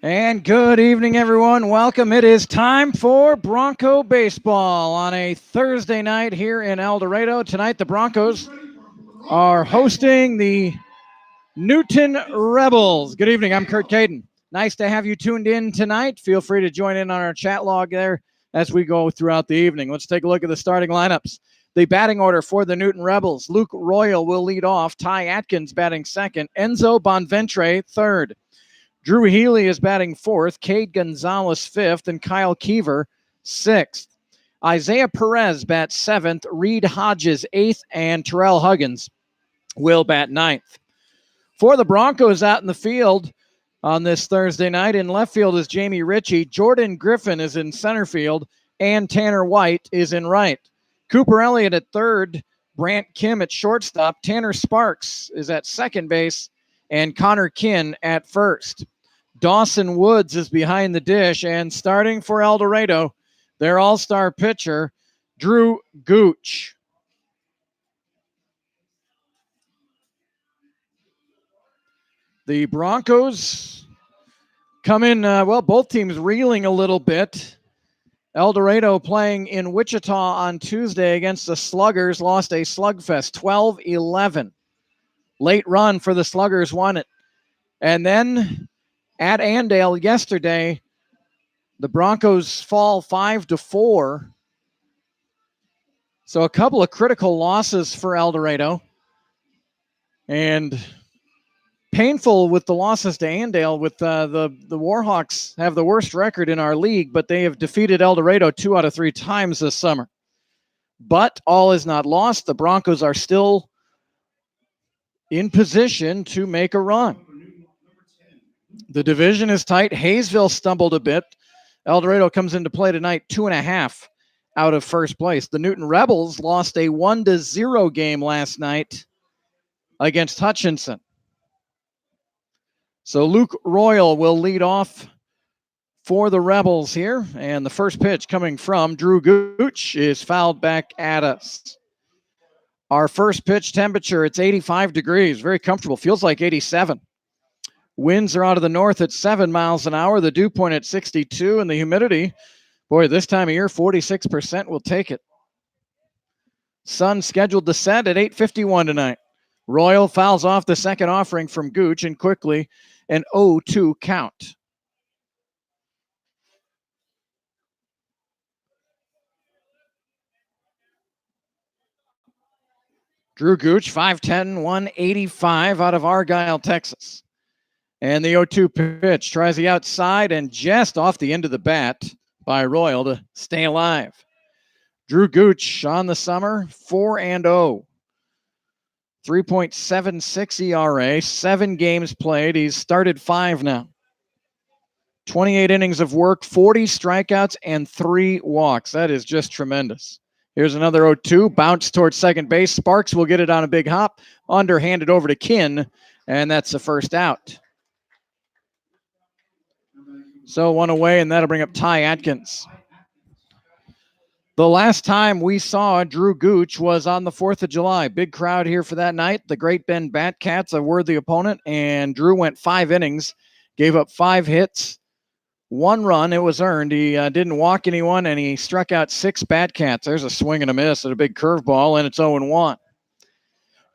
And good evening, everyone. Welcome. It is time for Bronco baseball on a Thursday night here in El Dorado. Tonight, the Broncos are hosting the Newton Rebels. Good evening. I'm Kurt Caden. Nice to have you tuned in tonight. Feel free to join in on our chat log there as we go throughout the evening. Let's take a look at the starting lineups. The batting order for the Newton Rebels. Luke Royal will lead off. Ty Atkins batting second. Enzo Bonventre third. Drew Healy is batting fourth, Cade Gonzalez fifth, and Kyle Keever sixth. Isaiah Perez bats seventh, Reed Hodges eighth, and Terrell Huggins will bat ninth. For the Broncos out in the field on this Thursday night, in left field is Jamie Ritchie, Jordan Griffin is in center field, and Tanner White is in right. Cooper Elliott at third, Brant Kim at shortstop, Tanner Sparks is at second base, and Connor Kinn at first. Dawson Woods is behind the dish, and starting for El Dorado, their all-star pitcher, Drew Gooch. The Broncos come in, both teams reeling a little bit. El Dorado playing in Wichita on Tuesday against the Sluggers, lost a slugfest, 12-11. Late run for the Sluggers, won it. And then at Andale yesterday, the Broncos fall 5-4. So a couple of critical losses for El Dorado. And painful with the losses to Andale. With the Warhawks have the worst record in our league, but they have defeated El Dorado 2 out of 3 times this summer. But all is not lost. The Broncos are still in position to make a run. The division is tight. Hayesville stumbled a bit. El Dorado comes into play tonight 2.5 out of first place. The Newton Rebels lost a 1-0 game last night against Hutchinson. So Luke Royal will lead off for the Rebels here. And the first pitch coming from Drew Gooch is fouled back at us. Our first pitch temperature, it's 85 degrees. Very comfortable. Feels like 87. Winds are out of the north at 7 miles an hour. The dew point at 62. And the humidity, boy, this time of year, 46%. Will take it. Sun scheduled to set at 8:51 tonight. Royal fouls off the second offering from Gooch, and quickly an 0-2 count. Drew Gooch, 5'10", 185 out of Argyle, Texas. And the 0-2 pitch tries the outside and just off the end of the bat by Royal to stay alive. Drew Gooch on the summer, 4-0. 3.76 ERA, 7 games played. He's started 5 now. 28 innings of work, 40 strikeouts, and 3 walks. That is just tremendous. Here's another 0-2, bounce towards second base. Sparks will get it on a big hop, underhanded over to Kinn, and that's the first out. So 1 away, and that'll bring up Ty Atkins. The last time we saw Drew Gooch was on the 4th of July. Big crowd here for that night. The Great Bend Batcats, a worthy opponent, and Drew went 5 innings, gave up 5 hits, 1 run. It was earned. He didn't walk anyone, and he struck out 6 Batcats. There's a swing and a miss at a big curveball, and it's 0-1.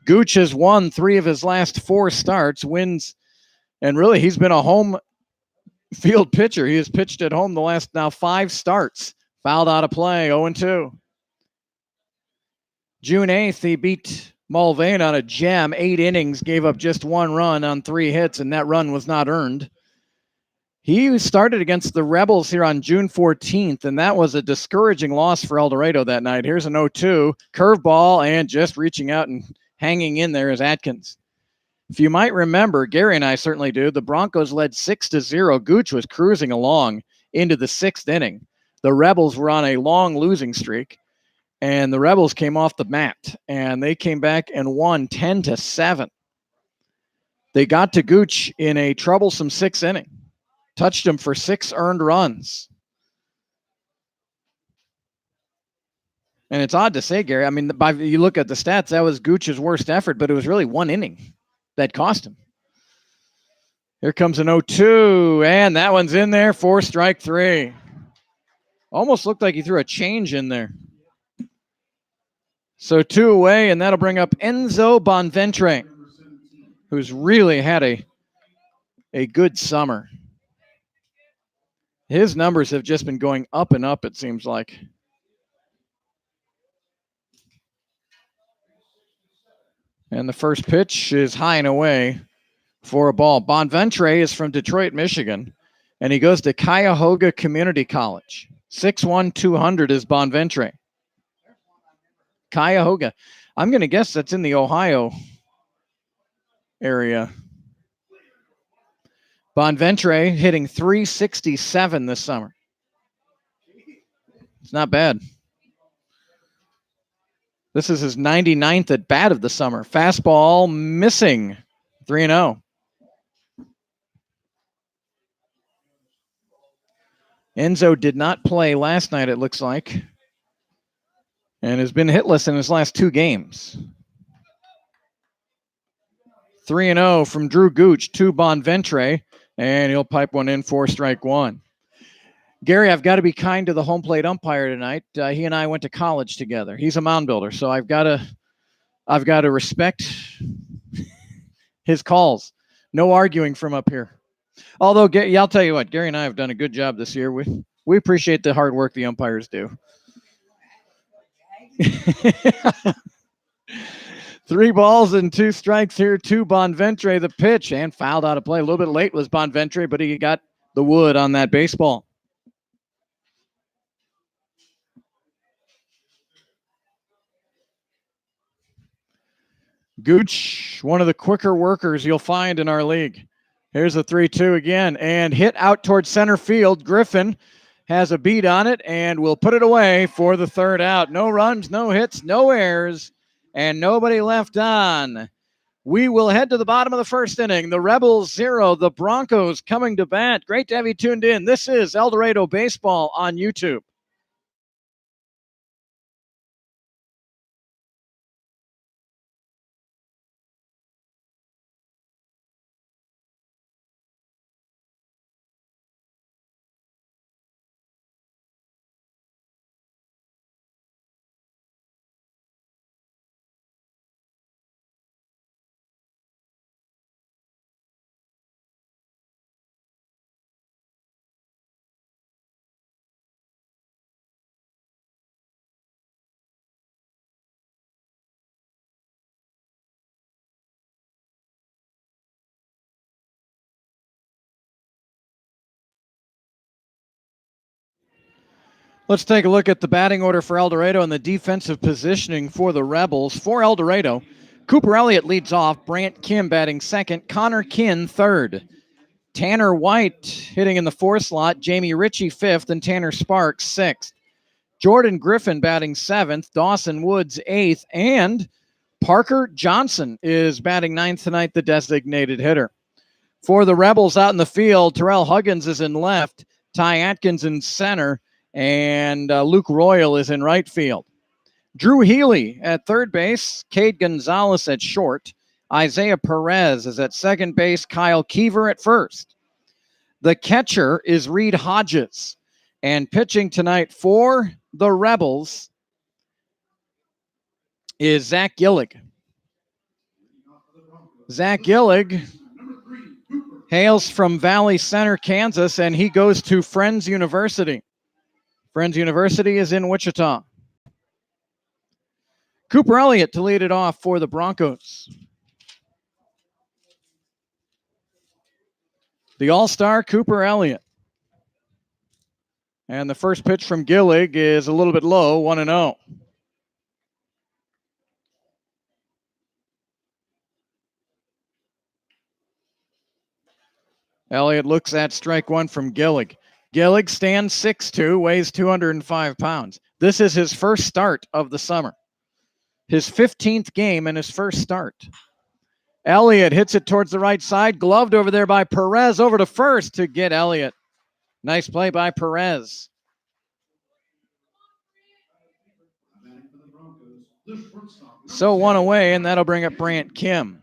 Gooch has won 3 of his last 4 starts, wins, and really he's been a home field pitcher. He has pitched at home the last now 5 starts. Fouled out of play, 0-2. June 8th, he beat Mulvane on a gem, 8 innings, gave up just 1 run on 3 hits, and that run was not earned. He started against the Rebels here on June 14th, and that was a discouraging loss for El Dorado that night. Here's an 0-2, curveball, and just reaching out and hanging in there is Atkins. If you might remember, Gary and I certainly do, the Broncos led 6-0. Gooch was cruising along into the 6th inning. The Rebels were on a long losing streak, and the Rebels came off the mat, and they came back and won 10-7. They got to Gooch in a troublesome 6th inning, touched him for 6 earned runs. And it's odd to say, Gary, I mean, you look at the stats, that was Gooch's worst effort, but it was really 1 inning that cost him. Here comes an 0-2, and that one's in there for strike three. Almost looked like he threw a change in there. So 2 away, and that'll bring up Enzo Bonventre, who's really had a good summer. His numbers have just been going up and up, it seems like. And the first pitch is high and away for a ball. Bonventre is from Detroit, Michigan, and he goes to Cuyahoga Community College. 6'1", 200 is Bonventre. Cuyahoga. I'm going to guess that's in the Ohio area. Bonventre hitting .367 this summer. It's not bad. This is his 99th at bat of the summer. Fastball missing. 3-0. Enzo did not play last night, it looks like, and has been hitless in his last 2 games. 3-0 from Drew Gooch to Bonventre, and he'll pipe one in for strike one. Gary, I've got to be kind to the home plate umpire tonight. He and I went to college together. He's a mound builder, so I've got to respect his calls. No arguing from up here. Although, I'll tell you what, Gary and I have done a good job this year. We appreciate the hard work the umpires do. 3 balls and 2 strikes here to Bonventre. The pitch, and fouled out of play. A little bit late was Bonventre, but he got the wood on that baseball. Gooch, one of the quicker workers you'll find in our league. Here's a 3-2 again, and hit out towards center field. Griffin has a beat on it, and will put it away for the third out. No runs, no hits, no errors, and nobody left on. We will head to the bottom of the first inning. The Rebels 0, the Broncos coming to bat. Great to have you tuned in. This is El Dorado Baseball on YouTube. Let's take a look at the batting order for El Dorado and the defensive positioning for the Rebels. For El Dorado, Cooper Elliott leads off. Brant Kim batting second. Connor Kinn third. Tanner White hitting in the 4th slot. Jamie Ritchie 5th, and Tanner Sparks 6th. Jordan Griffin batting 7th. Dawson Woods 8th, and Parker Johnson is batting 9th tonight, the designated hitter. For the Rebels out in the field, Terrell Huggins is in left. Ty Atkins in center. And Luke Royal is in right field. Drew Healy at third base. Cade Gonzalez at short. Isaiah Perez is at second base. Kyle Keever at first. The catcher is Reed Hodges. And pitching tonight for the Rebels is Zach Gillig. Zach Gillig hails from Valley Center, Kansas, and he goes to Friends University. Friends University is in Wichita. Cooper Elliott to lead it off for the Broncos. The All-Star Cooper Elliott. And the first pitch from Gillig is a little bit low, 1-0. Elliott looks at strike one from Gillig. Gillig stands 6'2", weighs 205 pounds. This is his first start of the summer. His 15th game and his first start. Elliott hits it towards the right side. Gloved over there by Perez, over to first to get Elliott. Nice play by Perez. So 1 away, and that'll bring up Brant Kim.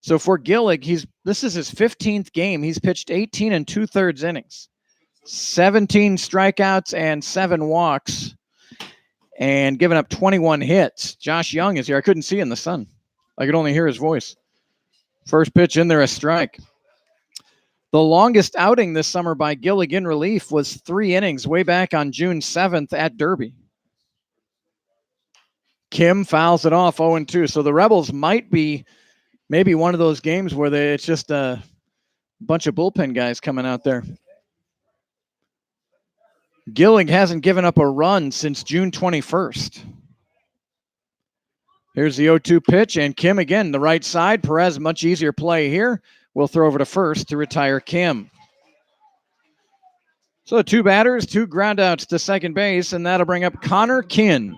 So for Gillig, this is his 15th game. He's pitched 18 and 2/3 innings, 17 strikeouts and 7 walks, and given up 21 hits. Josh Young is here. I couldn't see in the sun. I could only hear his voice. First pitch in there, a strike. The longest outing this summer by Gillig in relief was 3 innings way back on June 7th at Derby. Kim fouls it off 0-2. So the Rebels might be maybe one of those games where it's just a bunch of bullpen guys coming out there. Gillig hasn't given up a run since June 21st. Here's the 0-2 pitch, and Kim again, the right side. Perez, much easier play here. We'll throw over to first to retire Kim. So 2 batters, 2 groundouts to second base, and that'll bring up Connor Kinn.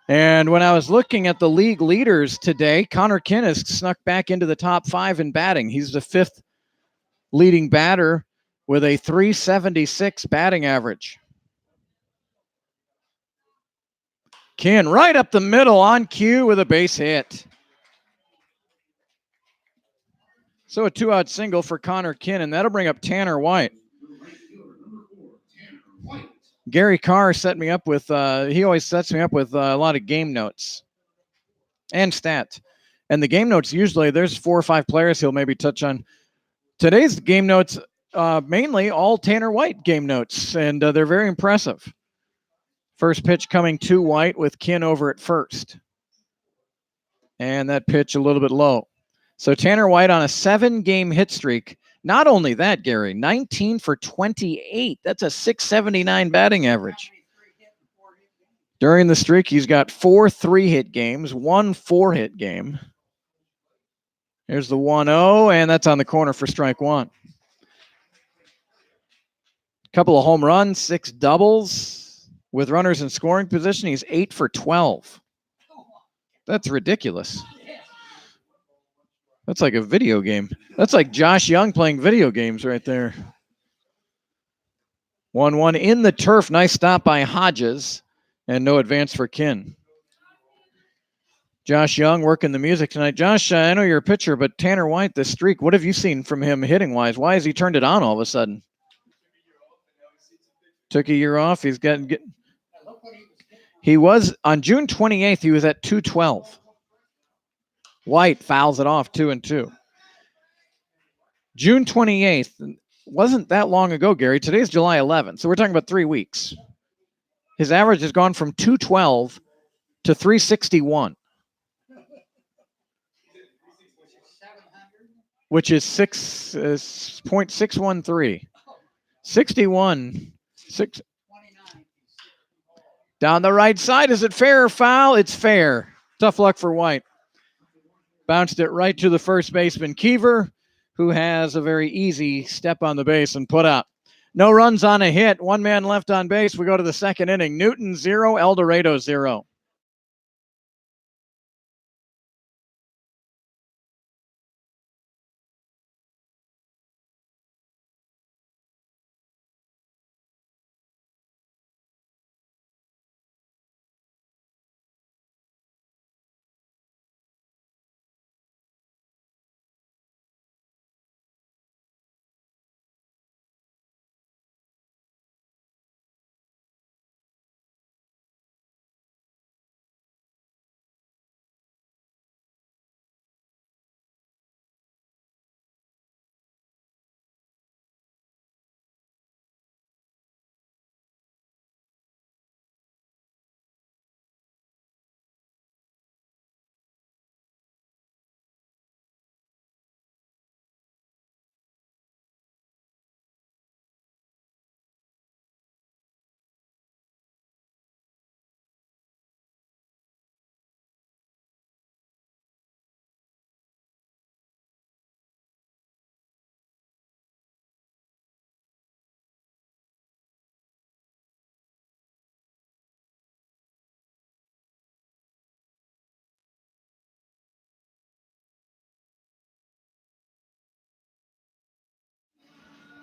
And when I was looking at the league leaders today, Connor Kinn has snuck back into the top 5 in batting. He's the 5th leading batter with a .376 batting average. Kinn right up the middle on cue with a base hit. So a 2-out single for Connor Kinn, and that'll bring up Tanner White. Gary Carr set me up with, he always sets me up with a lot of game notes and stats. And the game notes, usually there's 4 or 5 players he'll maybe touch on. Today's game notes, mainly all Tanner White game notes, and they're very impressive. First pitch coming to White with Kinn over at first. And that pitch a little bit low. So Tanner White on a 7-game hit streak. Not only that, Gary, 19 for 28. That's a .679 batting average. During the streak, he's got 4 3-hit games, 1 4-hit game. Here's the 1-0, and that's on the corner for strike 1. Couple of home runs, 6 doubles. With runners in scoring position, he's 8 for 12. That's ridiculous. That's like a video game. That's like Josh Young playing video games right there. 1-1 in the turf. Nice stop by Hodges. And no advance for Kinn. Josh Young working the music tonight. Josh, I know you're a pitcher, but Tanner White, this streak, what have you seen from him hitting-wise? Why has he turned it on all of a sudden? Took a year off. He's getting... He was, on June 28th, he was at 212. White fouls it off 2-2. June 28th wasn't that long ago, Gary. Today's July 11th, so we're talking about 3 weeks. His average has gone from 212 to 361, which is 6.613. 61. 6. Down the right side. Is it fair or foul? It's fair. Tough luck for White. Bounced it right to the first baseman, Keever, who has a very easy step on the base and put out. No runs on a hit. 1 man left on base. We go to the second inning. Newton 0, El Dorado 0.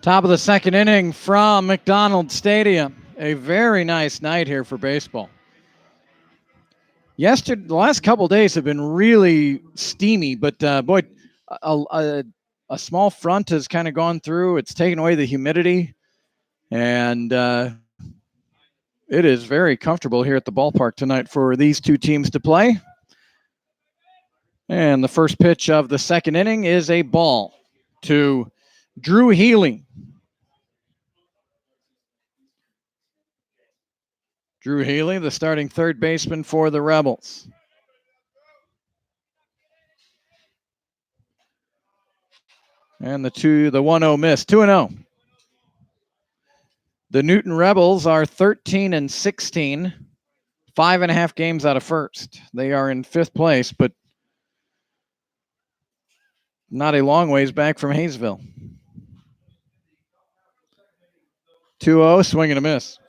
Top of the second inning from McDonald Stadium. A very nice night here for baseball. Yesterday, the last couple days have been really steamy, but boy, a small front has kind of gone through. It's taken away the humidity, and it is very comfortable here at the ballpark tonight for these two teams to play. And the first pitch of the second inning is a ball to Drew Healy. Drew Healy, the starting third baseman for the Rebels. And the 1-0 miss, 2-0. The Newton Rebels are 13-16, 5.5 games out of first. They are in fifth place, but not a long ways back from Hayesville. 2-0, swing and a miss.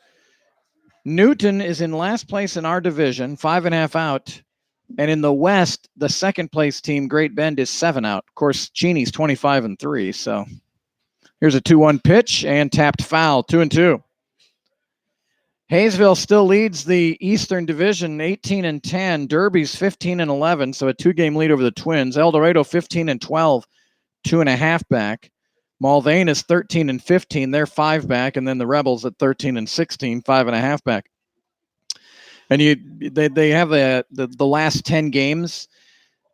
Newton is in last place in our division, 5.5 out. And in the West, the second place team, Great Bend, is 7 out. Of course, Cheney's 25-3. So here's a 2-1 pitch and tapped foul, 2-2. Hayesville still leads the Eastern Division, 18-10. Derby's 15-11, so a 2-game lead over the Twins. El Dorado 15-12, 2.5 back. Mulvane is 13-15. They're 5 back, and then the Rebels at 13-16, 5.5 back. And they have the last 10 games.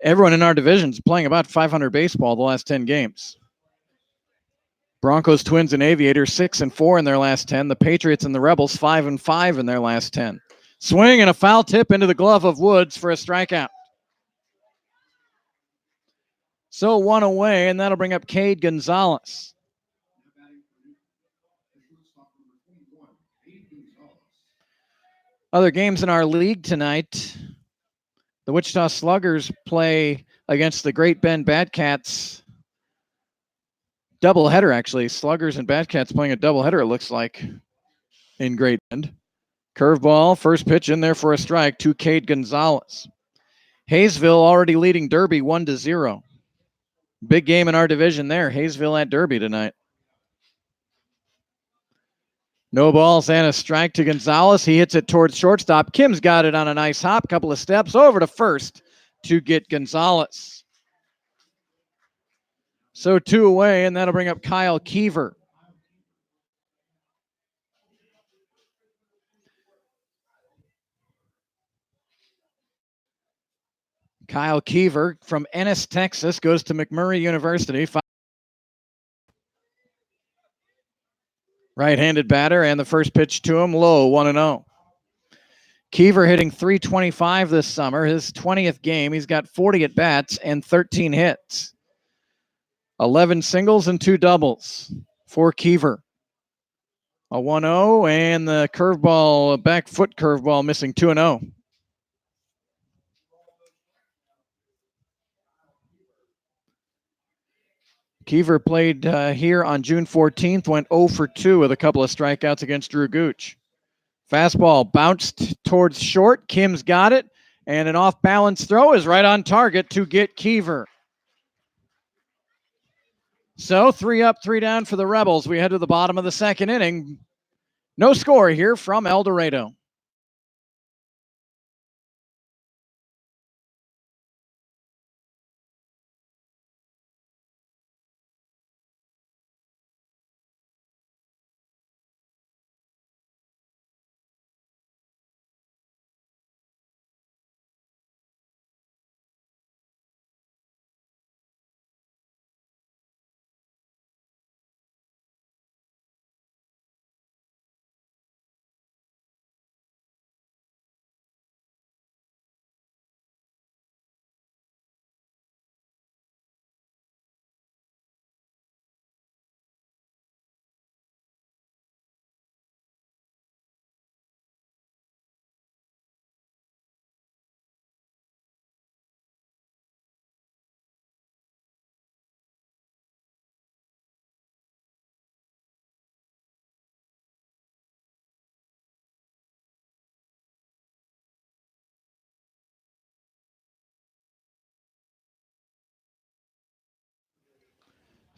Everyone in our division is playing about 500 baseball the last 10 games. Broncos, Twins, and Aviators 6-4 in their last 10. The Patriots and the Rebels 5-5 in their last 10. Swing and a foul tip into the glove of Woods for a strikeout. So 1 away, and that'll bring up Cade Gonzalez. Other games in our league tonight. The Wichita Sluggers play against the Great Bend Badcats. Doubleheader, actually. Sluggers and Badcats playing a doubleheader, it looks like, in Great Bend. Curveball, first pitch in there for a strike to Cade Gonzalez. Hayesville already leading Derby 1-0. Big game in our division there. Hayesville at Derby tonight. No balls and a strike to Gonzalez. He hits it towards shortstop. Kim's got it on a nice hop, couple of steps over to first to get Gonzalez. So 2 away, and that'll bring up Kyle Keever. Kyle Keever from Ennis, Texas, goes to McMurray University. Right-handed batter, and the first pitch to him, low, 1-0. Keever hitting .325 this summer, his 20th game. He's got 40 at-bats and 13 hits. 11 singles and 2 doubles for Keever. A 1-0, and the curveball, a back foot curveball, missing, 2-0. Keever played here on June 14th, went 0 for 2 with a couple of strikeouts against Drew Gooch. Fastball bounced towards short. Kim's got it, and an off-balance throw is right on target to get Keever. So 3 up, 3 down for the Rebels. We head to the bottom of the second inning. No score here from El Dorado.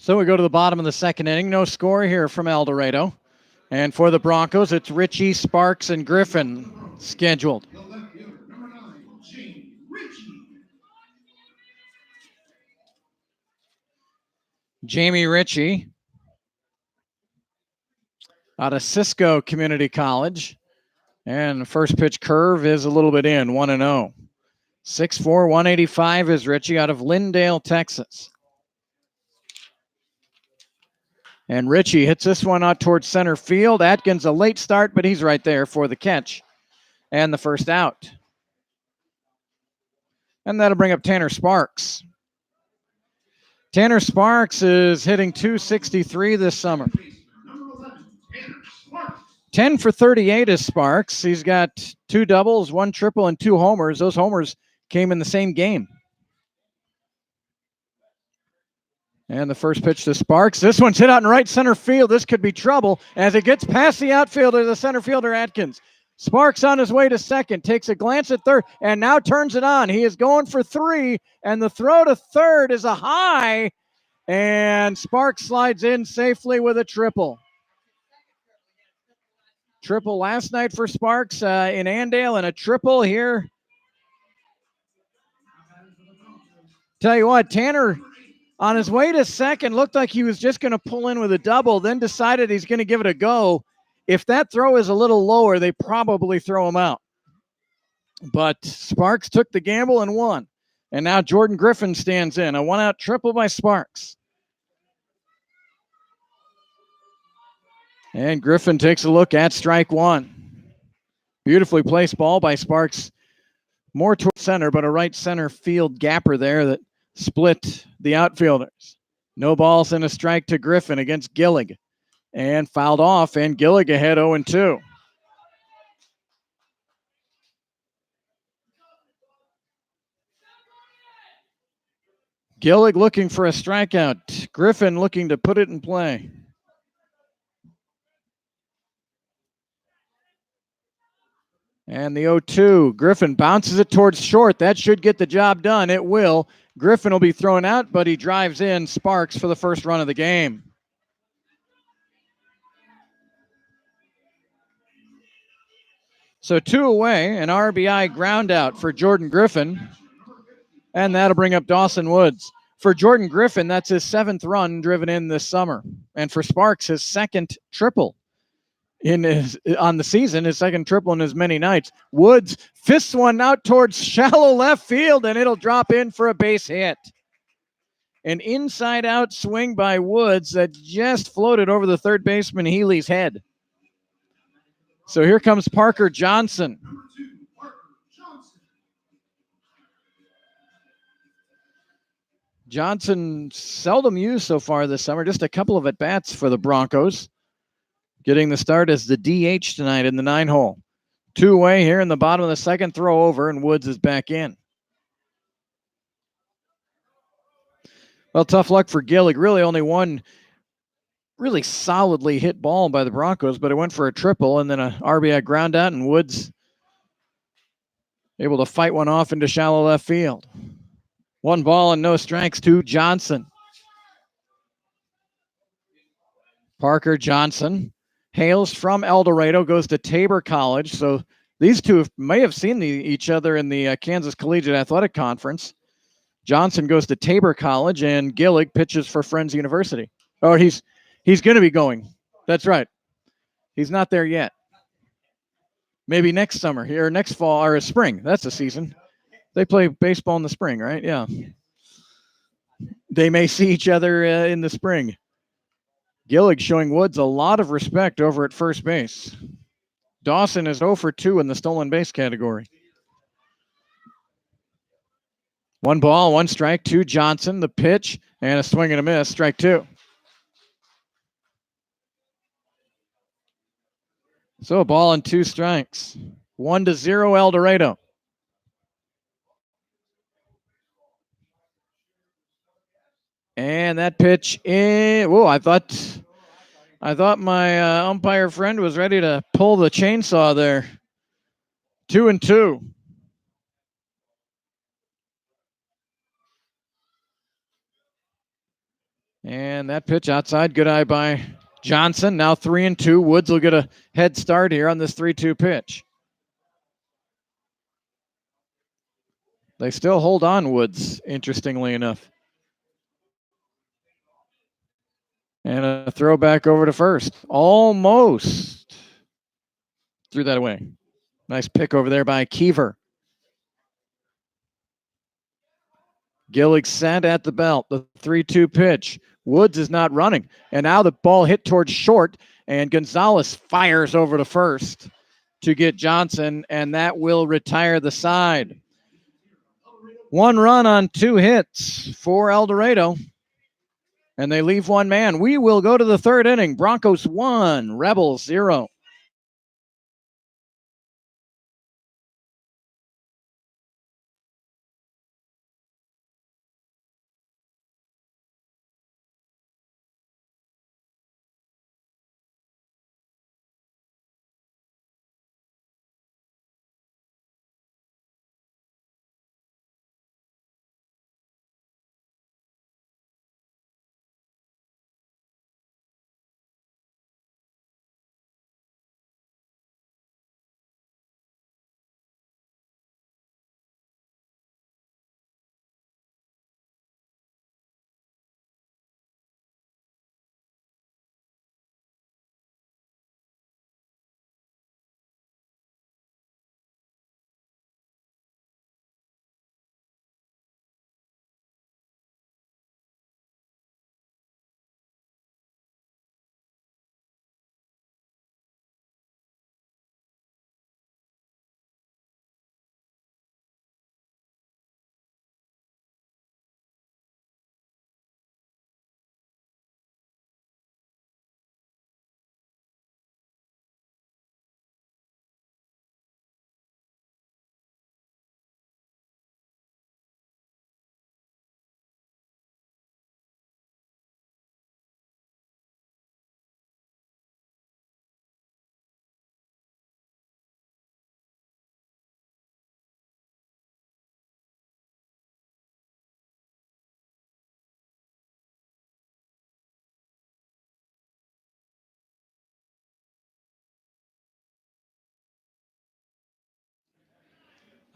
So we go to the bottom of the second inning. No score here from El Dorado. And for the Broncos, it's Richie, Sparks, and Griffin scheduled. Jamie Ritchie out of Cisco Community College. And the first pitch curve is a little bit in, 1-0. 6'4", 185 is Ritchie out of Lindale, Texas. And Ritchie hits this one out towards center field. Atkins a late start, but he's right there for the catch and the first out. And that'll bring up Tanner Sparks. Tanner Sparks is hitting .263 this summer. 10 for 38 is Sparks. He's got 2 doubles, 1 triple, and 2 homers. Those homers came in the same game. And the first pitch to Sparks. This one's hit out in right center field. This could be trouble as it gets past the outfielder, the center fielder Atkins. Sparks on his way to second, takes a glance at third, and now turns it on. He is going for 3, and the throw to third is a high, and Sparks slides in safely with a triple. Triple last night for Sparks in Andale, and a triple here. Tell you what, Tanner on his way to second looked like he was just going to pull in with a double, then decided he's going to give it a go. If that throw is a little lower, they probably throw him out. But Sparks took the gamble and won. And now Jordan Griffin stands in. A 1-out triple by Sparks. And Griffin takes a look at strike 1. Beautifully placed ball by Sparks. More towards center, but a right center field gapper there that split the outfielders. No balls and a strike to Griffin against Gillig. And fouled off, and Gillig ahead 0-2. Gillig looking for a strikeout. Griffin looking to put it in play. And the 0-2. Griffin bounces it towards short. That should get the job done. It will. Griffin will be thrown out, but he drives in Sparks for the first run of the game. So 2 away, an RBI ground out for Jordan Griffin. And that'll bring up Dawson Woods. For Jordan Griffin, that's his 7th run driven in this summer. And for Sparks, his 2nd triple on the season, his 2nd triple in as many nights. Woods fists one out towards shallow left field, and it'll drop in for a base hit. An inside-out swing by Woods that just floated over the third baseman Healy's head. So here comes Parker Johnson. Johnson seldom used so far this summer, just a couple of at-bats for the Broncos. Getting the start as the DH tonight in the 9-hole. 2 away here in the bottom of the 2nd, throw over, and Woods is back in. Well, tough luck for Gillig. Really only one really solidly hit ball by the Broncos, but it went for a triple and then a RBI ground out, and Woods able to fight one off into shallow left field. 1 ball and no strikes to Johnson. Parker Johnson hails from El Dorado, goes to Tabor College. So these two may have seen each other in the Kansas Collegiate Athletic Conference. Johnson goes to Tabor College, and Gillig pitches for Friends University. Oh, he's going to be going. That's right. He's not there yet. Maybe next summer or next fall or spring. That's the season. They play baseball in the spring, right? Yeah. They may see each other in the spring. Gillig showing Woods a lot of respect over at first base. Dawson is 0 for 2 in the stolen base category. 1 ball, 1 strike to Johnson. The pitch and a swing and a miss. Strike 2. So a ball and 2 strikes. 1-0 El Dorado. And that pitch in. Whoa, I thought my umpire friend was ready to pull the chainsaw there. 2-2. And that pitch outside. Good eye by Johnson. Now 3-2. Woods will get a head start here on this 3-2 pitch. They still hold on, Woods, interestingly enough. And a throw back over to first. Almost threw that away. Nice pick over there by Keever. Gillick set at the belt. The 3-2 pitch. Woods is not running. And now the ball hit towards short, and Gonzalez fires over to first to get Johnson, and that will retire the side. 1 run on 2 hits for El Dorado, and they leave 1 man. We will go to the 3rd inning. Broncos 1, Rebels 0.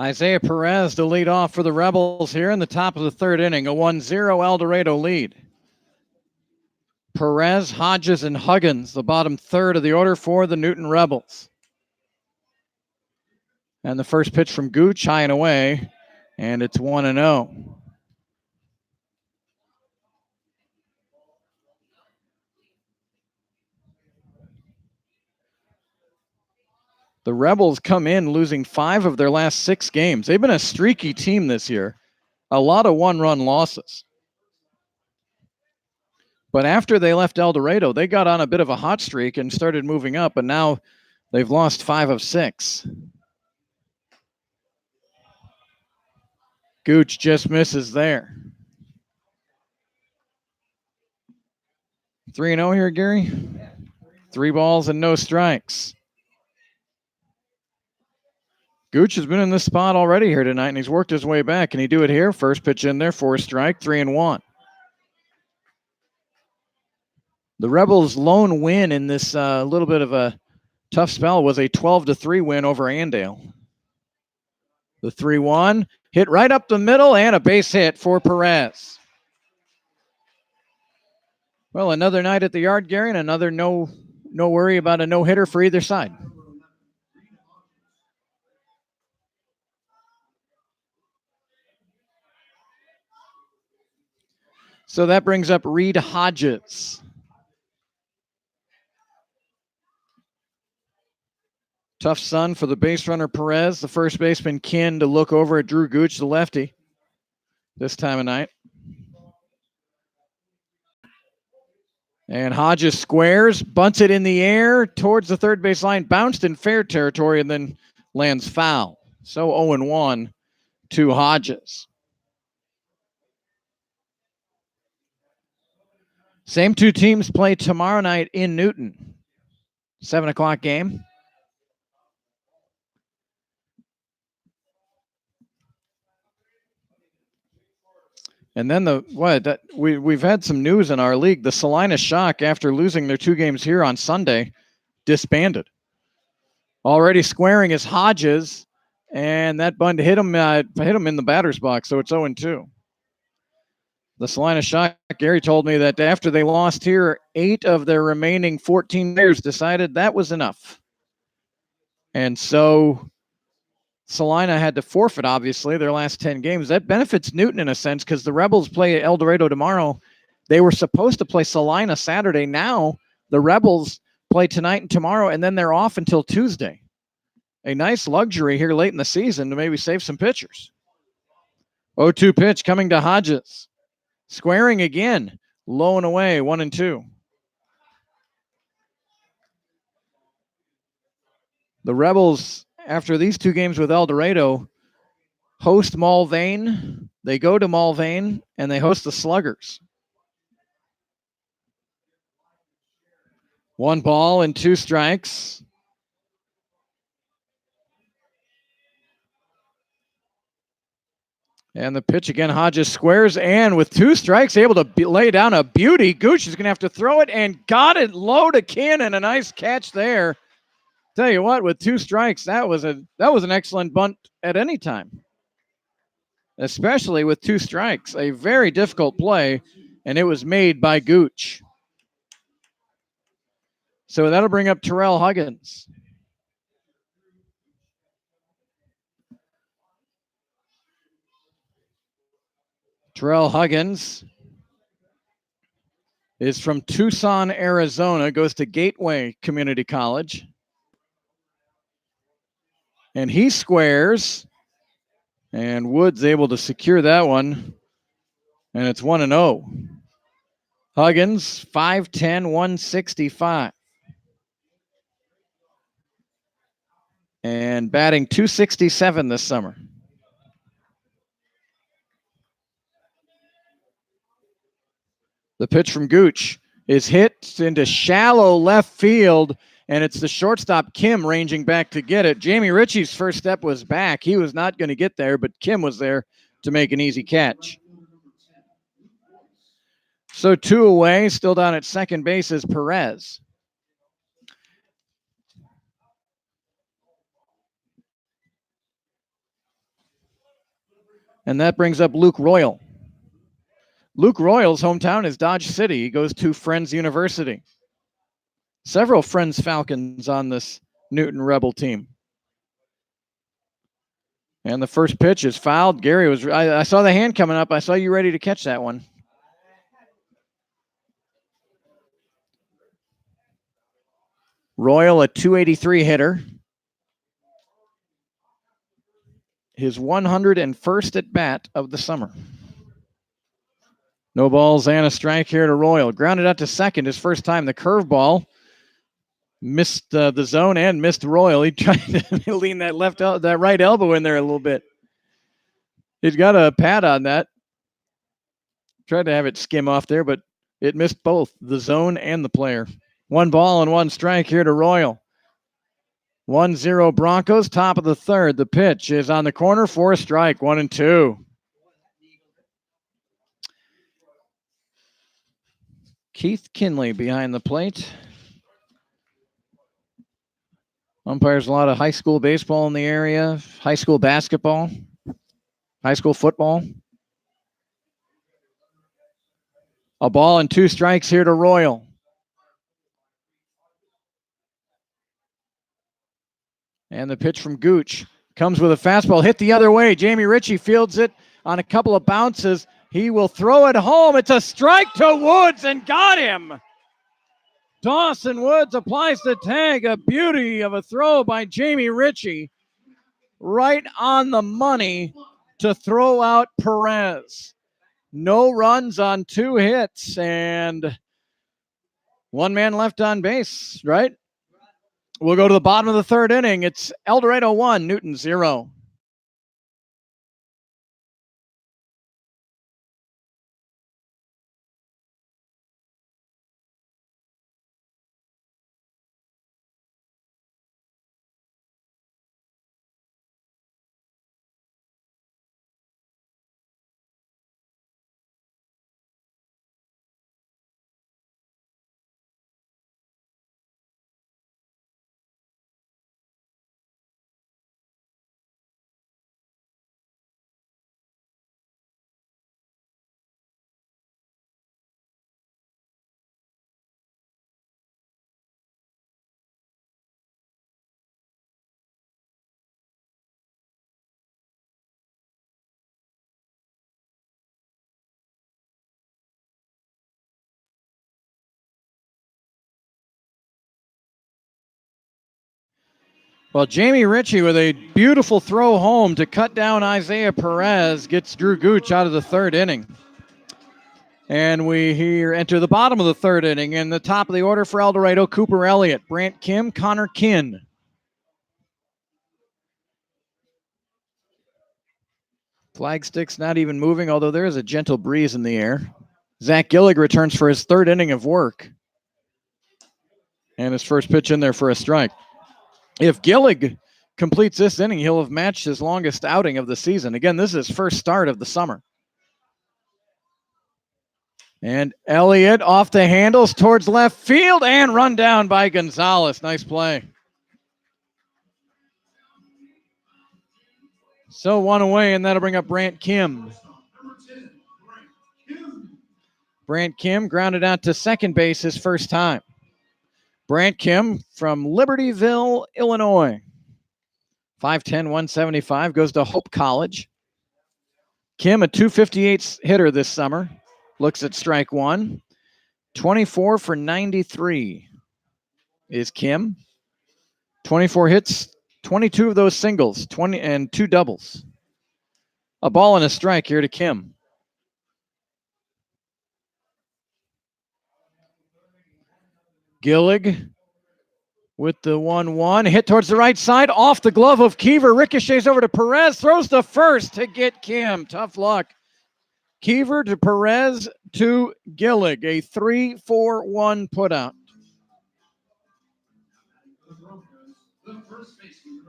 Isaiah Perez to lead off for the Rebels here in the top of the 3rd inning. A 1-0 El Dorado lead. Perez, Hodges, and Huggins, the bottom 3rd of the order for the Newton Rebels. And the first pitch from Gooch, high and away, and it's 1-0. The Rebels come in losing 5 of their last 6 games. They've been a streaky team this year. A lot of 1-run losses. But after they left El Dorado, they got on a bit of a hot streak and started moving up, and now they've lost 5 of 6. Gooch just misses there. 3-0 here, Gary. 3 balls and no strikes. Gooch has been in this spot already here tonight, and he's worked his way back. Can he do it here? First pitch in there for a strike, 3-1. The Rebels' lone win in this little bit of a tough spell was a 12-3 win over Andale. The 3-1 hit right up the middle and a base hit for Perez. Well, another night at the yard, Gary, and another no worry about a no-hitter for either side. So that brings up Reed Hodges. Tough sun for the base runner Perez. The first baseman Kin to look over at Drew Gooch, the lefty, this time of night. And Hodges squares, bunts it in the air towards the third base line, bounced in fair territory, and then lands foul. So 0-1 to Hodges. Same 2 teams play tomorrow night in Newton. 7 o'clock game. And then we've had some news in our league. The Salina Shock, after losing their 2 games here on Sunday, disbanded. Already squaring is Hodges, and that bunt hit him in the batter's box, so it's 0-2. the Salina Shock, Gary told me that after they lost here, 8 of their remaining 14 players decided that was enough. And so Salina had to forfeit, obviously, their last 10 games. That benefits Newton in a sense because the Rebels play El Dorado tomorrow. They were supposed to play Salina Saturday. Now the Rebels play tonight and tomorrow, and then they're off until Tuesday. A nice luxury here late in the season to maybe save some pitchers. 0-2 pitch coming to Hodges. Squaring again. Low and away, 1-2. The Rebels, after these 2 games with El Dorado, host Mulvane. They go to Mulvane, and they host the Sluggers. 1 ball and 2 strikes. And the pitch again, Hodges squares, and with 2 strikes, able to lay down a beauty. Gooch is going to have to throw it, and got it low to Cannon. A nice catch there. Tell you what, with 2 strikes, that was an excellent bunt at any time, especially with 2 strikes. A very difficult play, and it was made by Gooch. So that'll bring up Terrell Huggins. Terrell Huggins is from Tucson, Arizona, goes to Gateway Community College. And he squares, and Woods able to secure that one, and it's 1-0. Huggins, 5'10", 165. And batting .267 this summer. The pitch from Gooch is hit into shallow left field, and it's the shortstop, Kim, ranging back to get it. Jamie Ritchie's first step was back. He was not going to get there, but Kim was there to make an easy catch. So 2 away, still down at second base is Perez. And that brings up Luke Royal. Luke Royal's hometown is Dodge City. He goes to Friends University. Several Friends Falcons on this Newton Rebel team. And the first pitch is fouled. Gary was, I saw the hand coming up. I saw you ready to catch that one. Royal, a .283 hitter. His 101st at bat of the summer. No balls and a strike here to Royal. Grounded out to second his first time. The curveball missed the zone and missed Royal. He tried to lean that right elbow in there a little bit. He's got a pad on that. Tried to have it skim off there, but it missed both the zone and the player. 1 ball and 1 strike here to Royal. 1-0 Broncos, top of the third. The pitch is on the corner for a strike, 1-2. Keith Kinley behind the plate. Umpires a lot of high school baseball in the area, high school basketball, high school football. A ball and 2 strikes here to Royal. And the pitch from Gooch comes with a fastball hit the other way. Jamie Ritchie fields it on a couple of bounces. He will throw it home. It's a strike to Woods and got him. Dawson Woods applies the tag. A beauty of a throw by Jamie Ritchie. Right on the money to throw out Perez. No runs on 2 hits and 1 man left on base, right? We'll go to the bottom of the third inning. It's El Dorado 1, Newton 0. Well, Jamie Ritchie with a beautiful throw home to cut down Isaiah Perez gets Drew Gooch out of the third inning. And we here enter the bottom of the third inning. In the top of the order for El Dorado, Cooper Elliott, Brant Kim, Connor Kinn. Flag stick's not even moving, although there is a gentle breeze in the air. Zach Gillig returns for his third inning of work. And his first pitch in there for a strike. If Gillig completes this inning, he'll have matched his longest outing of the season. Again, this is his first start of the summer. And Elliott off the handles towards left field and run down by Gonzalez. Nice play. So one away, and that'll bring up Brant Kim. Brant Kim grounded out to second base his first time. Brant Kim from Libertyville, Illinois. 5'10", 175, goes to Hope College. Kim, a .258 hitter this summer. Looks at strike one. 24 for 93 is Kim. 24 hits, 22 of those singles, 20 and 2 doubles. A ball and a strike here to Kim. Gillig with the 1-1. Hit towards the right side, off the glove of Kiever. Ricochets over to Perez, throws the first to get Kim. Tough luck. Kiever to Perez to Gillig. A 3-4-1 putout.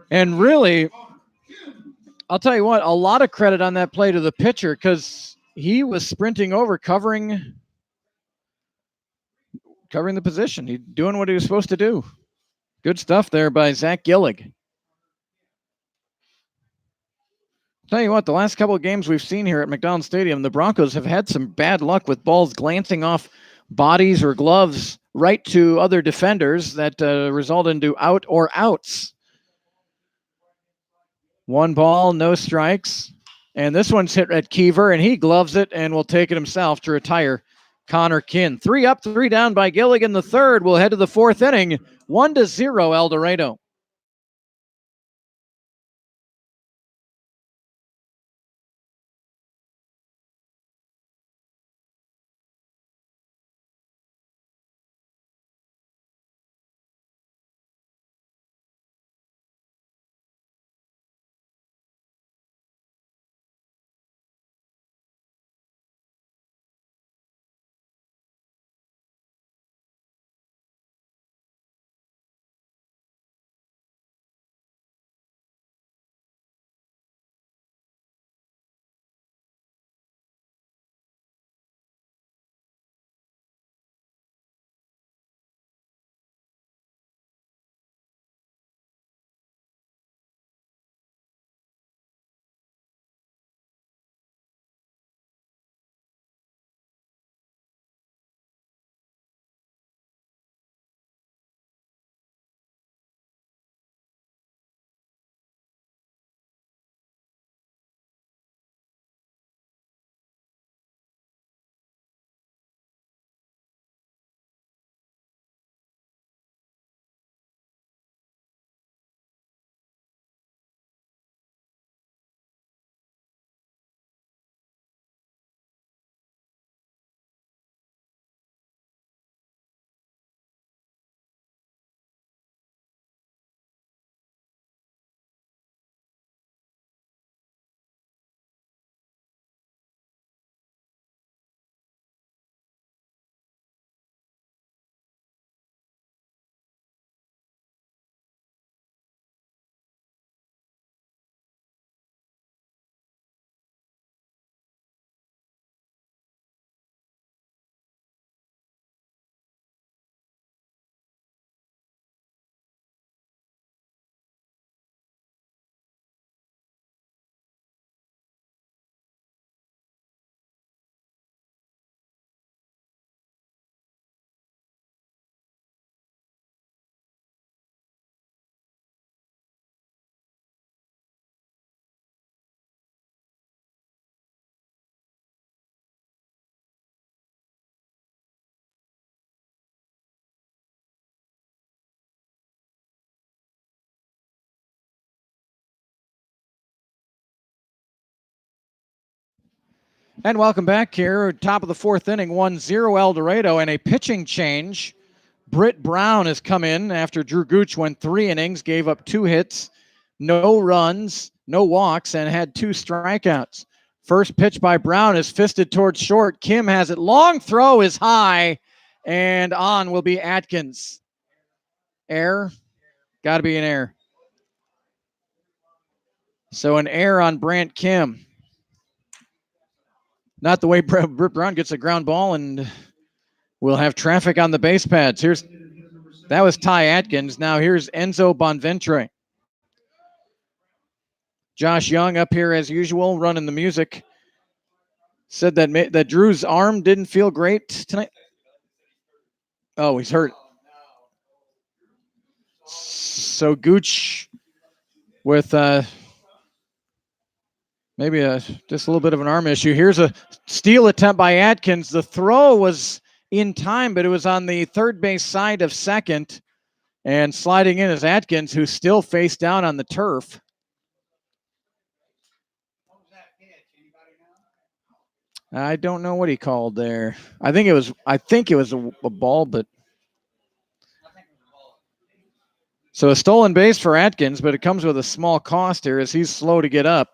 And really, I'll tell you what, a lot of credit on that play to the pitcher because he was sprinting over, covering the position. He's doing what he was supposed to do. Good stuff there by Zach Gillig. Tell you what, the last couple of games we've seen here at McDonald Stadium, the Broncos have had some bad luck with balls glancing off bodies or gloves right to other defenders that result into out or outs. 1 ball, no strikes. And this one's hit at Kiever, and he gloves it and will take it himself to retire Connor Kinn. 3 up, 3 down by Gillig in the third. We'll head to the fourth inning. 1-0 El Dorado. And welcome back here. Top of the fourth inning, 1-0 El Dorado, and a pitching change. Britt Brown has come in after Drew Gooch went 3 innings, gave up 2 hits, no runs, no walks, and had 2 strikeouts. First pitch by Brown is fisted towards short. Kim has it. Long throw is high, and on will be Atkins. Error. Got to be an error. So an error on Brant Kim. Not the way Britt Brown gets a ground ball, and we'll have traffic on the base pads. That was Ty Atkins. Now here's Enzo Bonventre. Josh Young up here as usual, running the music. Said that Drew's arm didn't feel great tonight. Oh, he's hurt. So Gooch with maybe just a little bit of an arm issue. Here's a steal attempt by Atkins. The throw was in time, but it was on the third base side of second. And sliding in is Atkins, who's still face down on the turf. I don't know what he called there. I think it was a ball, but so a stolen base for Atkins, but it comes with a small cost here as he's slow to get up.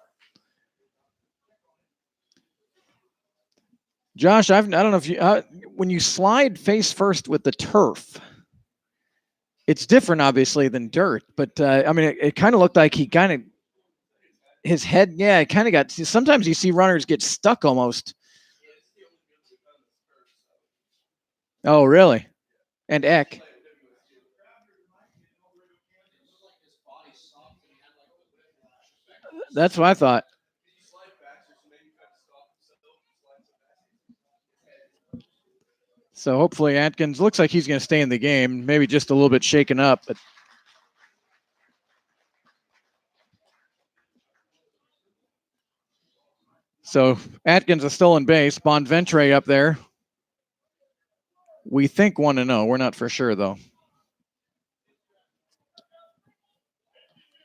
Josh, I don't know if you when you slide face first with the turf, it's different obviously than dirt, but I mean it kind of looked like he kind of his head, yeah, it kind of got. Sometimes you see runners get stuck almost. Oh, really? And Eck. That's what I thought. So hopefully Atkins looks like he's going to stay in the game. Maybe just a little bit shaken up, but so Atkins a stolen base. Bonventre up there. We think 1-0. We're not for sure though.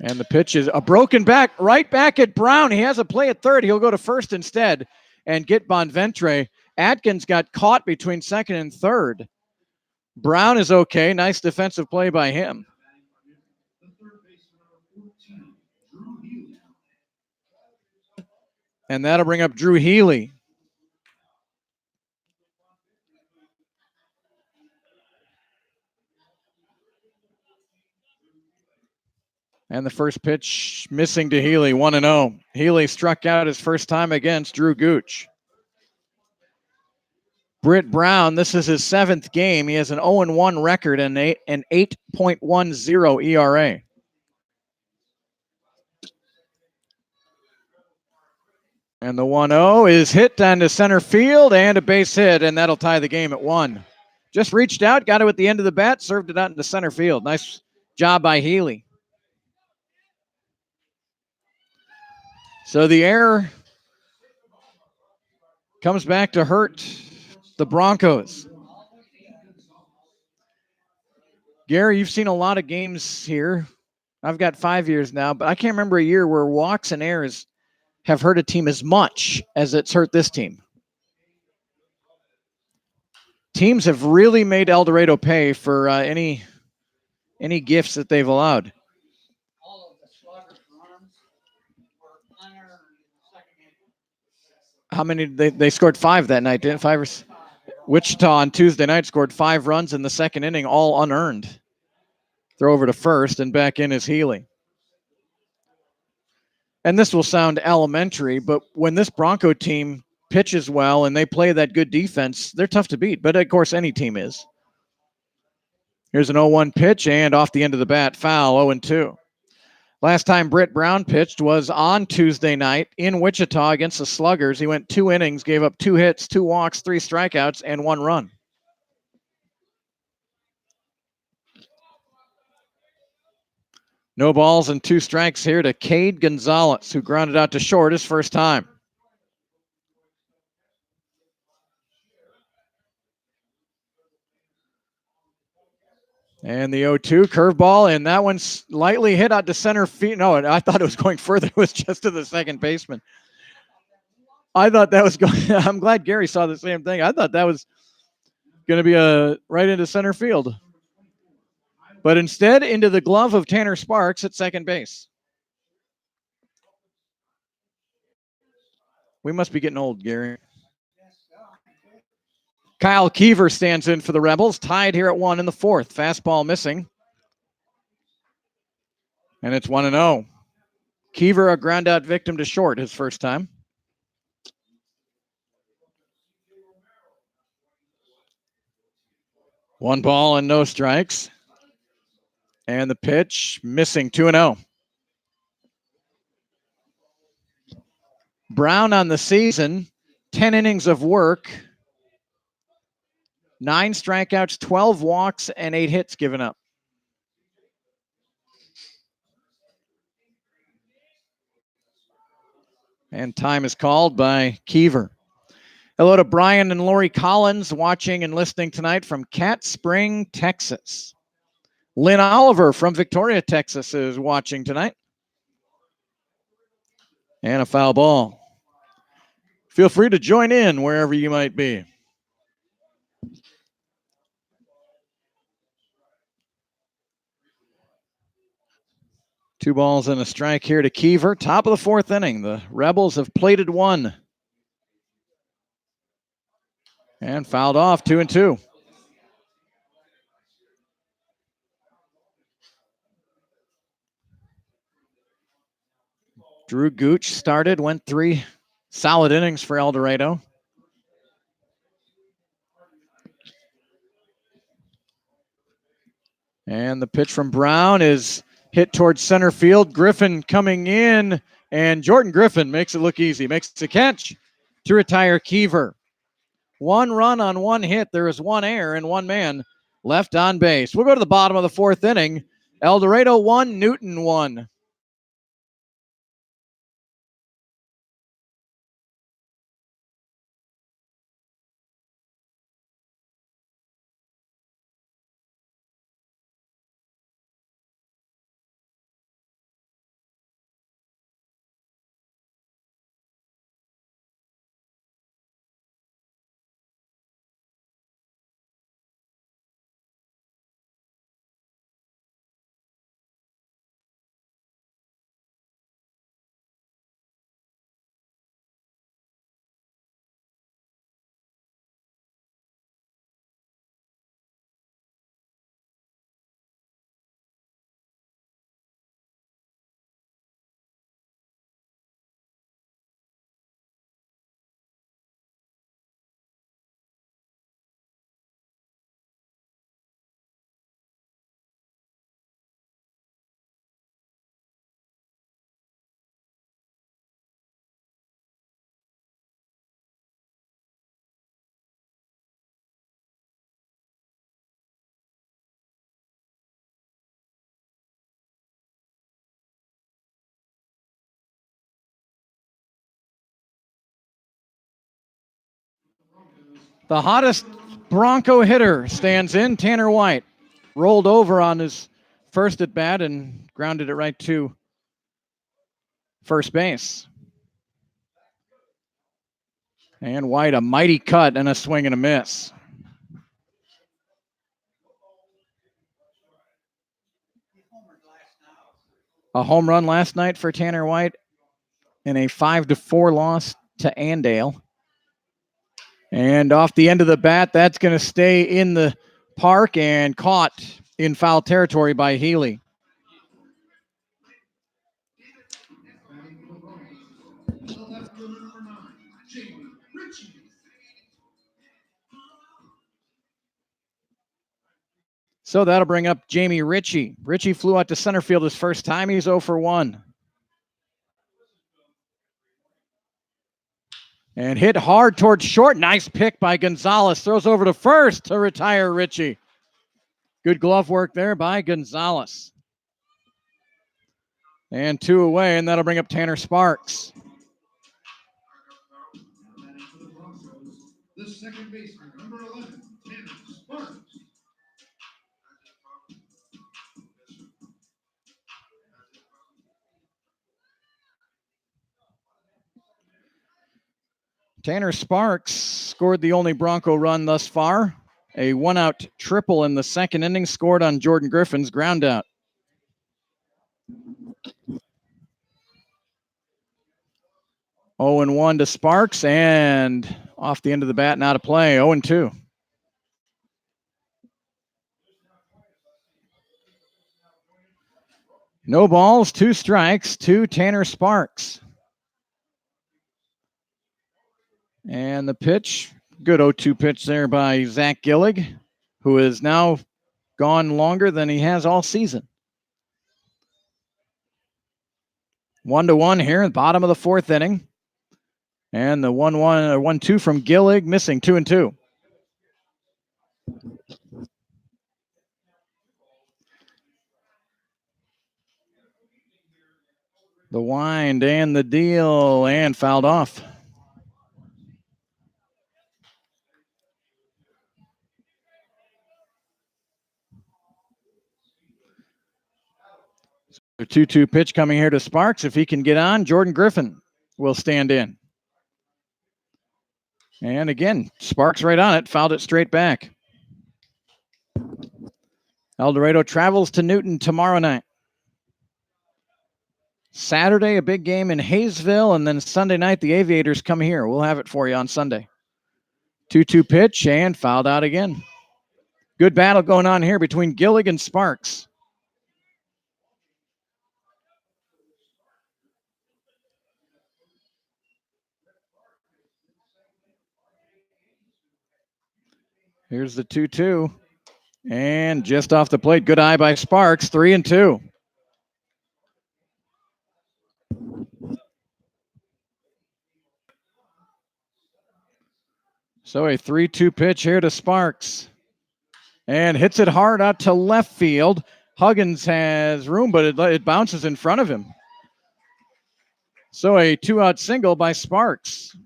And the pitch is a broken back, right back at Brown. He has a play at third. He'll go to first instead and get Bonventre. Atkins got caught between second and third. Brown is okay. Nice defensive play by him. And that'll bring up Drew Healy. And the first pitch missing to Healy, 1-0. Healy struck out his first time against Drew Gooch. Britt Brown, this is his 7th game. He has an 0-1 record and an 8.10 ERA. And the 1-0 is hit down to center field and a base hit, and that'll tie the game at 1. Just reached out, got it at the end of the bat, served it out into center field. Nice job by Healy. So the error comes back to hurt the Broncos. Gary, you've seen a lot of games here. I've got 5 years now, but I can't remember a year where walks and errors have hurt a team as much as it's hurt this team. Teams have really made El Dorado pay for any gifts that they've allowed. How many? They scored 5 that night, didn't 5 or? Wichita on Tuesday night scored 5 runs in the second inning, all unearned. Throw over to first, and back in is Healy. And this will sound elementary, but when this Bronco team pitches well and they play that good defense, they're tough to beat. But, of course, any team is. Here's an 0-1 pitch, and off the end of the bat, foul, 0-2. Last time Britt Brown pitched was on Tuesday night in Wichita against the Sluggers. He went 2 innings, gave up 2 hits, 2 walks, 3 strikeouts, and 1 run. No balls and 2 strikes here to Cade Gonzalez, who grounded out to short his first time. And the 0-2 curveball, and that one's lightly hit out to center field. No, I thought it was going further. It was just to the second baseman. I thought that was going. I'm glad Gary saw the same thing. I thought that was going to be a right into center field, but instead into the glove of Tanner Sparks at second base. We must be getting old, Gary. Kyle Keever stands in for the Rebels, tied here at 1 in the fourth. Fastball missing. And it's 1-0. Keever, a ground out victim to short his first time. One ball and no strikes. And the pitch missing, 2-0. Brown on the season, 10 innings of work, 9 strikeouts, 12 walks, and 8 hits given up. And time is called by Keever. Hello to Brian and Lori Collins watching and listening tonight from Cat Spring, Texas. Lynn Oliver from Victoria, Texas is watching tonight. And a foul ball. Feel free to join in wherever you might be. Two balls and a strike here to Keever. Top of the fourth inning. The Rebels have plated 1. And fouled off, 2-2. Drew Gooch started, went 3 solid innings for El Dorado. And the pitch from Brown is hit towards center field. Griffin coming in, and Jordan Griffin makes it look easy. Makes the catch to retire Keever. 1 run on 1 hit. There is 1 error and 1 man left on base. We'll go to the bottom of the fourth inning. El Dorado 1, Newton 1. The hottest Bronco hitter stands in, Tanner White. Rolled over on his first at bat and grounded it right to first base. And White, a mighty cut and a swing and a miss. A home run last night for Tanner White in a 5-4 loss to Andale. And off the end of the bat, that's going to stay in the park and caught in foul territory by Healy. So that'll bring up Jamie Ritchie. Ritchie flew out to center field his first time. He's 0 for 1. And hit hard towards short. Nice pick by Gonzalez. Throws over to first to retire Ritchie. Good glove work there by Gonzalez. And 2 away, and that'll bring up Tanner Sparks. The second baseman, number 11, Tanner Sparks. Tanner Sparks scored the only Bronco run thus far. A one-out triple in the second inning, scored on Jordan Griffin's ground out. Oh, 0-1 to Sparks, and off the end of the bat, not a play. 0-2. No balls, 2 strikes to Tanner Sparks. And the pitch, good 0-2 pitch there by Zach Gillig, who has now gone longer than he has all season. 1-1 here at the bottom of the fourth inning. And the 1-2 from Gillig, missing 2-2. The wind and the deal, and fouled off. The 2-2 pitch coming here to Sparks. If he can get on, Jordan Griffin will stand in. And again, Sparks right on it, fouled it straight back. El Dorado travels to Newton tomorrow night. Saturday, a big game in Hayesville, and then Sunday night, the Aviators come here. We'll have it for you on Sunday. 2-2 pitch, and fouled out again. Good battle going on here between Gillig and Sparks. Here's the 2-2. And just off the plate, good eye by Sparks, 3-2. So a 3-2 pitch here to Sparks. And hits it hard out to left field. Huggins has room, but it bounces in front of him. So a 2-out single by Sparks.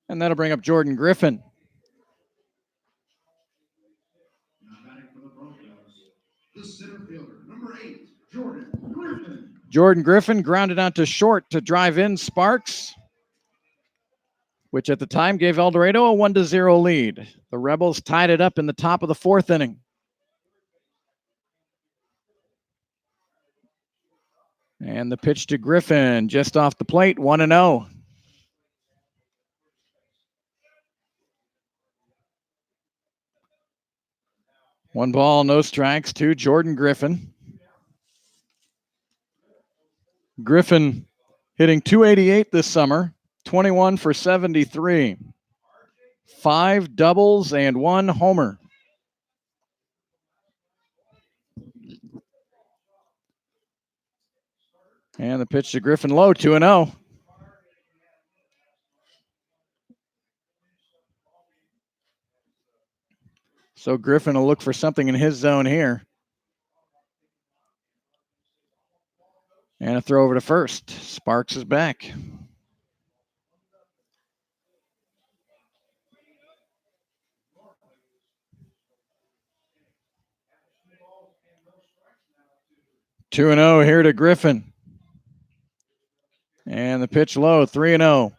And that'll bring up Jordan Griffin. The center fielder, number 8, Jordan Griffin. Jordan Griffin grounded out to short to drive in Sparks, which at the time gave El Dorado a 1-0 lead. The Rebels tied it up in the top of the fourth inning. And the pitch to Griffin just off the plate, 1-0. One ball, no strikes to Jordan Griffin. Griffin hitting .288 this summer, 21 for 73. 5 doubles and 1 homer. And the pitch to Griffin low, 2-0. So Griffin will look for something in his zone here. And a throw over to first. Sparks is back. Two and 0 here to Griffin. And the pitch low, 3-0.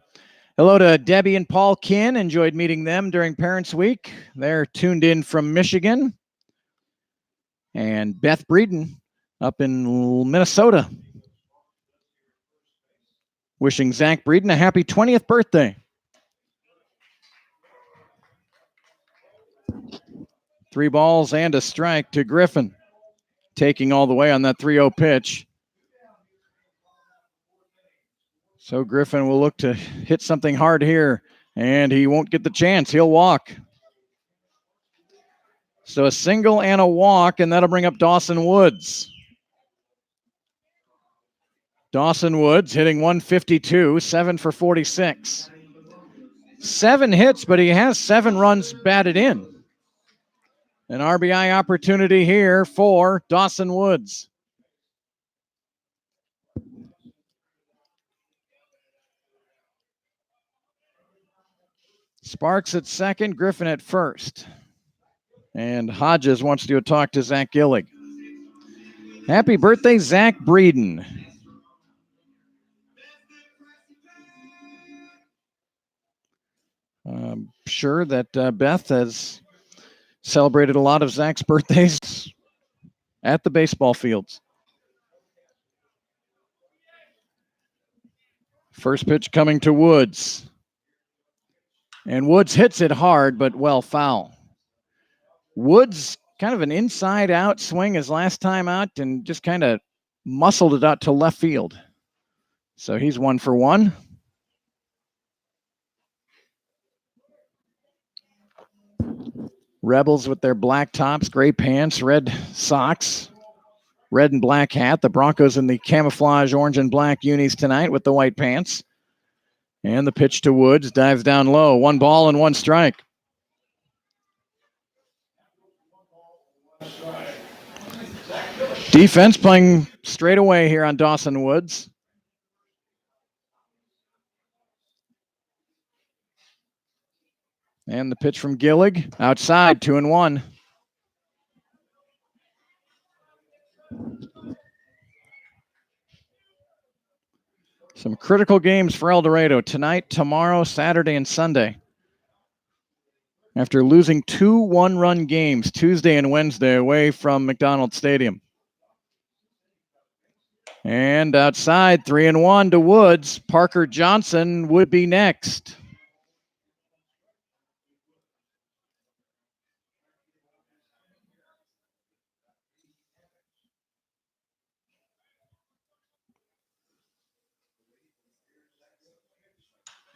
Hello to Debbie and Paul Kinn. Enjoyed meeting them during Parents Week. They're tuned in from Michigan. And Beth Breeden up in Minnesota. Wishing Zach Breeden a happy 20th birthday. 3 balls and a strike to Griffin. Taking all the way on that 3-0 pitch. So Griffin will look to hit something hard here, and he won't get the chance. He'll walk. So a single and a walk, and that'll bring up Dawson Woods. Dawson Woods hitting .152, 7 for 46. 7 hits, but he has 7 runs batted in. An RBI opportunity here for Dawson Woods. Sparks at second, Griffin at first. And Hodges wants to talk to Zach Gillig. Happy birthday, Zach Breeden. I'm sure that Beth has celebrated a lot of Zach's birthdays at the baseball fields. First pitch coming to Woods. And Woods hits it hard, but well foul. Woods kind of an inside-out swing his last time out and just kind of muscled it out to left field. So he's 1 for 1. Rebels with their black tops, gray pants, red socks, red and black hat. The Broncos in the camouflage orange and black unis tonight with the white pants. And the pitch to Woods dives down low. 1 ball and 1 strike. Defense playing straight away here on Dawson Woods. And the pitch from Gillig outside, 2-1. Some critical games for El Dorado tonight, tomorrow, Saturday, and Sunday. After losing 2 one-run games Tuesday and Wednesday away from McDonald Stadium. And outside, 3-1 to Woods. Parker Johnson would be next.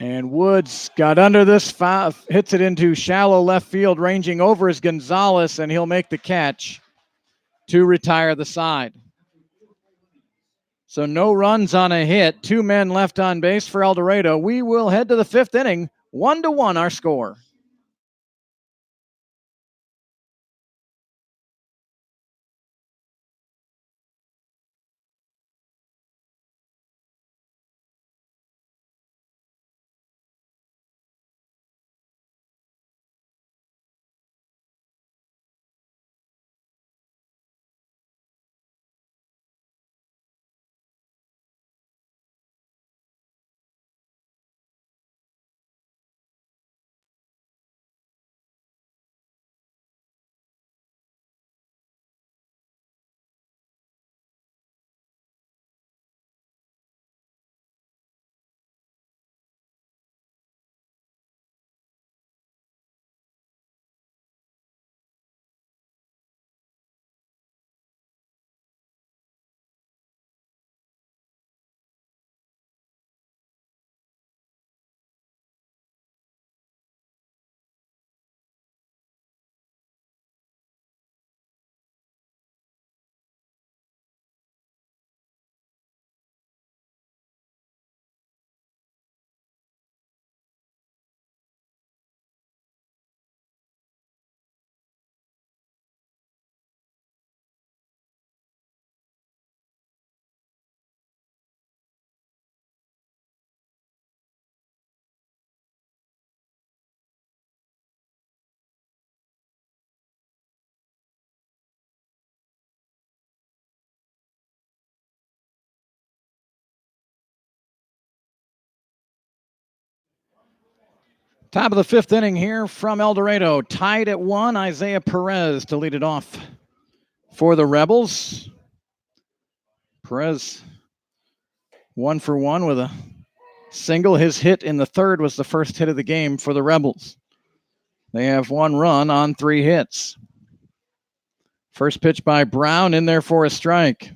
And Woods got under this foul, hits it into shallow left field, ranging over is Gonzalez, and he'll make the catch to retire the side. So no runs on a hit, 2 men left on base for El Dorado. We will head to the 5th inning, 1-1 our score. Top of the 5th inning here from El Dorado. Tied at 1, Isaiah Perez to lead it off for the Rebels. Perez 1 for 1 with a single. His hit in the 3rd was the first hit of the game for the Rebels. They have 1 run on 3 hits. First pitch by Brown in there for a strike.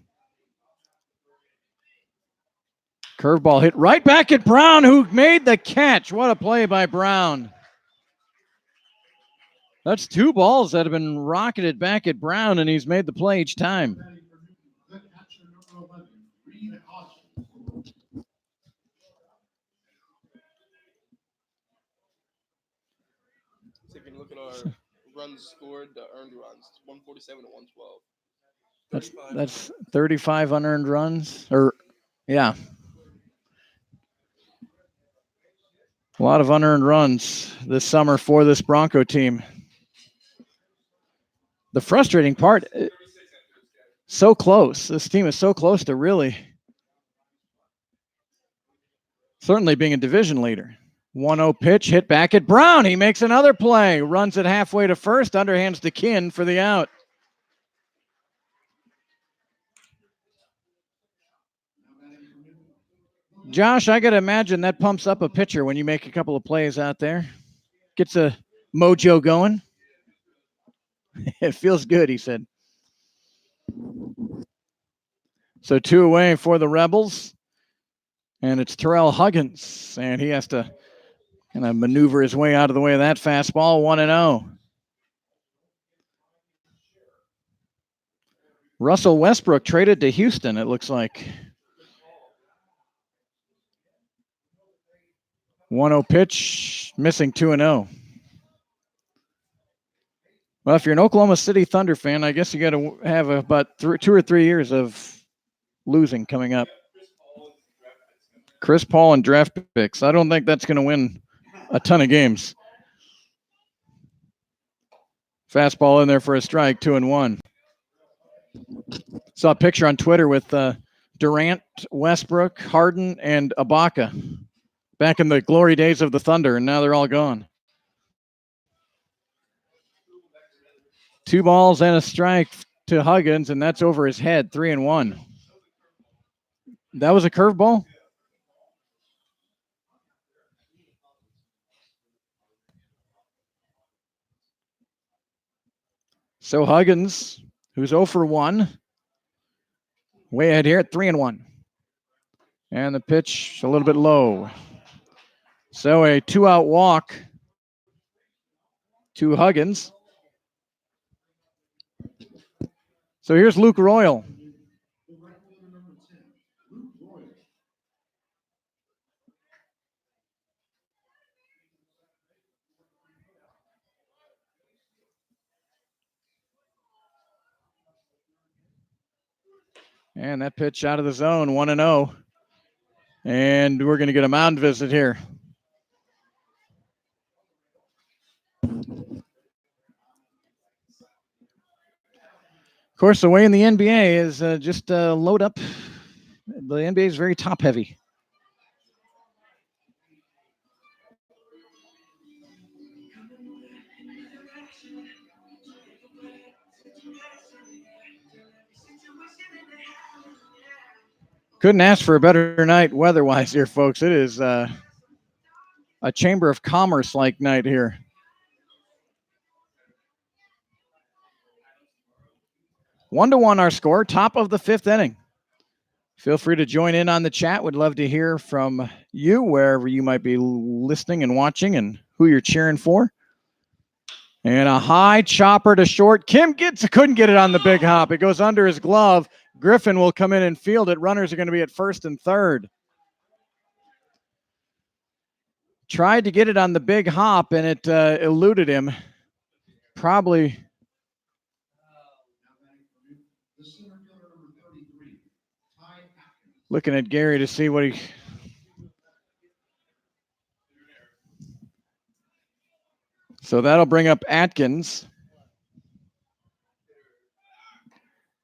Curveball hit right back at Brown, who made the catch. What a play by Brown. That's 2 balls that have been rocketed back at Brown, and he's made the play each time. So if you look at our runs scored, the earned runs, 147 to 112. That's 35 unearned runs, yeah. A lot of unearned runs this summer for this Bronco team. The frustrating part, so close. This team is so close to really, certainly being a division leader. 1-0 pitch hit back at Brown. He makes another play. Runs it halfway to first. Underhands to Kin for the out. Josh, I got to imagine that pumps up a pitcher when you make a couple of plays out there. Gets a mojo going. It feels good, he said. So 2 away for the Rebels. And it's Terrell Huggins. And he has to kind of maneuver his way out of the way of that fastball. 1-0. Russell Westbrook traded to Houston, it looks like. 1-0 pitch, missing 2-0. Well, if you're an Oklahoma City Thunder fan, I guess you got to have about 2 or 3 years of losing coming up. Chris Paul and draft picks. I don't think that's going to win a ton of games. Fastball in there for a strike, 2-1. Saw a picture on Twitter with Durant, Westbrook, Harden, and Ibaka back in the glory days of the Thunder, and now they're all gone. 2 balls and a strike to Huggins, and that's over his head, 3-1. That was a curveball? So Huggins, who's 0 for 1, way ahead here at 3-1. And the pitch a little bit low. So a 2-out walk to Huggins. So here's Luke Royal. And that pitch out of the zone, 1-0. And we're going to get a mound visit here. Of course, the way in the NBA is just load up. The NBA is very top heavy. Couldn't ask for a better night weather-wise here, folks. It is a Chamber of Commerce-like night here. 1-1 our score, top of the 5th inning. Feel free to join in on the chat. Would love to hear from you wherever you might be listening and watching and who you're cheering for. And a high chopper to short. Kim couldn't get it on the big hop. It goes under his glove. Griffin will come in and field it. Runners are going to be at first and third. Tried to get it on the big hop, and it eluded him. Probably. Looking at Gary to see what he... So that'll bring up Atkins.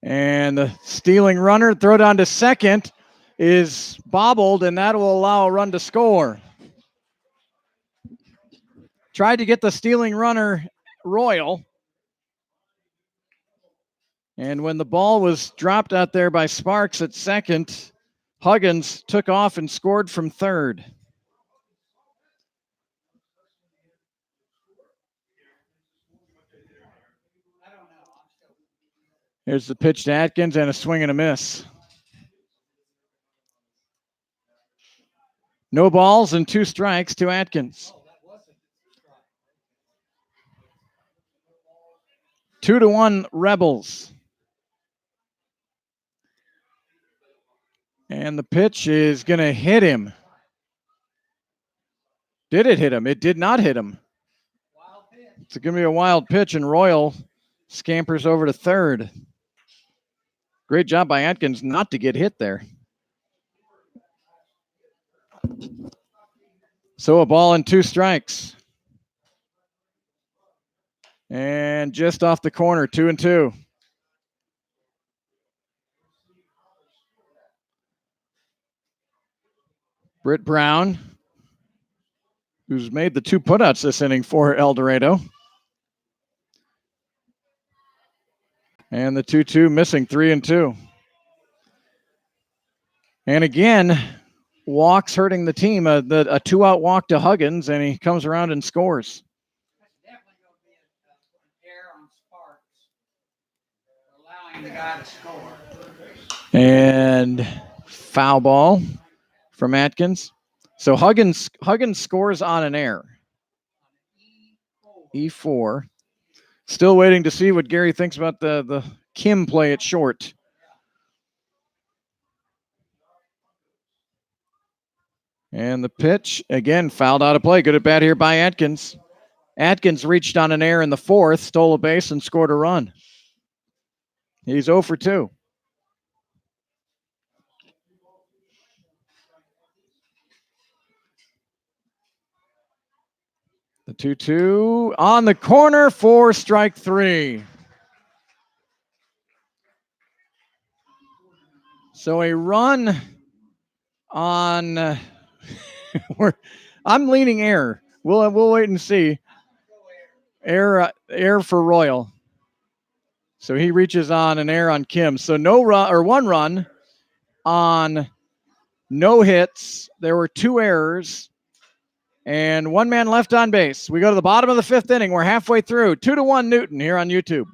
And the stealing runner, throw down to second, is bobbled, and that will allow a run to score. Tried to get the stealing runner, Royal. And when the ball was dropped out there by Sparks at second, Huggins took off and scored from third. Here's the pitch to Atkins and a swing and a miss. No balls and 2 strikes to Atkins. 2-1 Rebels. And the pitch is going to hit him. Did it hit him? It did not hit him. It's going to be a wild pitch, and Royal scampers over to third. Great job by Atkins not to get hit there. So a ball and 2 strikes. And just off the corner, 2-2. Britt Brown, who's made the 2 putouts this inning for El Dorado. And the 2-2 missing, 3-2. And again, walks hurting the team. A 2-out walk to Huggins, and he comes around and scores. The guy to score. And foul ball from Atkins. So Huggins scores on an error. E4. Still waiting to see what Gary thinks about the Kim play at short. And the pitch, again, fouled out of play. Good at bat here by Atkins. Atkins reached on an error in the 4th, stole a base, and scored a run. He's 0 for 2. The 2-2 on the corner for strike 3. So a run on I'm leaning air. We'll wait and see. Air for Royal. So he reaches on an error on Kim. So no run, or 1 run on no hits. There were 2 errors and 1 man left on base. We go to the bottom of the 5th inning. We're halfway through. 2-1 Newton here on YouTube.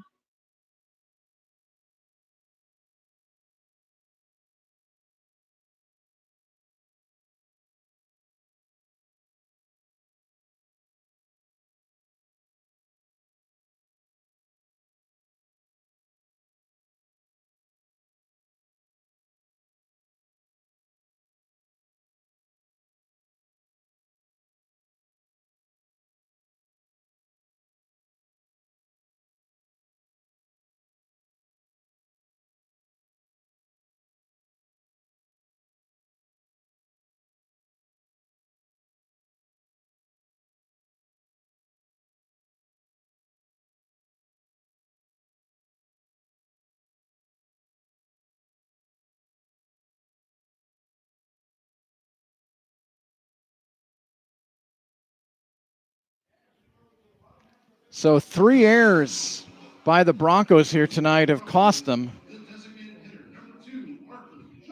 So 3 errors by the Broncos here tonight have cost them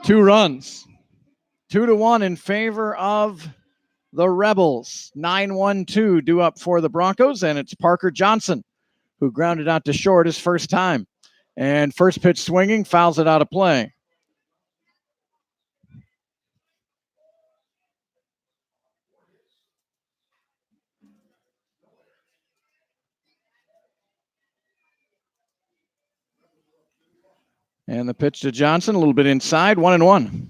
2 runs. 2-1 in favor of the Rebels. 9-1-2 due up for the Broncos, and it's Parker Johnson who grounded out to short his first time. And first pitch swinging, fouls it out of play. And the pitch to Johnson, a little bit inside, 1-1.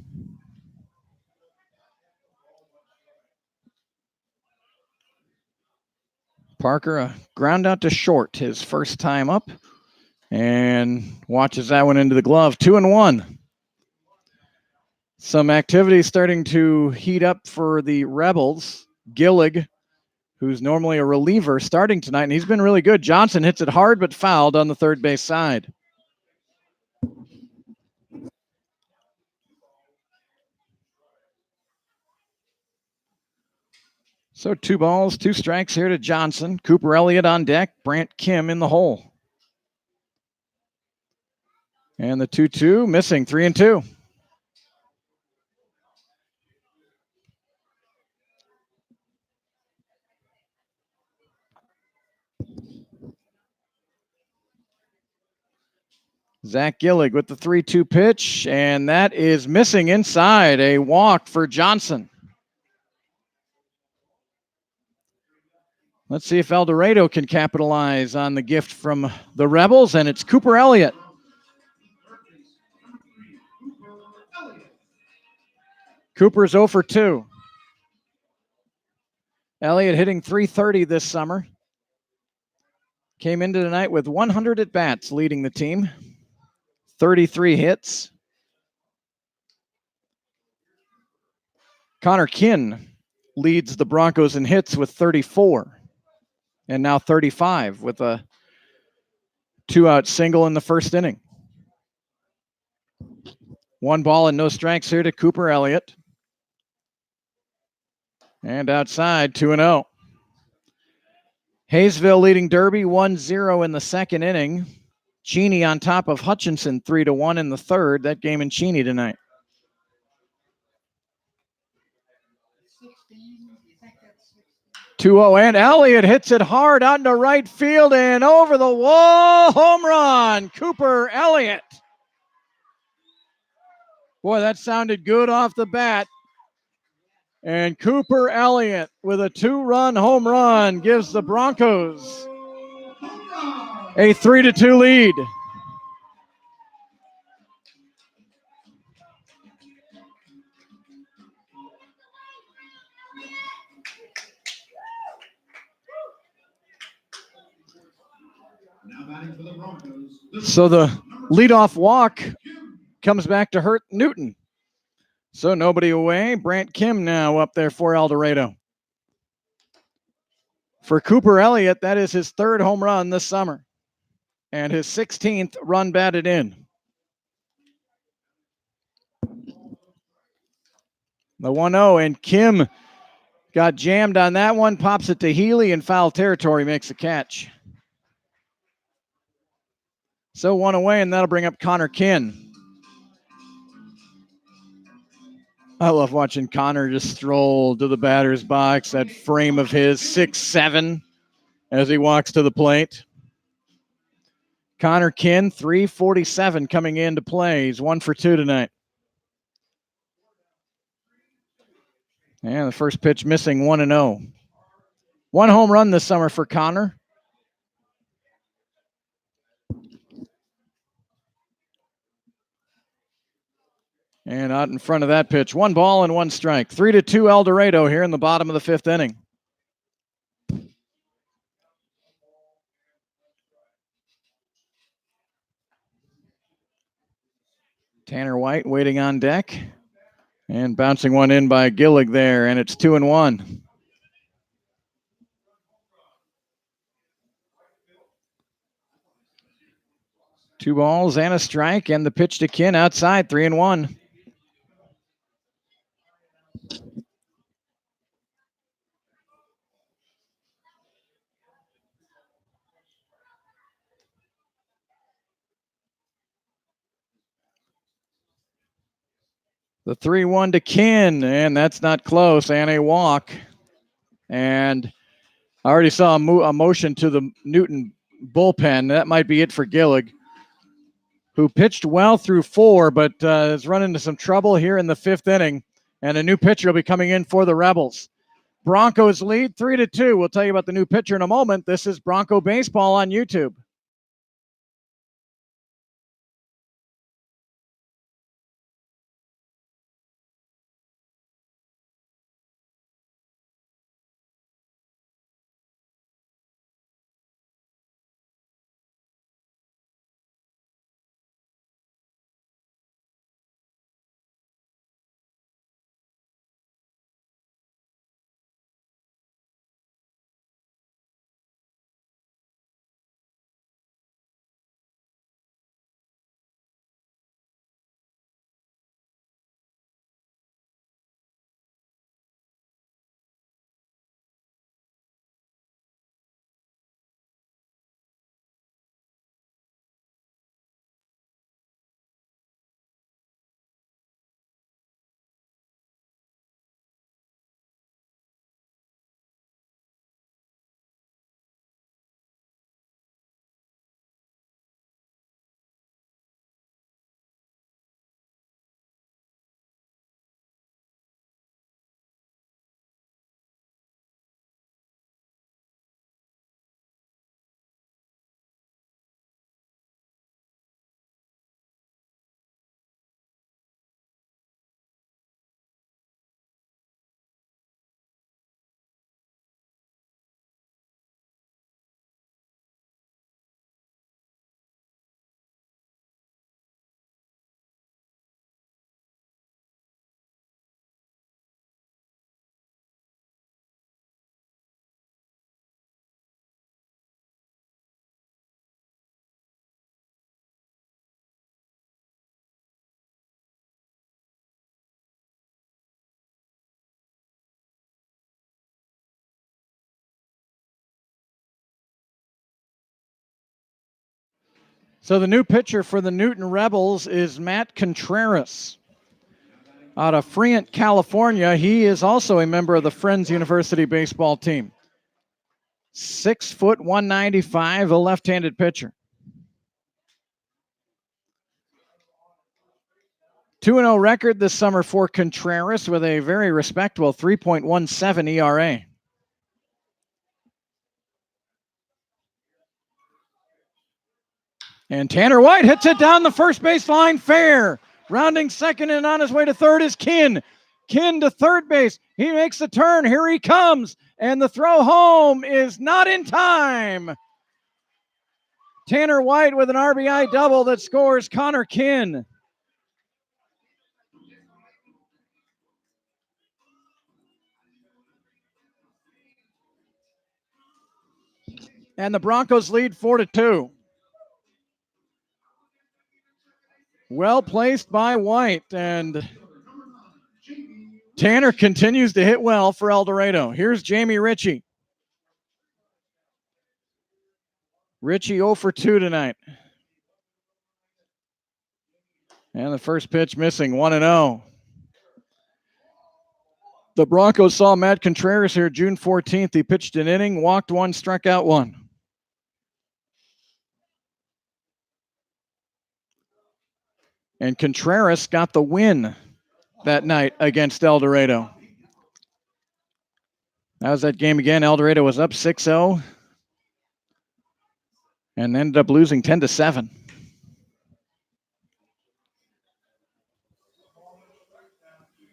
Parker, a ground out to short his first time up, and watches that one into the glove. 2-1. Some activity starting to heat up for the Rebels. Gillig, who's normally a reliever, starting tonight, and he's been really good. Johnson hits it hard but fouled on the third base side. So 2 balls, 2 strikes here to Johnson. Cooper Elliott on deck. Brant Kim in the hole. And the 2-2 missing, 3-2. Zach Gillig with the 3-2 pitch, and that is missing inside. A walk for Johnson. Let's see if El Dorado can capitalize on the gift from the Rebels, and it's Cooper Elliott. Cooper's 0 for 2. Elliott hitting .330 this summer. Came into tonight with 100 at-bats, leading the team. 33 hits. Connor Kinn leads the Broncos in hits with 34. And now 35 with a 2-out single in the first inning. 1 ball and no strikes here to Cooper Elliott. And outside, 2-0. Hayesville leading Derby 1-0 in the second inning. Cheney on top of Hutchinson 3-1 in the third. That game in Cheney tonight. 2-0, and Elliott hits it hard out into right field and over the wall. Home run, Cooper Elliott. Boy, that sounded good off the bat. And Cooper Elliott with a 2-run home run gives the Broncos a 3-2 lead. So the leadoff walk comes back to hurt Newton. So nobody away. Brant Kim now up there for El Dorado. For Cooper Elliott, that is his third home run this summer and his 16th run batted in. The 1-0, and Kim got jammed on that one, pops it to Healy in foul territory, makes a catch. So one away, and that'll bring up Connor Kinn. I love watching Connor just stroll to the batter's box, that frame of his, 6'7", as he walks to the plate. Connor Kinn, 347 coming into play. He's 1 for 2 tonight. And the first pitch missing, 1-0. One home run this summer for Connor. And out in front of that pitch, 1 ball and 1 strike. 3-2 El Dorado here in the bottom of the 5th inning. Tanner White waiting on deck. And bouncing one in by Gillig there, and it's 2-1. Two balls and a strike, and the pitch to Kinn outside, 3-1. The 3-1 to Kinn, and that's not close, and a walk. And I already saw a motion to the Newton bullpen. That might be it for Gillig, who pitched well through 4, but has run into some trouble here in the 5th inning. And a new pitcher will be coming in for the Rebels. Broncos lead 3-2. We'll tell you about the new pitcher in a moment. This is Bronco Baseball on YouTube. So the new pitcher for the Newton Rebels is Matt Contreras out of Fremont, California. He is also a member of the Friends University baseball team. 6 foot 195, a left-handed pitcher. 2-0 record this summer for Contreras with a very respectable 3.17 ERA. And Tanner White hits it down the first base line fair. Rounding second and on his way to third is Kin. Kin to third base. He makes the turn. Here he comes. And the throw home is not in time. Tanner White with an RBI double that scores Connor Kin. And the Broncos lead 4-2. Well placed by White, and Tanner continues to hit well for El Dorado. Here's Jamie Ritchie. Ritchie 0 for 2 tonight. And the first pitch missing, 1-0. The Broncos saw Matt Contreras here June 14th. He pitched an inning, walked one, struck out one. And Contreras got the win that night against El Dorado. That was that game again. El Dorado was up 6-0 and ended up losing 10-7.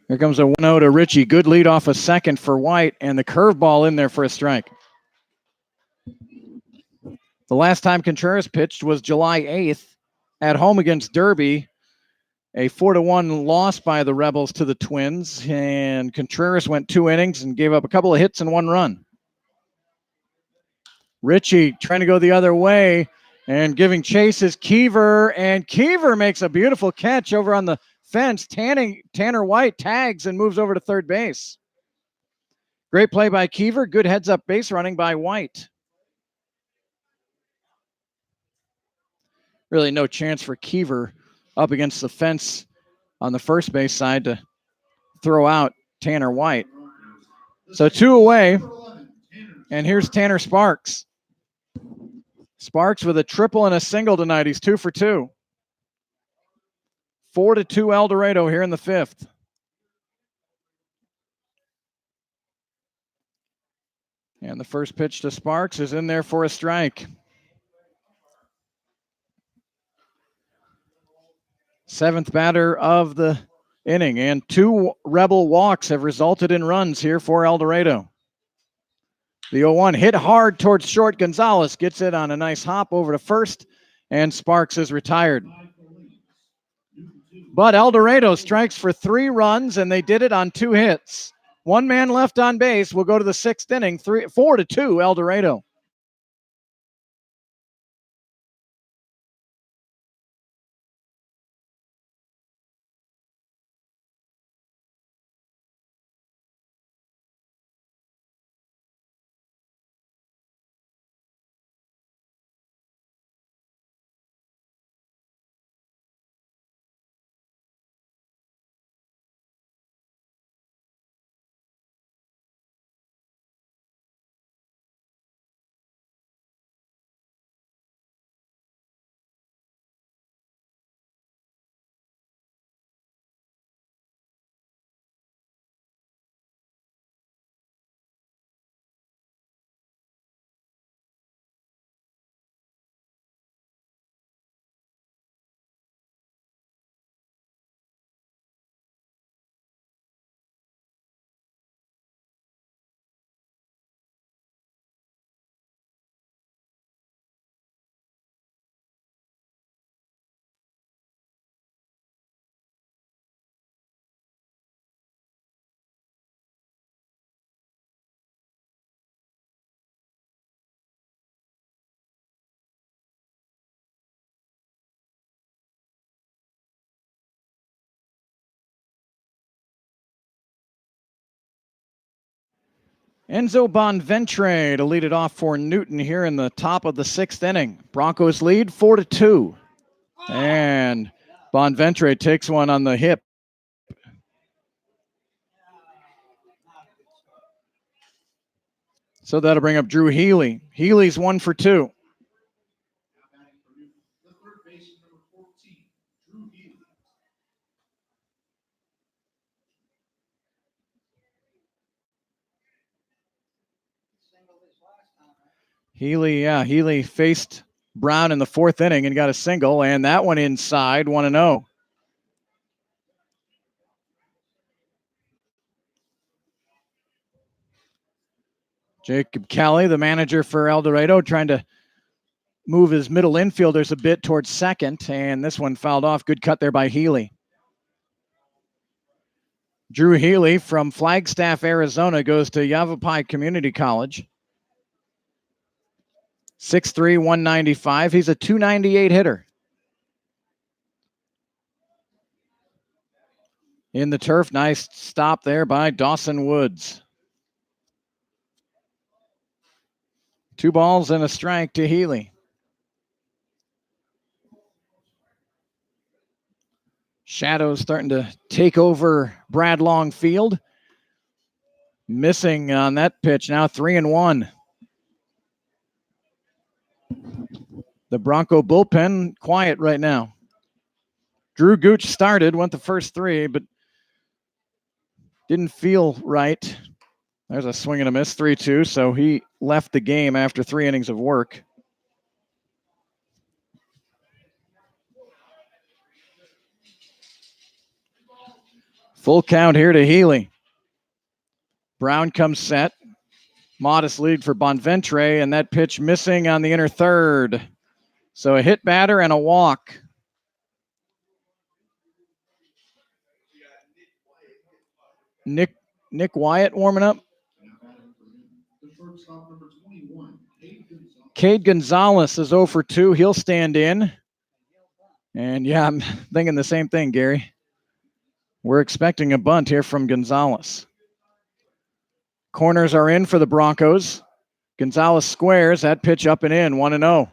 Here comes a 1-0 to Ritchie. Good lead off a second for White, and the curveball in there for a strike. The last time Contreras pitched was July 8th at home against Derby. A 4-1 loss by the Rebels to the Twins, and Contreras went 2 innings and gave up a couple of hits and 1 run. Ritchie trying to go the other way and giving chase is Keever, and Keever makes a beautiful catch over on the fence. Tanner White tags and moves over to third base. Great play by Keever. Good heads-up base running by White. Really no chance for Keever up against the fence on the first base side to throw out Tanner White. So 2 away, and here's Tanner Sparks. Sparks with a triple and a single tonight. He's 2 for 2. 4-2 El Dorado here in the 5th. And the first pitch to Sparks is in there for a strike. 7th batter of the inning, and 2 Rebel walks have resulted in runs here for El Dorado. The 0-1 hit hard towards short. Gonzalez gets it on a nice hop over to first, and Sparks is retired. But El Dorado strikes for 3 runs, and they did it on 2 hits. 1 man left on base. We'll go to the 6th inning, 4-2 El Dorado. Enzo Bonventre to lead it off for Newton here in the top of the 6th inning. Broncos lead 4-2. And Bonventre takes one on the hip. So that'll bring up Drew Healy. Healy's 1 for 2. Healy faced Brown in the 4th inning and got a single, and that one inside, 1-0. Jacob Kelly, the manager for El Dorado, trying to move his middle infielders a bit towards second, and this one fouled off. Good cut there by Healy. Drew Healy from Flagstaff, Arizona, goes to Yavapai Community College. 6'3", 195. He's a 298 hitter. In the turf, nice stop there by Dawson Woods. 2 balls and a strike to Healy. Shadows starting to take over Brad Long Field. Missing on that pitch, now 3-1. The Bronco bullpen quiet right now. Drew Gooch started, went the first 3, but didn't feel right. There's a swing and a miss, 3-2, so he left the game after 3 innings of work. Full count here to Healy. Brown comes set. Modest lead for Bonventre, and that pitch missing on the inner third. So a hit batter and a walk. Nick Wyatt warming up. Cade Gonzalez is 0 for 2. He'll stand in. And yeah, I'm thinking the same thing, Gary. We're expecting a bunt here from Gonzalez. Corners are in for the Broncos. Gonzalez squares. That pitch up and in, 1-0.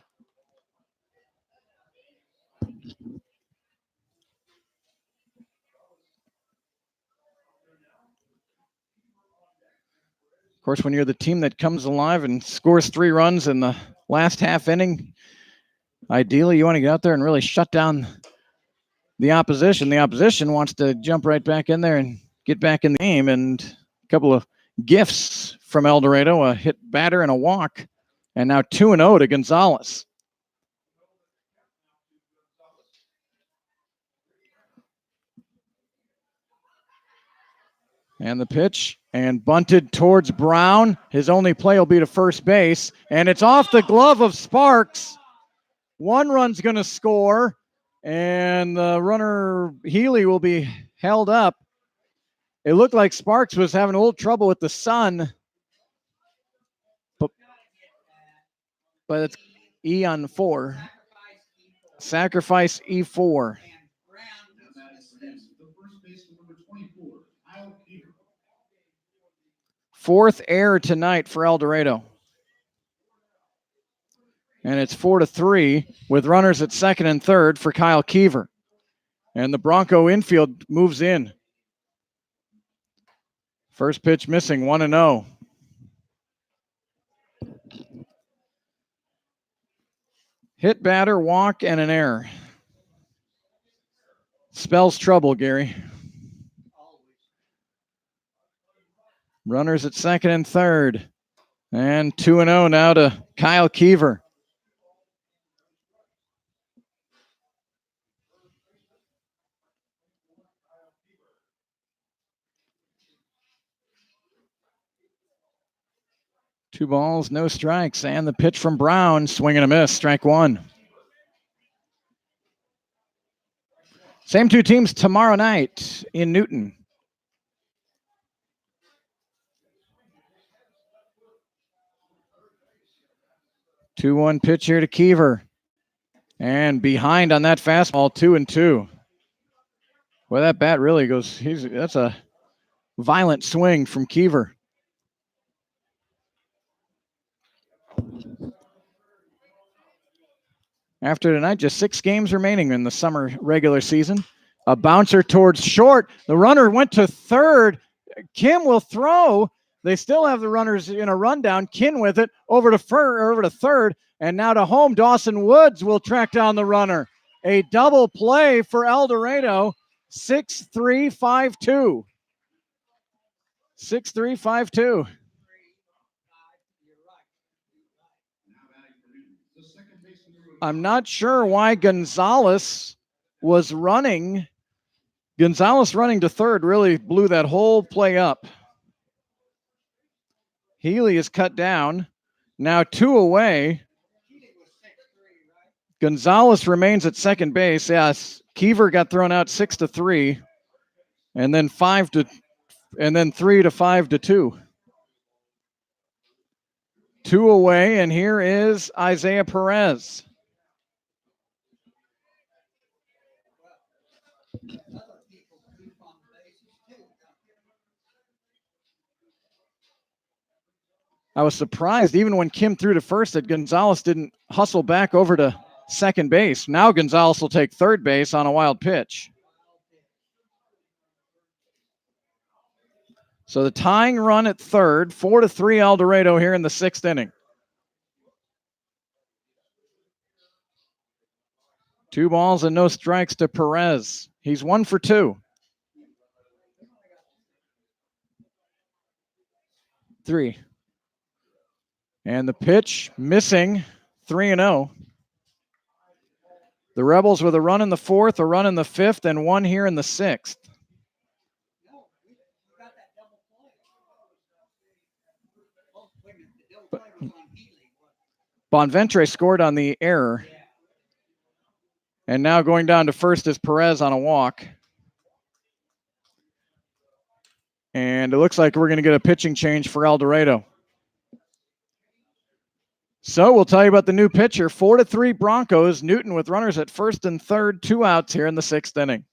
Of course, when you're the team that comes alive and scores 3 runs in the last half inning, ideally you want to get out there and really shut down the opposition. The opposition wants to jump right back in there and get back in the game. And a couple of gifts from El Dorado, a hit batter and a walk. And now 2-0 to Gonzalez. And the pitch, and bunted towards Brown. His only play will be to first base, and it's off the glove of Sparks. 1 run's going to score, and the runner, Healy, will be held up. It looked like Sparks was having a little trouble with the sun, but it's E on 4. Sacrifice E4. Fourth error tonight for El Dorado. And it's 4-3 with runners at second and third for Kyle Keever. And the Bronco infield moves in. First pitch missing, 1-0. Hit batter, walk, and an error. Spells trouble, Gary. Runners at second and third. And 2-0 now to Kyle Keever. Two balls, no strikes, and the pitch from Brown, swing and a miss, strike 1. Same 2 teams tomorrow night in Newton. Two-one pitch here to Keever. And behind on that fastball, 2-2. Well, that bat really goes, that's a violent swing from Keever. After tonight, just 6 games remaining in the summer regular season. A bouncer towards short. The runner went to third. Kim will throw. They still have the runners in a rundown. Kin with it over to third, and now to home. Dawson Woods will track down the runner. A double play for El Dorado. 6-3-5-2. 6-3-5-2. I'm not sure why Gonzalez was running. Gonzalez running to third really blew that whole play up. Healy is cut down. Now 2 away. Gonzalez remains at second base. Yes, Keever got thrown out 6-3, and then 3-5-2. 2 away, and here is Isaiah Perez. I was surprised, even when Kim threw to first, that Gonzalez didn't hustle back over to second base. Now Gonzalez will take third base on a wild pitch. So the tying run at third, 4-3 El Dorado here in the 6th inning. 2 balls and no strikes to Perez. He's 1 for 2. 3. And the pitch missing, 3-0. The Rebels with a run in the 4th, a run in the 5th, and 1 here in the 6th. Bonventre scored on the error. And now going down to first is Perez on a walk. And it looks like we're going to get a pitching change for El Dorado. So we'll tell you about the new pitcher. 4-3 Broncos. Newton with runners at first and third, 2 outs here in the 6th inning.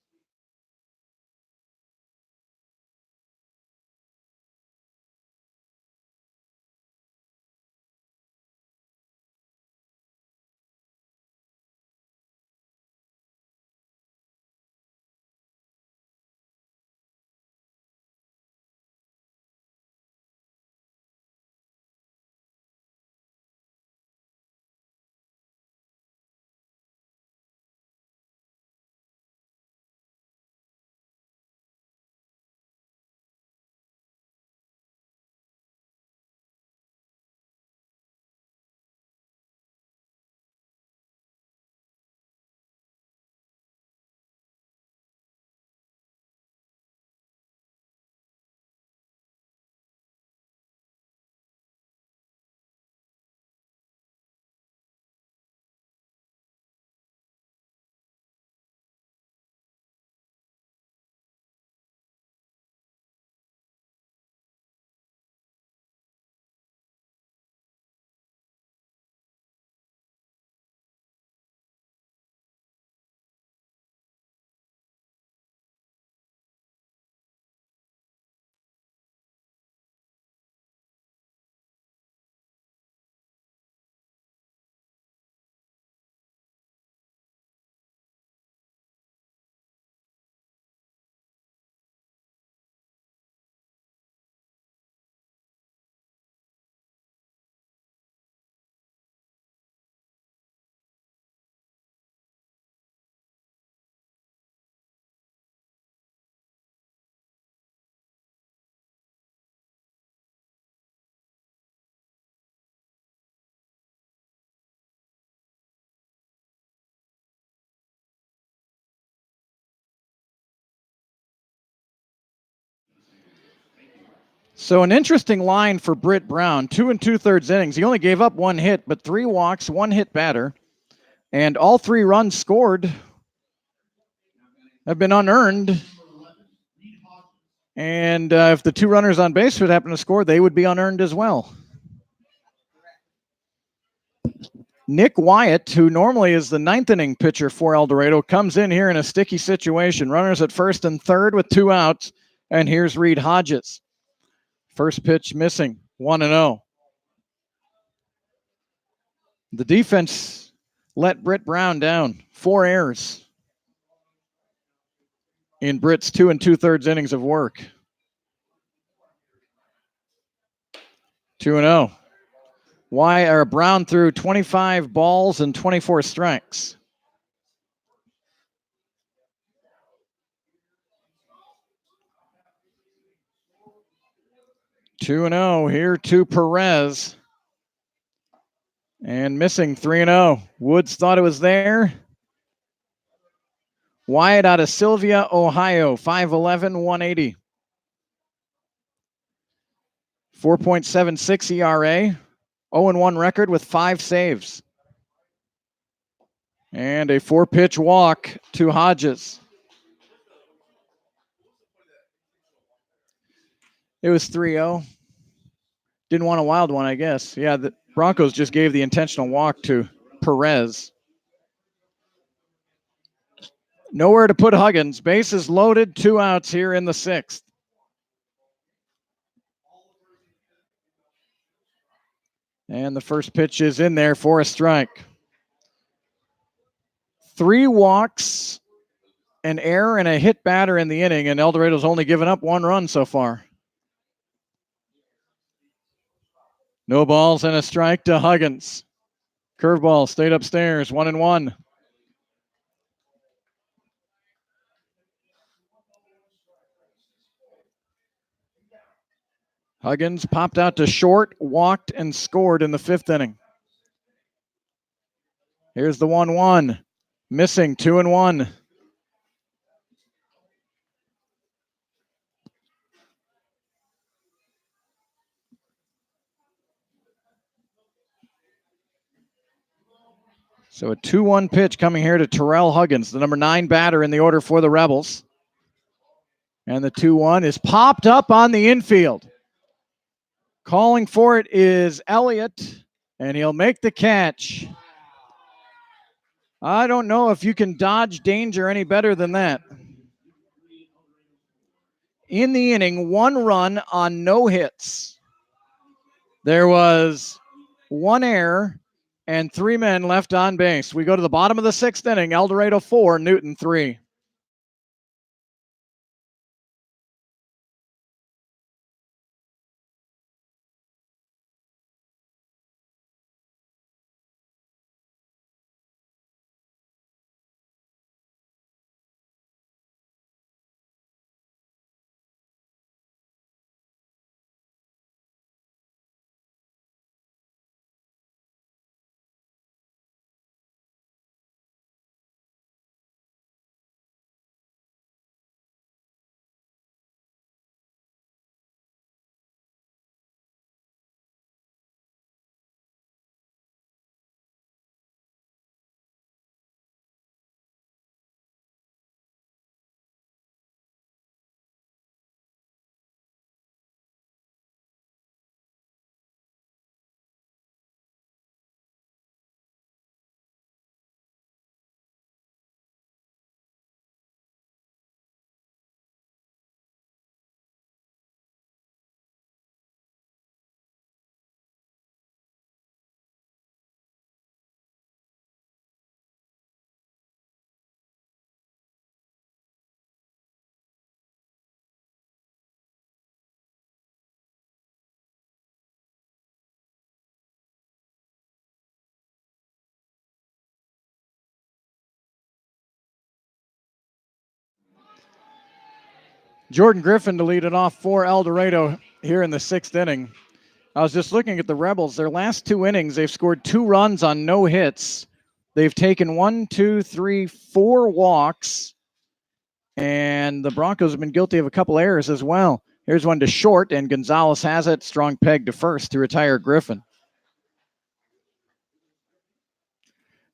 So an interesting line for Britt Brown. 2 2/3 innings. He only gave up 1 hit, but 3 walks, 1 hit batter. And all 3 runs scored have been unearned. And if the 2 runners on base would happen to score, they would be unearned as well. Nick Wyatt, who normally is the 9th inning pitcher for El Dorado, comes in here in a sticky situation. Runners at first and third with 2 outs. And here's Reed Hodges. First pitch missing, 1-0. The defense let Britt Brown down. 4 errors in Britt's 2 2/3 innings of work. 2-0. Brown threw 25 balls and 24 strikes. Two and 0 here to Perez. And missing 3-0. Woods thought it was there. Wyatt out of Sylvia, Ohio, 5'11", 180. 4.76 ERA. 0-1 record with 5 saves. And a 4-pitch walk to Hodges. It was 3-0. Didn't want a wild one, I guess. Yeah, the Broncos just gave the intentional walk to Perez. Nowhere to put Huggins. Bases loaded, 2 outs here in the 6th. And the first pitch is in there for a strike. 3 walks, an error, and a hit batter in the inning, and El Dorado's only given up 1 run so far. No balls and a strike to Huggins. Curveball stayed upstairs, 1-1. Huggins popped out to short, walked, and scored in the 5th inning. Here's the 1-1. Missing, 2-1. So a 2-1 pitch coming here to Terrell Huggins, the number 9 batter in the order for the Rebels. And the 2-1 is popped up on the infield. Calling for it is Elliott, and he'll make the catch. I don't know if you can dodge danger any better than that. In the inning, 1 run on no hits. There was 1 error and 3 men left on base. We go to the bottom of the 6th inning. El Dorado 4, Newton 3. Jordan Griffin to lead it off for El Dorado here in the 6th inning. I was just looking at the Rebels. Their last 2 innings, they've scored 2 runs on no hits. They've taken 4 walks. And the Broncos have been guilty of a couple errors as well. Here's one to short, and Gonzalez has it. Strong peg to first to retire Griffin.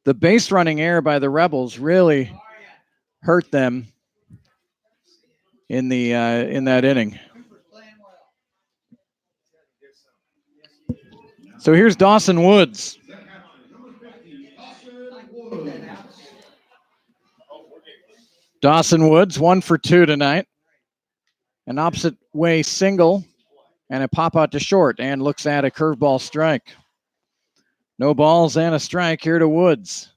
The base running error by the Rebels really hurt them in that inning. So here's Dawson Woods. Dawson Woods, 1 for 2 tonight. An opposite way single and a pop out to short, and looks at a curveball strike. No balls and a strike here to Woods.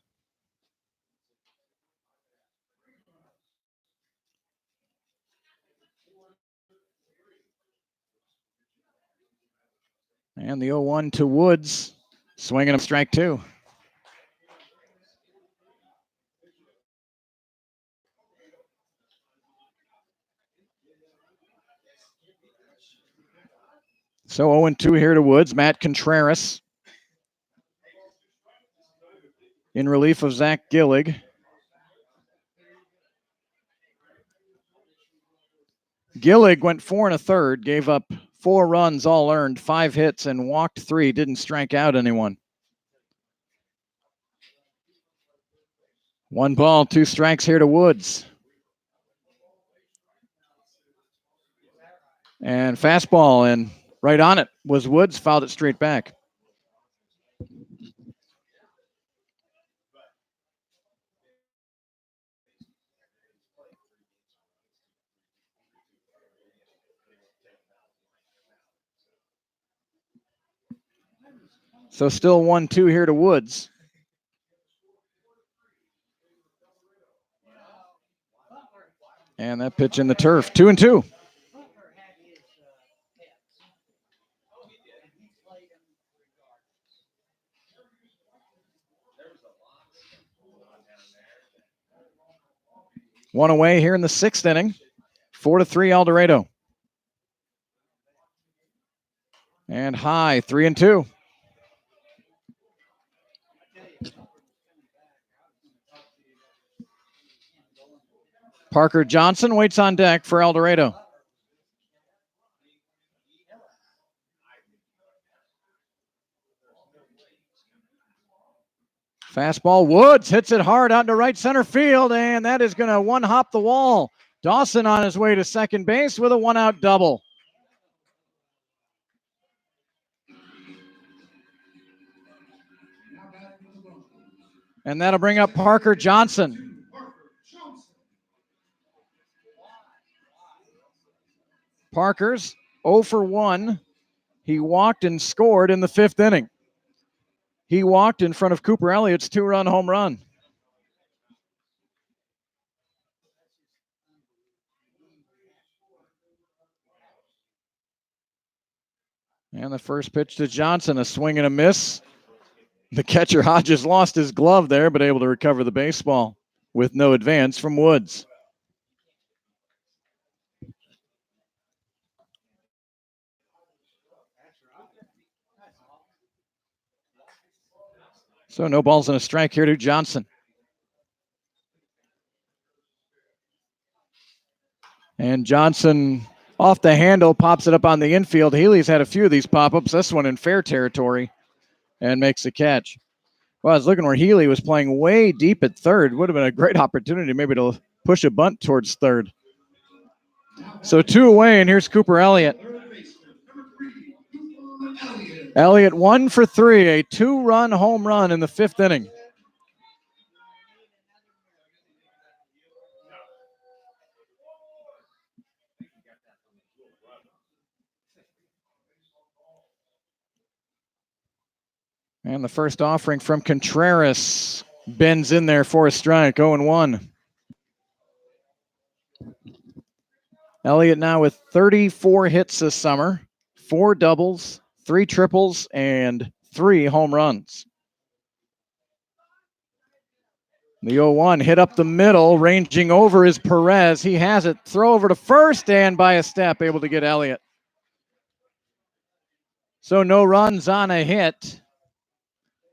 And the 0-1 to Woods. Swinging him strike two. So 0-2 here to Woods. Matt Contreras in relief of Zach Gillig. Gillig went 4 1/3, gave up 4 runs, all earned, 5 hits, and walked 3. Didn't strike out anyone. 1 ball, 2 strikes here to Woods. And fastball, and right on it was Woods, fouled it straight back. So still 1-2 here to Woods. And that pitch in the turf, 2-2. One away here in the 6th inning. 4-3 El Dorado. And high, 3-2. Parker Johnson waits on deck for El Dorado. Fastball, Woods hits it hard out to right center field, and that is going to one-hop the wall. Dawson on his way to second base with a 1-out double. And that'll bring up Parker Johnson. Parker's 0 for 1. He walked and scored in the 5th inning. He walked in front of Cooper Elliott's 2-run home run. And the first pitch to Johnson, a swing and a miss. The catcher Hodges lost his glove there, but able to recover the baseball with no advance from Woods. So no balls and a strike here to Johnson. And Johnson off the handle, pops it up on the infield. Healy's had a few of these pop-ups. This one in fair territory and makes the catch. Well, I was looking where Healy was playing way deep at third. Would have been a great opportunity maybe to push a bunt towards third. So 2 away, and here's Cooper Elliott. Elliott 1 for 3, a 2-run home run in the 5th inning. And the first offering from Contreras bends in there for a strike, 0-1. Elliott now with 34 hits this summer, 4 doubles, 3 triples, and 3 home runs. The 0-1 hit up the middle, ranging over is Perez. He has it. Throw over to first, and by a step, able to get Elliott. So no runs on a hit.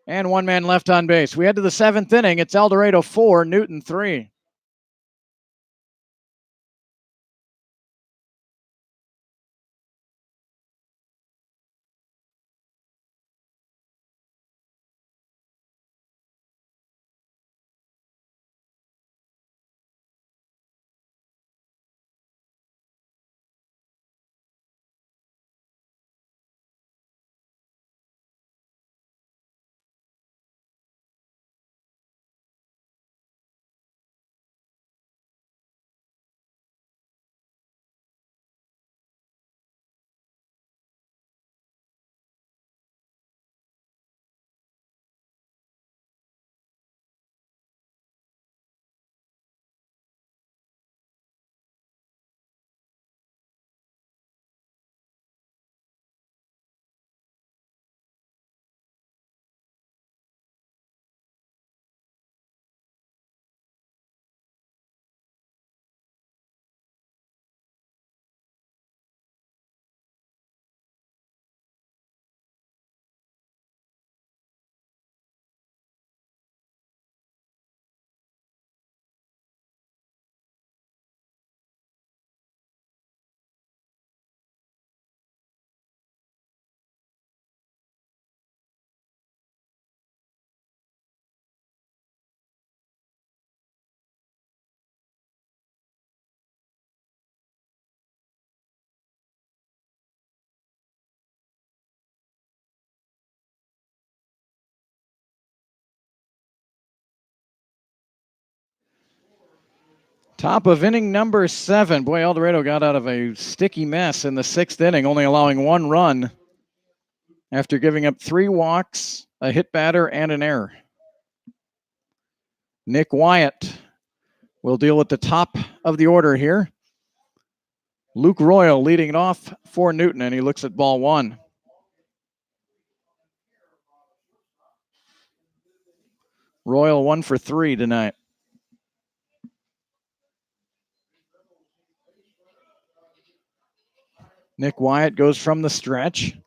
And 1 man left on base. We head to the 7th inning. It's El Dorado 4, Newton 3. Top of inning number 7. Boy, El Dorado got out of a sticky mess in the 6th inning, only allowing 1 run after giving up 3 walks, a hit batter, and an error. Nick Wyatt will deal at the top of the order here. Luke Royal leading it off for Newton, and he looks at ball 1. Royal 1 for 3 tonight. Nick Wyatt goes from the stretch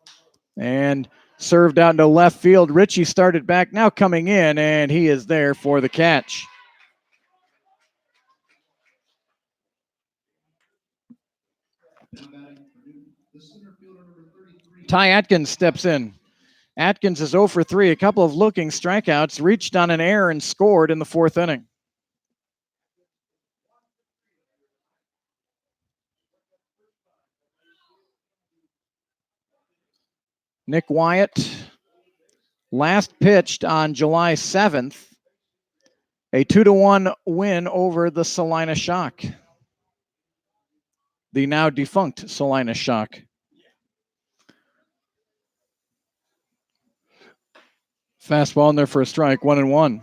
and served out into left field. Ritchie started back, now coming in, and he is there for the catch. Ty Atkins steps in. Atkins is 0 for 3, a couple of looking strikeouts, reached on an error and scored in the 4th inning. Nick Wyatt last pitched on July 7th, a 2-1 win over the Salina Shock, the now defunct Salina Shock. Fastball in there for a strike, 1-1.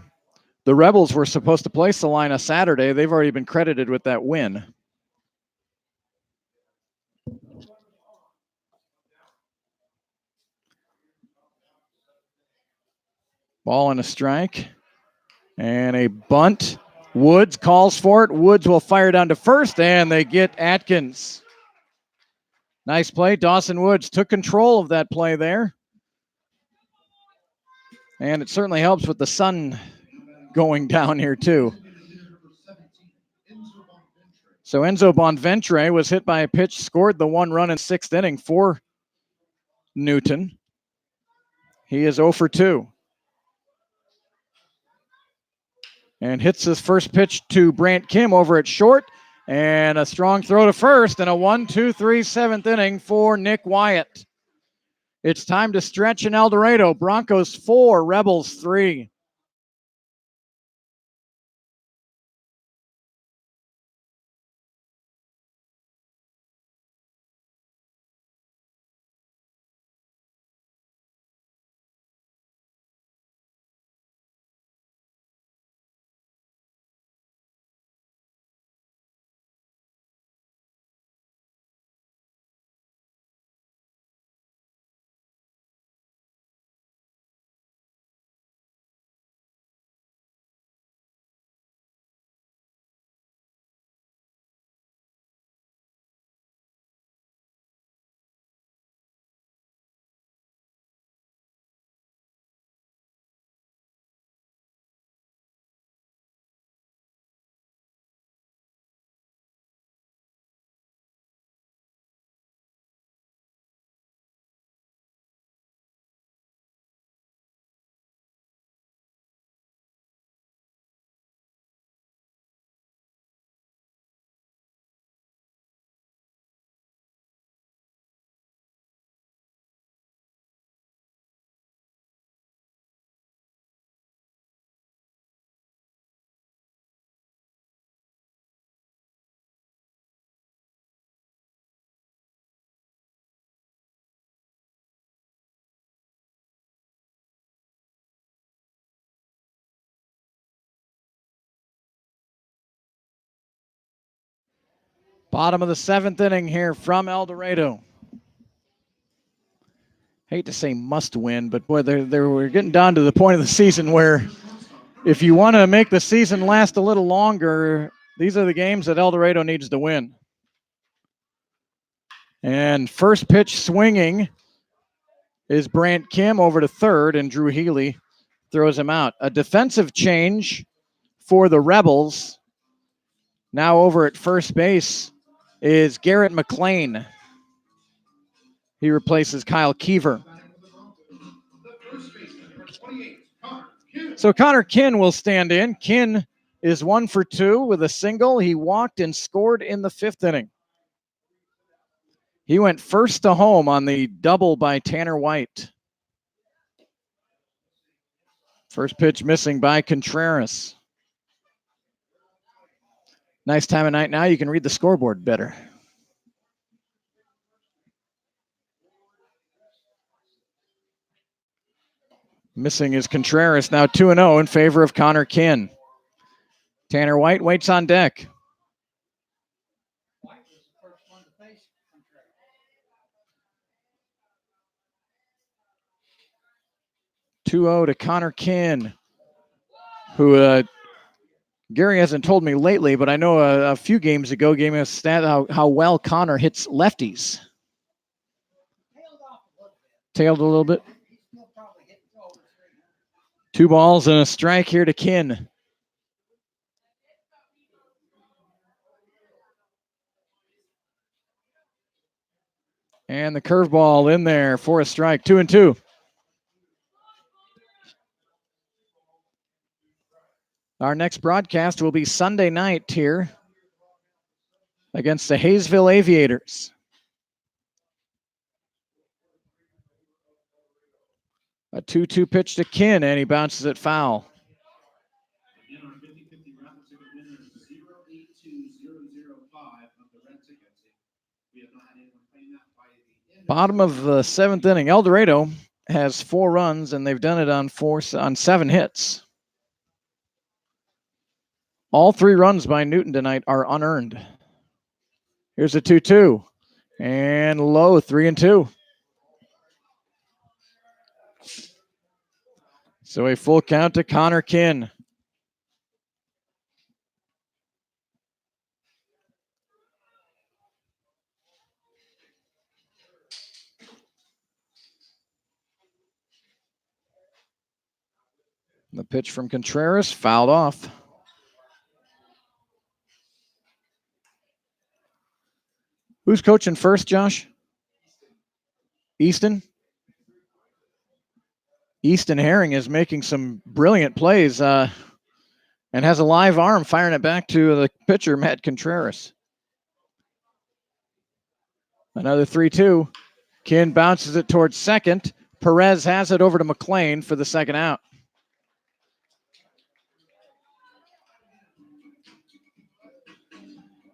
The Rebels were supposed to play Salina Saturday. They've already been credited with that win. Ball and a strike. And a bunt. Woods calls for it. Woods will fire down to first, and they get Atkins. Nice play. Dawson Woods took control of that play there. And it certainly helps with the sun going down here, too. So Enzo Bonventre was hit by a pitch, scored the 1 run in 6th inning for Newton. He is 0 for 2. And hits his first pitch to Brant Kim over at short. And a strong throw to first, and a 1-2-3 7th inning for Nick Wyatt. It's time to stretch in El Dorado. Broncos 4, Rebels 3. Bottom of the 7th inning here from El Dorado. Hate to say must win, but boy, we're getting down to the point of the season where if you want to make the season last a little longer, these are the games that El Dorado needs to win. And first pitch swinging is Brant Kim over to third, and Drew Healy throws him out. A defensive change for the Rebels. Now over at first base is Garrett McLean. He replaces Kyle Keever. So Connor Kinn will stand in. Kinn is 1 for 2 with a single. He walked and scored in the 5th inning. He went first to home on the double by Tanner White. First pitch missing by Contreras. Nice time of night now. You can read the scoreboard better. Missing is Contreras, now 2-0 in favor of Connor Kinn. Tanner White waits on deck. (2-0) to Connor Kinn, who Gary hasn't told me lately, but I know a few games ago gave me a stat how well Connor hits lefties. Tailed a little bit. 2 balls and a strike here to Kinn. And the curveball in there for a strike. 2-2. Our next broadcast will be Sunday night here against the Hayesville Aviators. A 2-2 pitch to Kinn, and he bounces it foul. Bottom of the 7th inning. El Dorado has 4 runs, and they've done it on 7 hits. All 3 runs by Newton tonight are unearned. Here's a 2-2. And low, 3-2. So a full count to Connor Kinn. The pitch from Contreras, fouled off. Who's coaching first, Josh? Easton? Easton Herring is making some brilliant plays and has a live arm firing it back to the pitcher, Matt Contreras. Another 3-2. Kinn bounces it towards second. Perez has it over to McLean for the second out.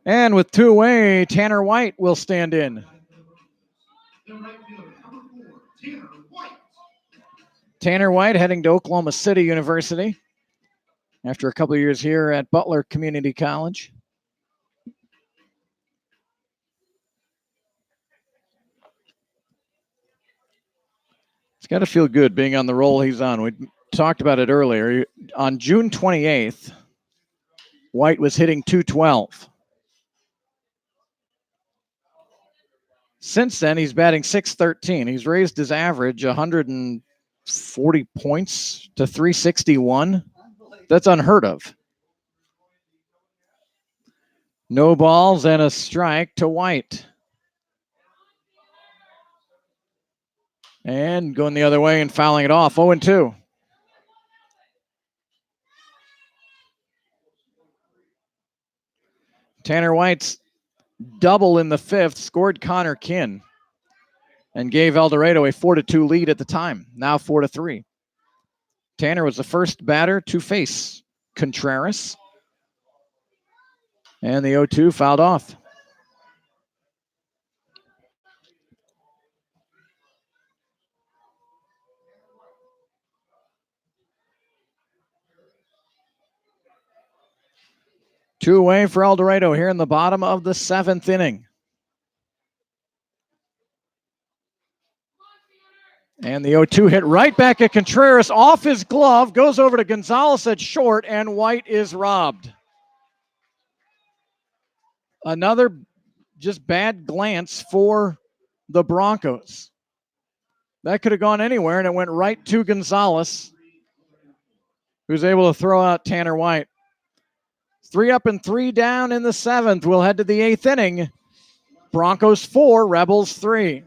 And with 2 away, Tanner White will stand in. Tanner White heading to Oklahoma City University after a couple of years here at Butler Community College. It's got to feel good being on the roll he's on. We talked about it earlier. On June 28th, White was hitting .212. Since then, he's batting .613. He's raised his average 140 points to 361. That's unheard of. No balls and a strike to White. And going the other way and fouling it off. 0-2. Tanner White's double in the 5th scored Connor Kinn and gave El Dorado a 4-2 lead at the time. Now 4-3. Tanner was the first batter to face Contreras. And the 0-2 fouled off. Two away for El Dorado here in the bottom of the 7th inning. And the 0-2 hit right back at Contreras off his glove, goes over to Gonzalez at short, and White is robbed. Another just bad glance for the Broncos. That could have gone anywhere, and it went right to Gonzalez, who's able to throw out Tanner White. 3 up and 3 down in the 7th. We'll head to the 8th inning. Broncos 4, Rebels 3.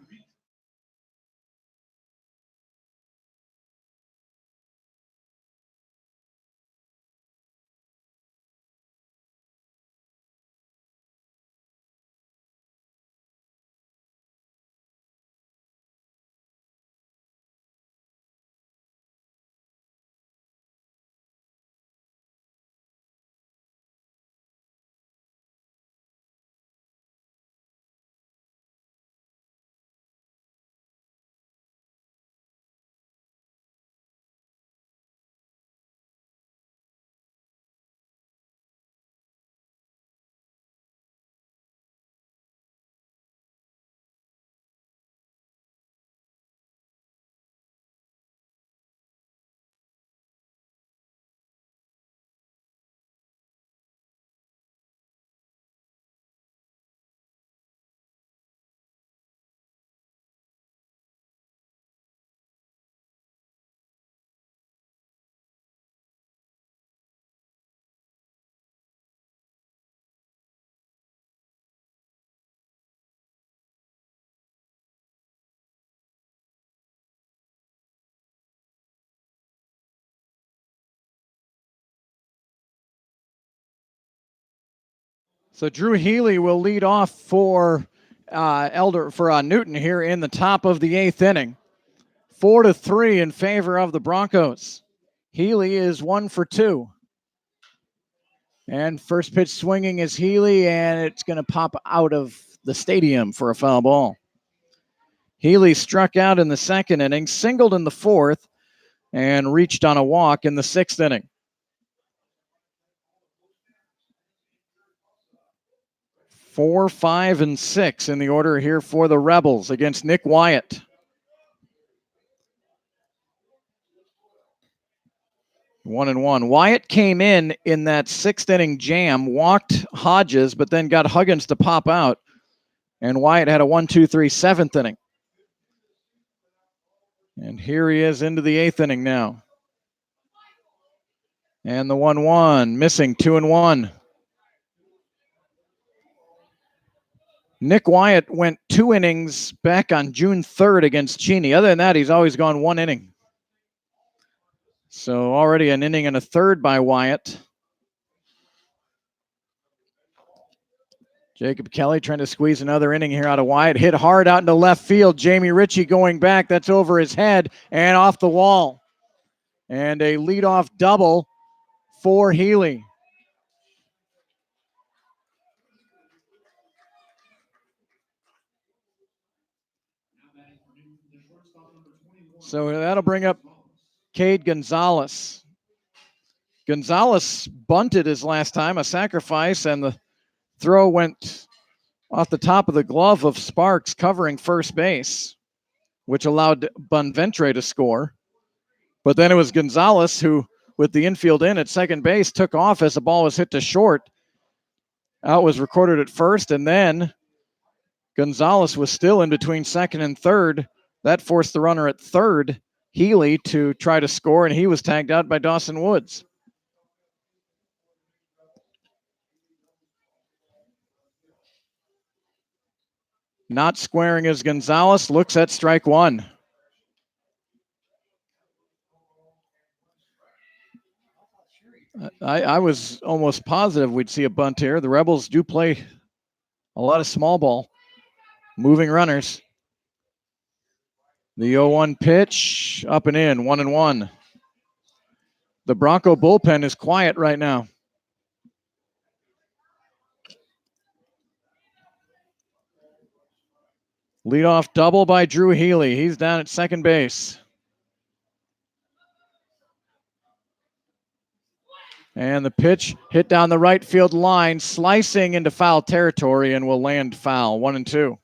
So Drew Healy will lead off for Newton here in the top of the 8th inning. 4-3 in favor of the Broncos. Healy is 1 for 2. And first pitch swinging is Healy, and it's going to pop out of the stadium for a foul ball. Healy struck out in the 2nd inning, singled in the 4th, and reached on a walk in the 6th inning. 4, 5, and 6 in the order here for the Rebels against Nick Wyatt. One and one. Wyatt came in that 6th inning jam, walked Hodges, but then got Huggins to pop out. And Wyatt had a 1-2-3 7th inning. And here he is into the 8th inning now. And the 1-1, missing 2-1. Nick Wyatt went 2 innings back on June 3rd against Cheney. Other than that, he's always gone 1 inning. So already an inning and a third by Wyatt. Jacob Kelly trying to squeeze another inning here out of Wyatt. Hit hard out into left field. Jamie Ritchie going back. That's over his head and off the wall. And a leadoff double for Healy. So that'll bring up Cade Gonzalez. Gonzalez bunted his last time, a sacrifice, and the throw went off the top of the glove of Sparks covering first base, which allowed Bonventre to score. But then it was Gonzalez who, with the infield in at second base, took off as the ball was hit to short. Out was recorded at first, and then Gonzalez was still in between second and third. That forced the runner at third, Healy, to try to score, and he was tagged out by Dawson Woods. Not squaring as Gonzalez looks at strike one. I was almost positive we'd see a bunt here. The Rebels do play a lot of small ball, moving runners. The 0-1 pitch, up and in, 1-1. The Bronco bullpen is quiet right now. Leadoff double by Drew Healy. He's down at second base. And the pitch hit down the right field line, slicing into foul territory, and will land foul. 1-2.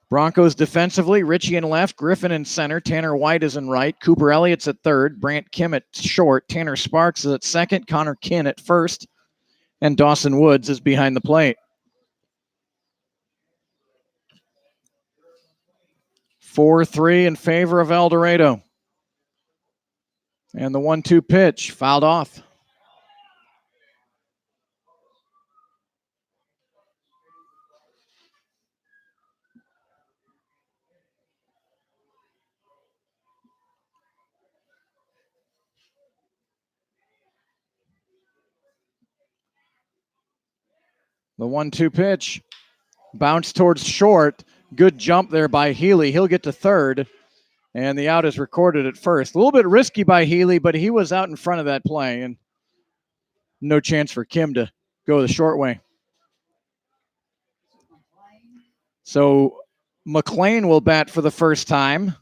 Broncos defensively, Ritchie in left, Griffin in center, Tanner White is in right, Cooper Elliott's at third, Brant Kim at short, Tanner Sparks is at second, Connor Kinn at first, and Dawson Woods is behind the plate. 4-3 in favor of El Dorado. And the 1-2 pitch, fouled off. The 1-2 pitch bounced towards short. Good jump there by Healy. He'll get to third, and the out is recorded at first. A little bit risky by Healy, but he was out in front of that play, and no chance for Kim to go the short way. So McLean will bat for the first time.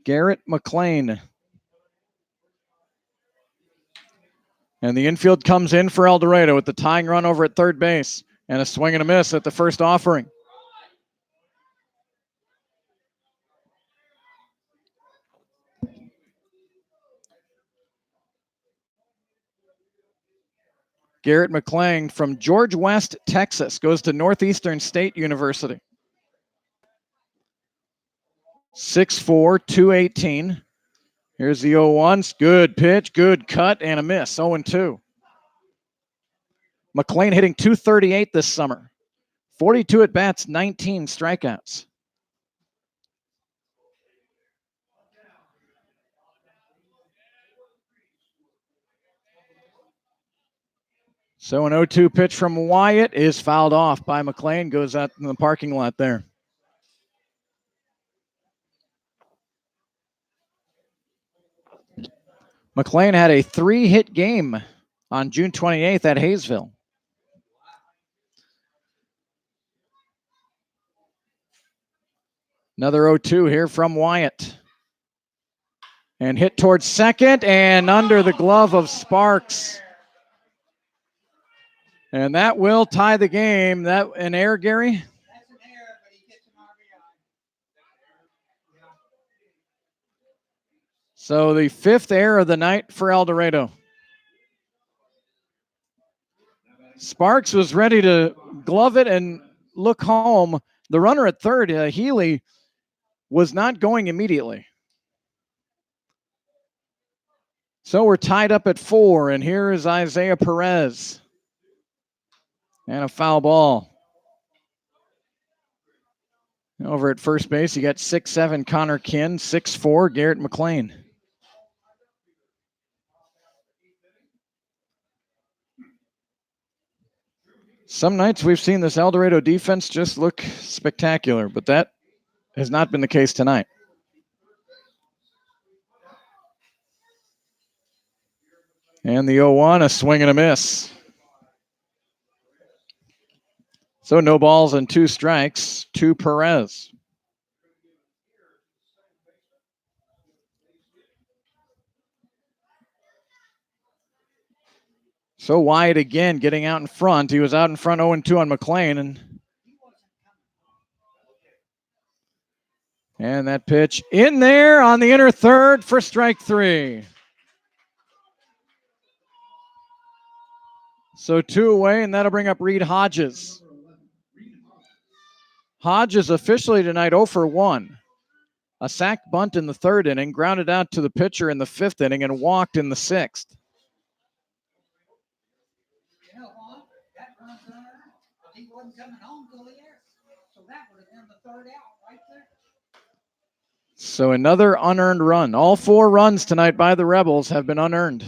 Garrett McLean. And the infield comes in for El Dorado with the tying run over at third base and a swing and a miss at the first offering. Garrett McLean from George West, Texas, goes to Northeastern State University. 6'4", 218. Here's the 0-1. Good pitch, good cut, and a miss. 0-2. McLean hitting .238 this summer. 42 at-bats, 19 strikeouts. So an 0-2 pitch from Wyatt is fouled off by McLean, goes out in the parking lot there. McLean had a 3-hit game on June 28th at Hayesville. Another 0-2 here from Wyatt. And hit towards second and under the glove of Sparks. And that will tie the game. That an error, Gary? That's an error, but he gets an RBI. So the 5th error of the night for El Dorado. Sparks was ready to glove it and look home. The runner at third, Healy, was not going immediately. So we're tied up at 4, and here is Isaiah Perez. And a foul ball. Over at first base, you got 6'7" Connor Kinn, 6'4" Garrett McLean. Some nights we've seen this El Dorado defense just look spectacular, but that has not been the case tonight. And the 0-1, a swing and a miss. So no balls and 2 strikes to Perez. So Wyatt again getting out in front. He was out in front 0-2 on McLean. And that pitch in there on the inner third for strike 3. So 2 away, and that'll bring up Reed Hodges. Hodges officially tonight 0 for 1. A sac bunt in the 3rd inning, grounded out to the pitcher in the 5th inning, and walked in the 6th. That runs unearned. He wasn't coming home till the air. So that would have been the 3rd out right there. So another unearned run. All 4 runs tonight by the Rebels have been unearned.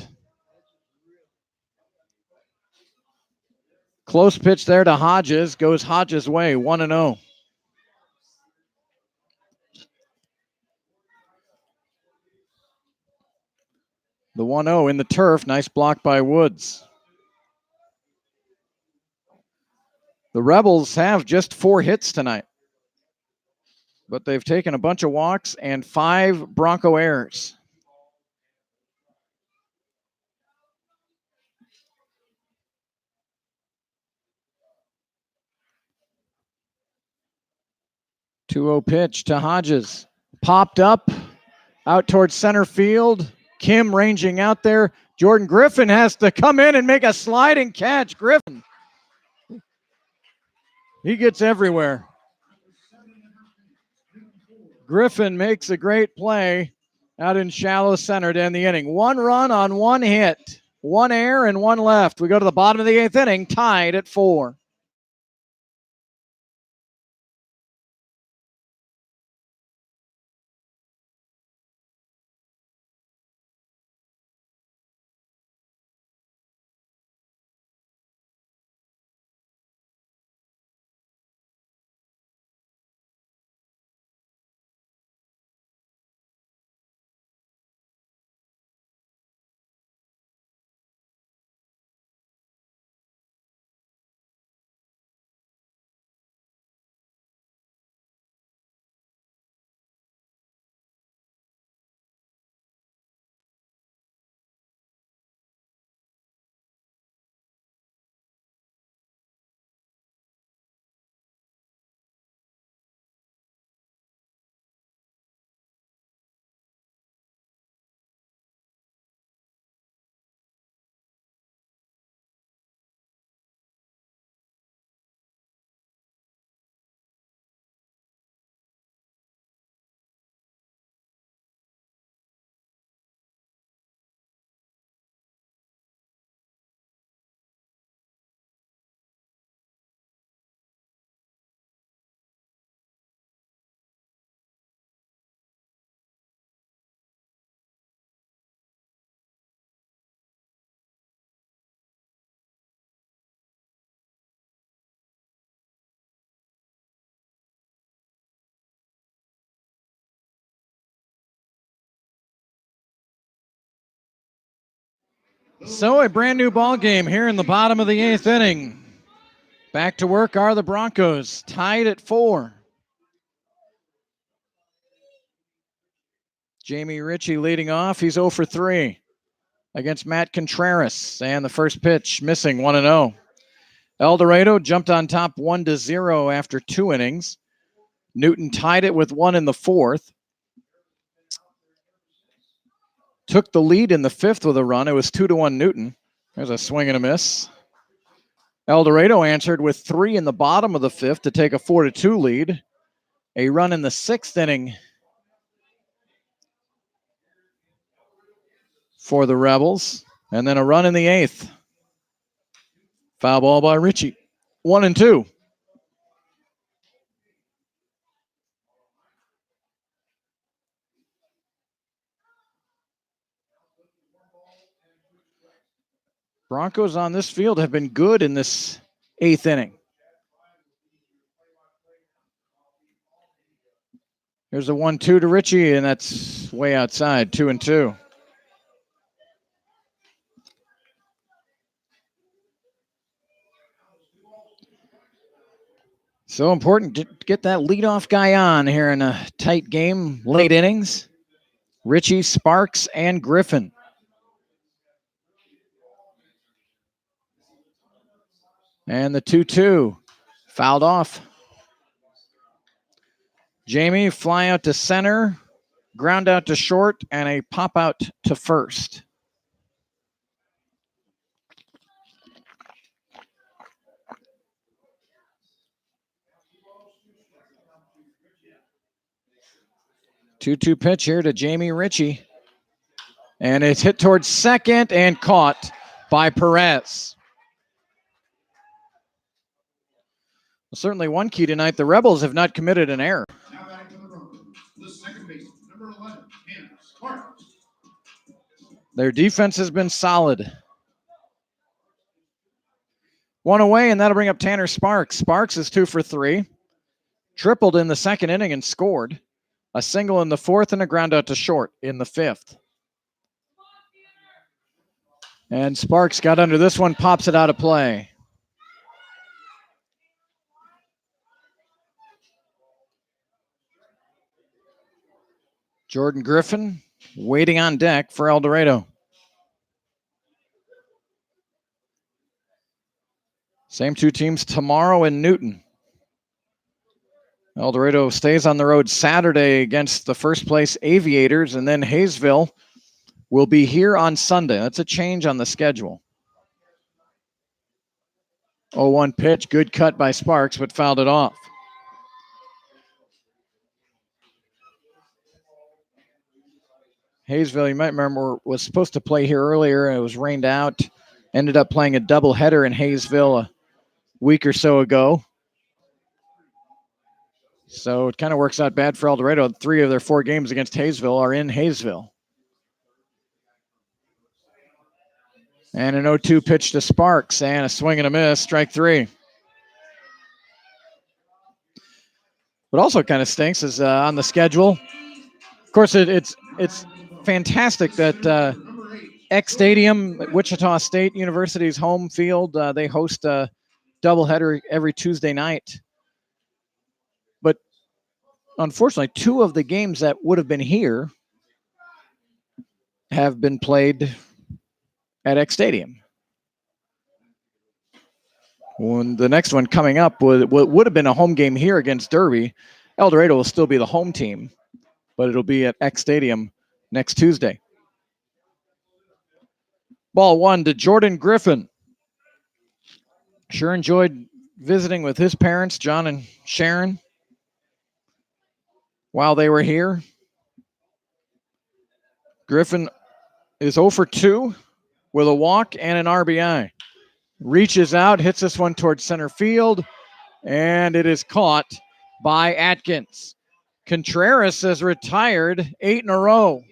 Close pitch there to Hodges. Goes Hodges' way, 1-0. The 1-0 in the turf. Nice block by Woods. The Rebels have just 4 hits tonight, but they've taken a bunch of walks and 5 Bronco errors. Two-0 pitch to Hodges. Popped up out towards center field. Kim ranging out there. Jordan Griffin has to come in and make a sliding catch. Griffin. He gets everywhere. Griffin makes a great play out in shallow center to end the inning. 1 run on 1 hit. 1 error and 1 left. We go to the bottom of the 8th inning, tied at 4. So a brand new ball game here in the bottom of the 8th inning. Back to work are the Broncos, tied at 4. Jamie Ritchie leading off. He's 0 for 3 against Matt Contreras. And the first pitch missing, 1-0. El Dorado jumped on top 1-0 after 2 innings. Newton tied it with 1 in the 4th. Took the lead in the 5th with a run. It was 2-1 Newton. There's a swing and a miss. El Dorado answered with 3 in the bottom of the 5th to take a 4-2 lead. A run in the 6th inning for the Rebels, and then a run in the 8th. Foul ball by Ritchie. 1-2. Broncos on this field have been good in this 8th inning. Here's a 1-2 to Ritchie, and that's way outside, 2-2. So important to get that leadoff guy on here in a tight game, late innings. Ritchie, Sparks, and Griffin. And the 2-2 fouled off. Jamie, fly out to center, ground out to short, and a pop out to first. Two-two pitch here to Jamie Ritchie. And it's hit towards second and caught by Perez. Well, certainly one key tonight, the Rebels have not committed an error. Now batting for the Broncos, the second baseman, number 11, Tanner Sparks. Their defense has been solid. One away, and that'll bring up Tanner Sparks. Sparks is 2 for 3. Tripled in the 2nd inning and scored. A single in the 4th and a ground out to short in the 5th. And Sparks got under this one, pops it out of play. Jordan Griffin waiting on deck for El Dorado. Same 2 teams tomorrow in Newton. El Dorado stays on the road Saturday against the first place Aviators, and then Hayesville will be here on Sunday. That's a change on the schedule. 0-1 pitch, good cut by Sparks, but fouled it off. Hayesville, you might remember, was supposed to play here earlier. It was rained out. Ended up playing a doubleheader in Hayesville a week or so ago. So it kind of works out bad for El Dorado. 3 of their 4 games against Hayesville are in Hayesville. And an 0-2 pitch to Sparks, and a swing and a miss, strike 3. What also kind of stinks is on the schedule. Of course, it's fantastic that X Stadium, Wichita State University's home field, they host a doubleheader every Tuesday night. But unfortunately, 2 of the games that would have been here have been played at X Stadium. When the next one coming up would have been a home game here against Derby. El Dorado will still be the home team, but it'll be at X Stadium next Tuesday. Ball 1 to Jordan Griffin. Sure enjoyed visiting with his parents, John and Sharon, while they were here. Griffin is 0 for 2 with a walk and an RBI. Reaches out, hits this one towards center field, and it is caught by Atkins. Contreras has retired 8 in a row.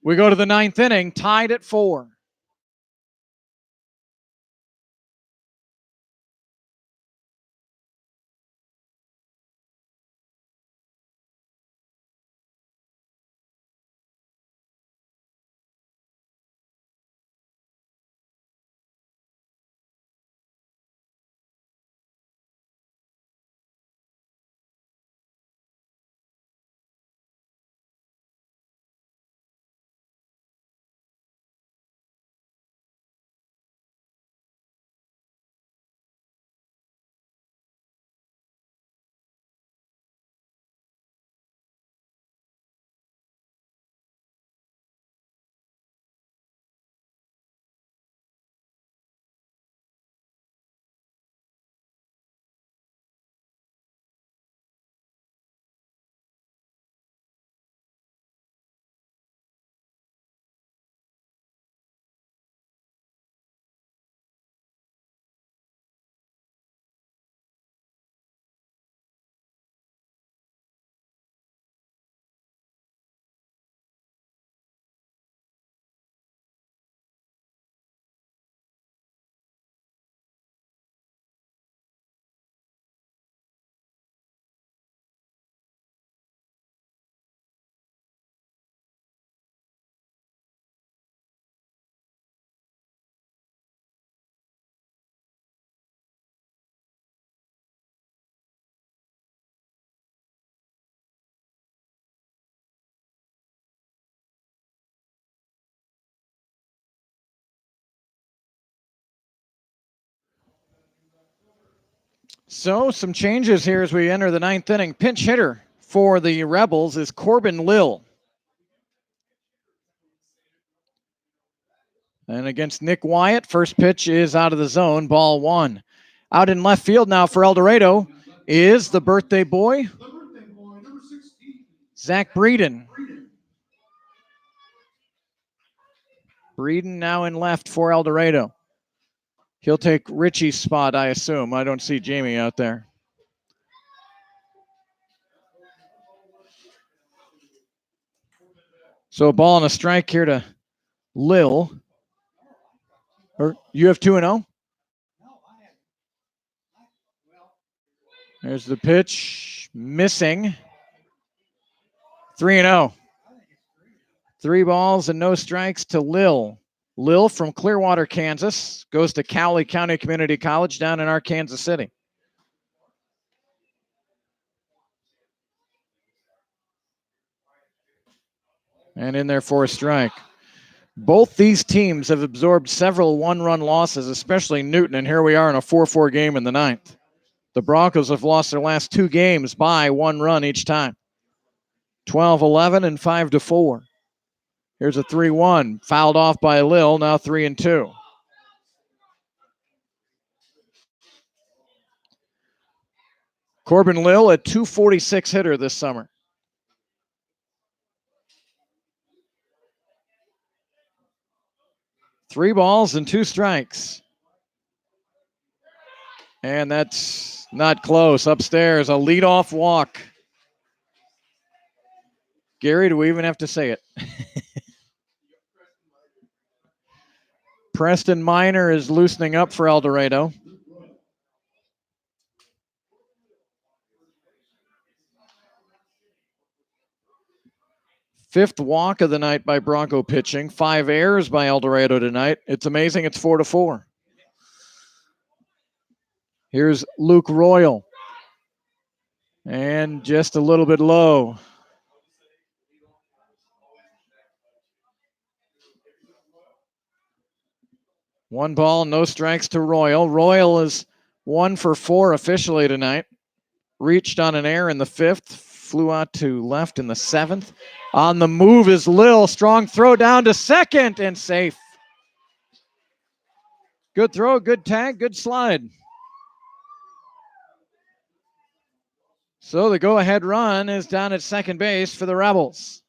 We go to the 9th inning, tied at 4. So some changes here as we enter the ninth inning. Pinch hitter for the Rebels is Corbin Lill. And against Nick Wyatt, first pitch is out of the zone, ball one. Out in left field now for El Dorado is the birthday boy, Zach Breeden. Breeden now in left for El Dorado. He'll take Richie's spot, I assume. I don't see Jamie out there. So a ball and a strike here to Lill. Or you have 2-0? There's the pitch. Missing. 3-0. 3 balls and no strikes to Lill. Lill from Clearwater, Kansas, goes to Cowley County Community College down in Arkansas City. And in there for a strike. Both these teams have absorbed several one-run losses, especially Newton, and here we are in a 4-4 game in the ninth. The Broncos have lost their last 2 games by 1 run each time. 12-11 and 5-4. Here's a 3-1, fouled off by Lill, now 3-2. Corbin Lill, a .246 hitter this summer. Three balls and 2 strikes. And that's not close. Upstairs, a leadoff walk. Gary, do we even have to say it? Preston Miner is loosening up for El Dorado. Fifth walk of the night by Bronco pitching. 5 errors by El Dorado tonight. It's amazing it's 4-4. Here's Luke Royal. And just a little bit low. One ball, no strikes to Royal. Royal is 1 for 4 officially tonight. Reached on an error in the 5th. Flew out to left in the 7th. On the move is Lill. Strong throw down to second and safe. Good throw, good tag, good slide. So the go-ahead run is down at second base for the Rebels.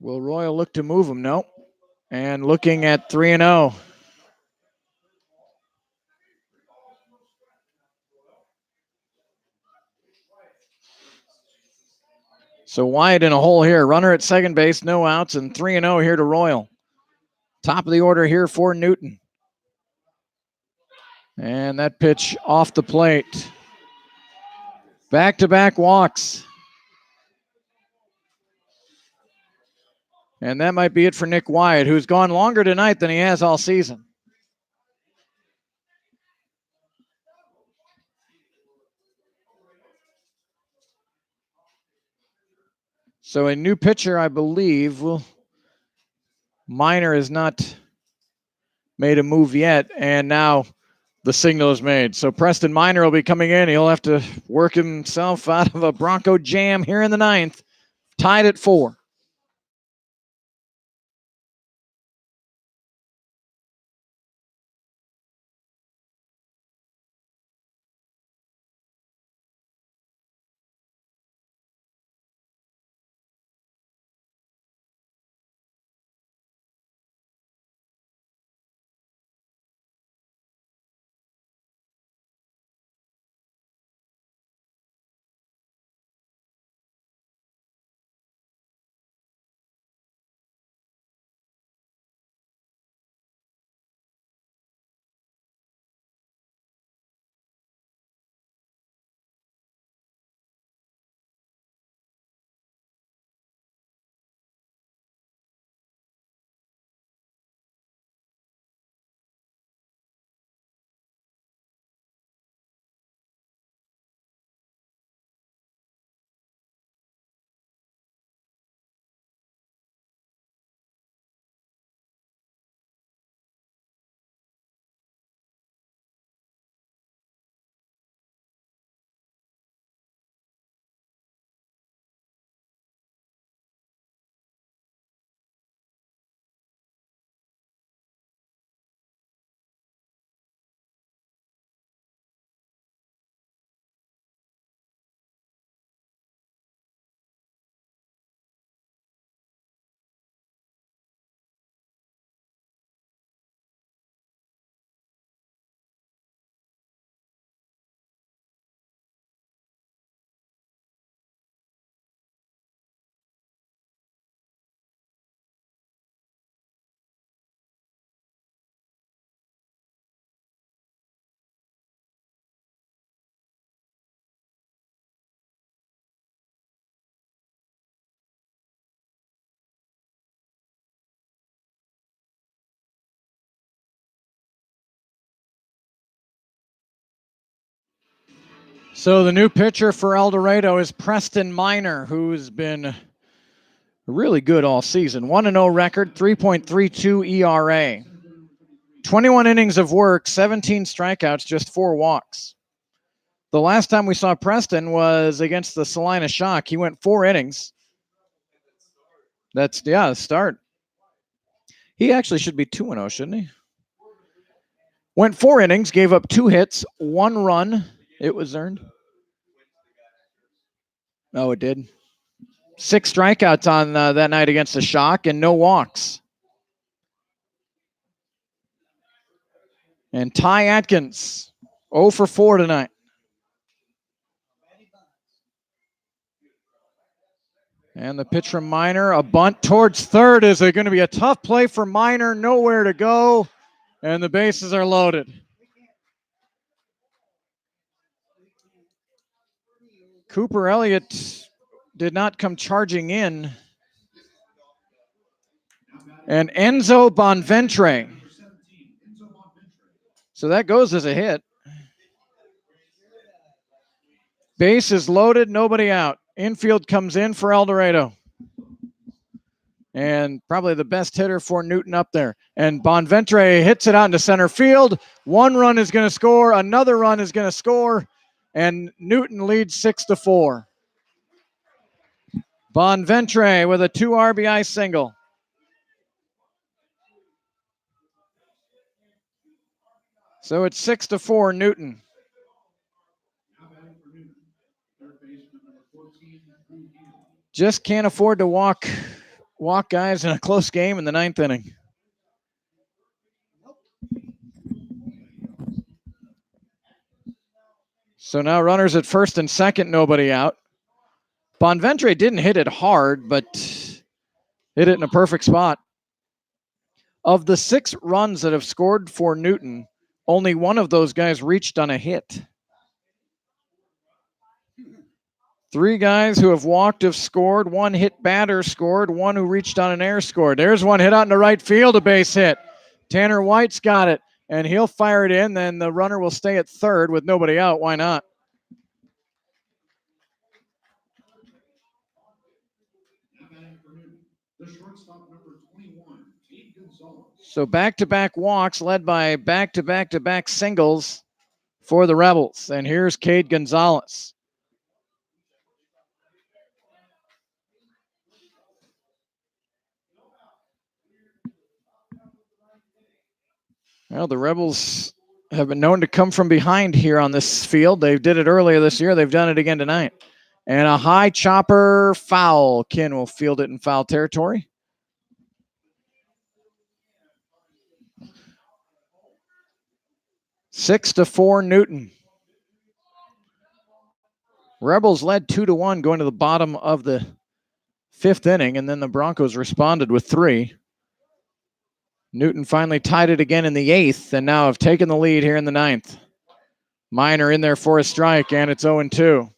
Will Royal look to move him? No. And looking at 3-0. So Wyatt in a hole here. Runner at second base, no outs, and 3-0 here to Royal. Top of the order here for Newton. And that pitch off the plate. Back-to-back walks. And that might be it for Nick Wyatt, who's gone longer tonight than he has all season. So a new pitcher, I believe, Miner has not made a move yet, and now the signal is made. So Preston Miner will be coming in. He'll have to work himself out of a Bronco jam here in the ninth, tied at 4. So the new pitcher for El Dorado is Preston Miner, who's been really good all season. 1-0 record, 3.32 ERA. 21 innings of work, 17 strikeouts, just 4 walks. The last time we saw Preston was against the Salina Shock. He went 4 innings. That's, yeah, the start. He actually should be 2-0, shouldn't he? Went 4 innings, gave up 2 hits, 1 run. It was earned. Oh, it did. 6 strikeouts on that night against the Shock and no walks. And Ty Atkins, 0 for 4 tonight. And the pitch from Miner, a bunt towards third. Is it going to be a tough play for Miner? Nowhere to go. And the bases are loaded. Cooper Elliott did not come charging in. And Enzo Bonventre. So that goes as a hit. Base is loaded, nobody out. Infield comes in for El Dorado. And probably the best hitter for Newton up there. And Bonventre hits it out into center field. 1 run is going to score. Another run is going to score. And Newton leads 6-4. Bonventre with a 2 RBI single. So it's 6-4 Newton. Just can't afford to walk guys in a close game in the 9th inning. So now runners at first and second, nobody out. Bonventre didn't hit it hard, but hit it in a perfect spot. Of the 6 runs that have scored for Newton, only one of those guys reached on a hit. 3 guys who have walked have scored. 1 hit batter scored. 1 who reached on an air scored. There's one hit out into right field, a base hit. Tanner White's got it, and he'll fire it in. Then the runner will stay at third with nobody out. Why not? So back-to-back walks led by back-to-back-to-back singles for the Rebels. And here's Cade Gonzalez. Well, the Rebels have been known to come from behind here on this field. They did it earlier this year. They've done it again tonight. And a high chopper foul. Kin will field it in foul territory. 6-4 Newton. Rebels led 2-1 going to the bottom of the 5th inning, and then the Broncos responded with 3. Newton finally tied it again in the 8th, and now have taken the lead here in the 9th. Miner in there for a strike, and it's 0-2.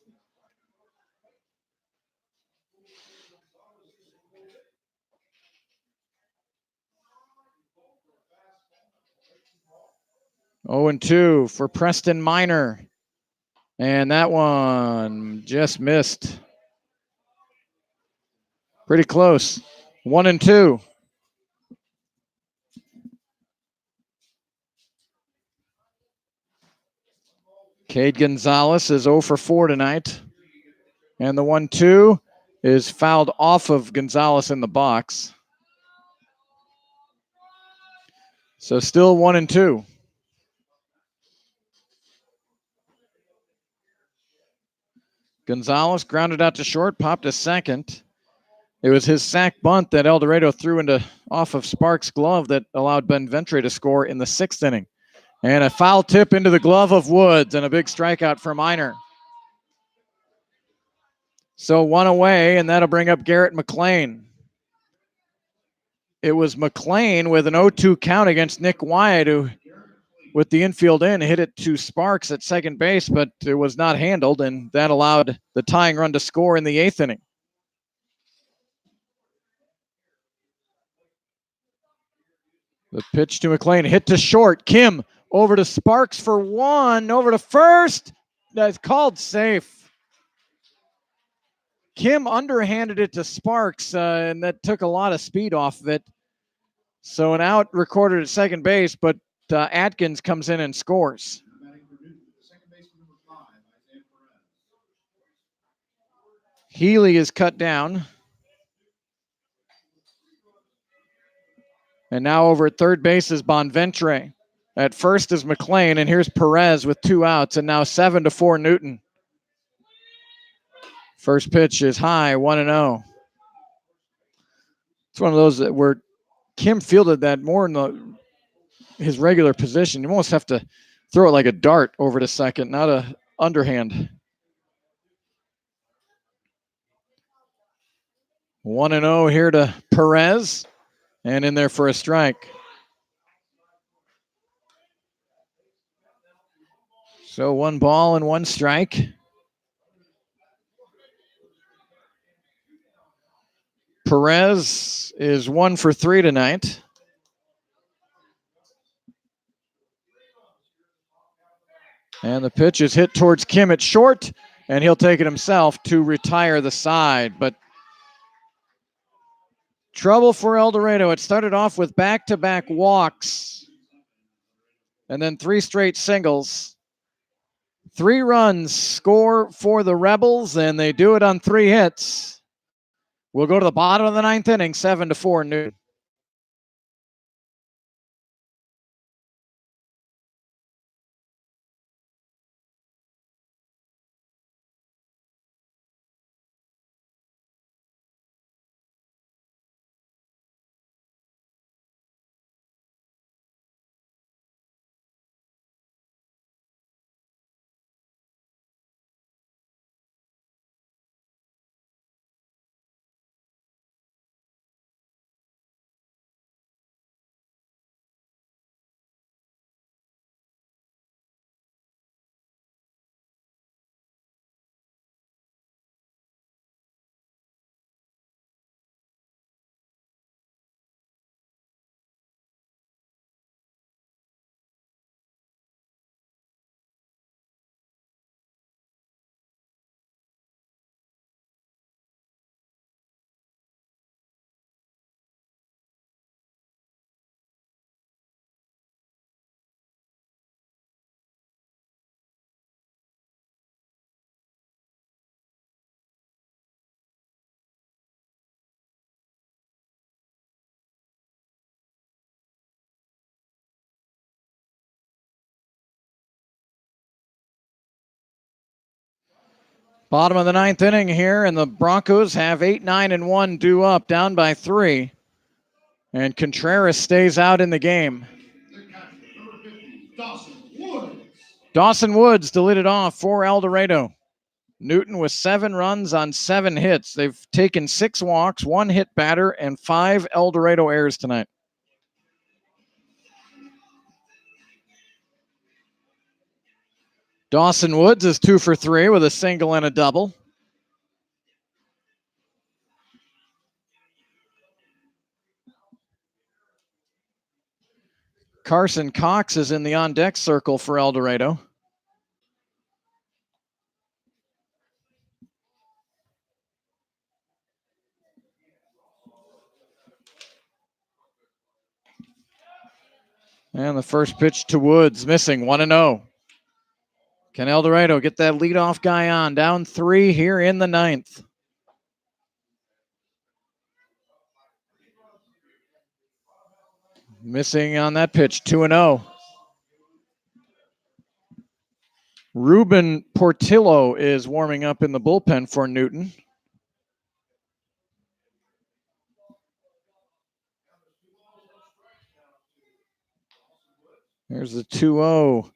Oh, and 2 for Preston Miner. And that one just missed. Pretty close. 1-2. Cade Gonzalez is 0 for 4 tonight. And the 1-2 is fouled off of Gonzalez in the box. So still 1-2. Gonzalez grounded out to short, popped a second. It was his sack bunt that El Dorado threw off of Sparks' glove that allowed Bonventre to score in the 6th inning. And a foul tip into the glove of Woods and a big strikeout for Miner. So 1 away, and that'll bring up Garrett McLean. It was McLean with an 0-2 count against Nick Wyatt, who, with the infield in, hit it to Sparks at second base, but it was not handled, and that allowed the tying run to score in the 8th inning. The pitch to McLean, hit to short. Kim over to Sparks for 1, over to first. That's called safe. Kim underhanded it to Sparks, and that took a lot of speed off of it. So an out recorded at second base, but Atkins comes in and scores. Healy is cut down. And now over at third base is Bonventre. At first is McLean, and here's Perez with 2 outs, and now 7-4 Newton. First pitch is high, 1-0. It's one of those that where Kim fielded that more in his regular position. You almost have to throw it like a dart over to second, not a underhand. 1-0 here to Perez, and in there for a strike. So 1 ball and 1 strike. Perez is 1 for 3 tonight. And the pitch is hit towards Kim at short, and he'll take it himself to retire the side. But trouble for El Dorado. It started off with back-to-back walks and then 3 straight singles. 3 runs score for the Rebels, and they do it on 3 hits. We'll go to the bottom of the 9th inning, 7-4 Newton. Bottom of the 9th inning here, and the Broncos have 8, 9, and 1 due up, down by 3. And Contreras stays out in the game. Dawson Woods to lead it off for El Dorado. Newton with 7 runs on 7 hits. They've taken 6 walks, 1 hit batter, and 5 El Dorado errors tonight. Dawson Woods is 2 for 3 with a single and a double. Carson Cox is in the on-deck circle for El Dorado. And the first pitch to Woods, missing, 1-0. Can El Dorado get that leadoff guy on? Down 3 here in the 9th. Missing on that pitch, 2-0. Ruben Portillo is warming up in the bullpen for Newton. There's the 2-0.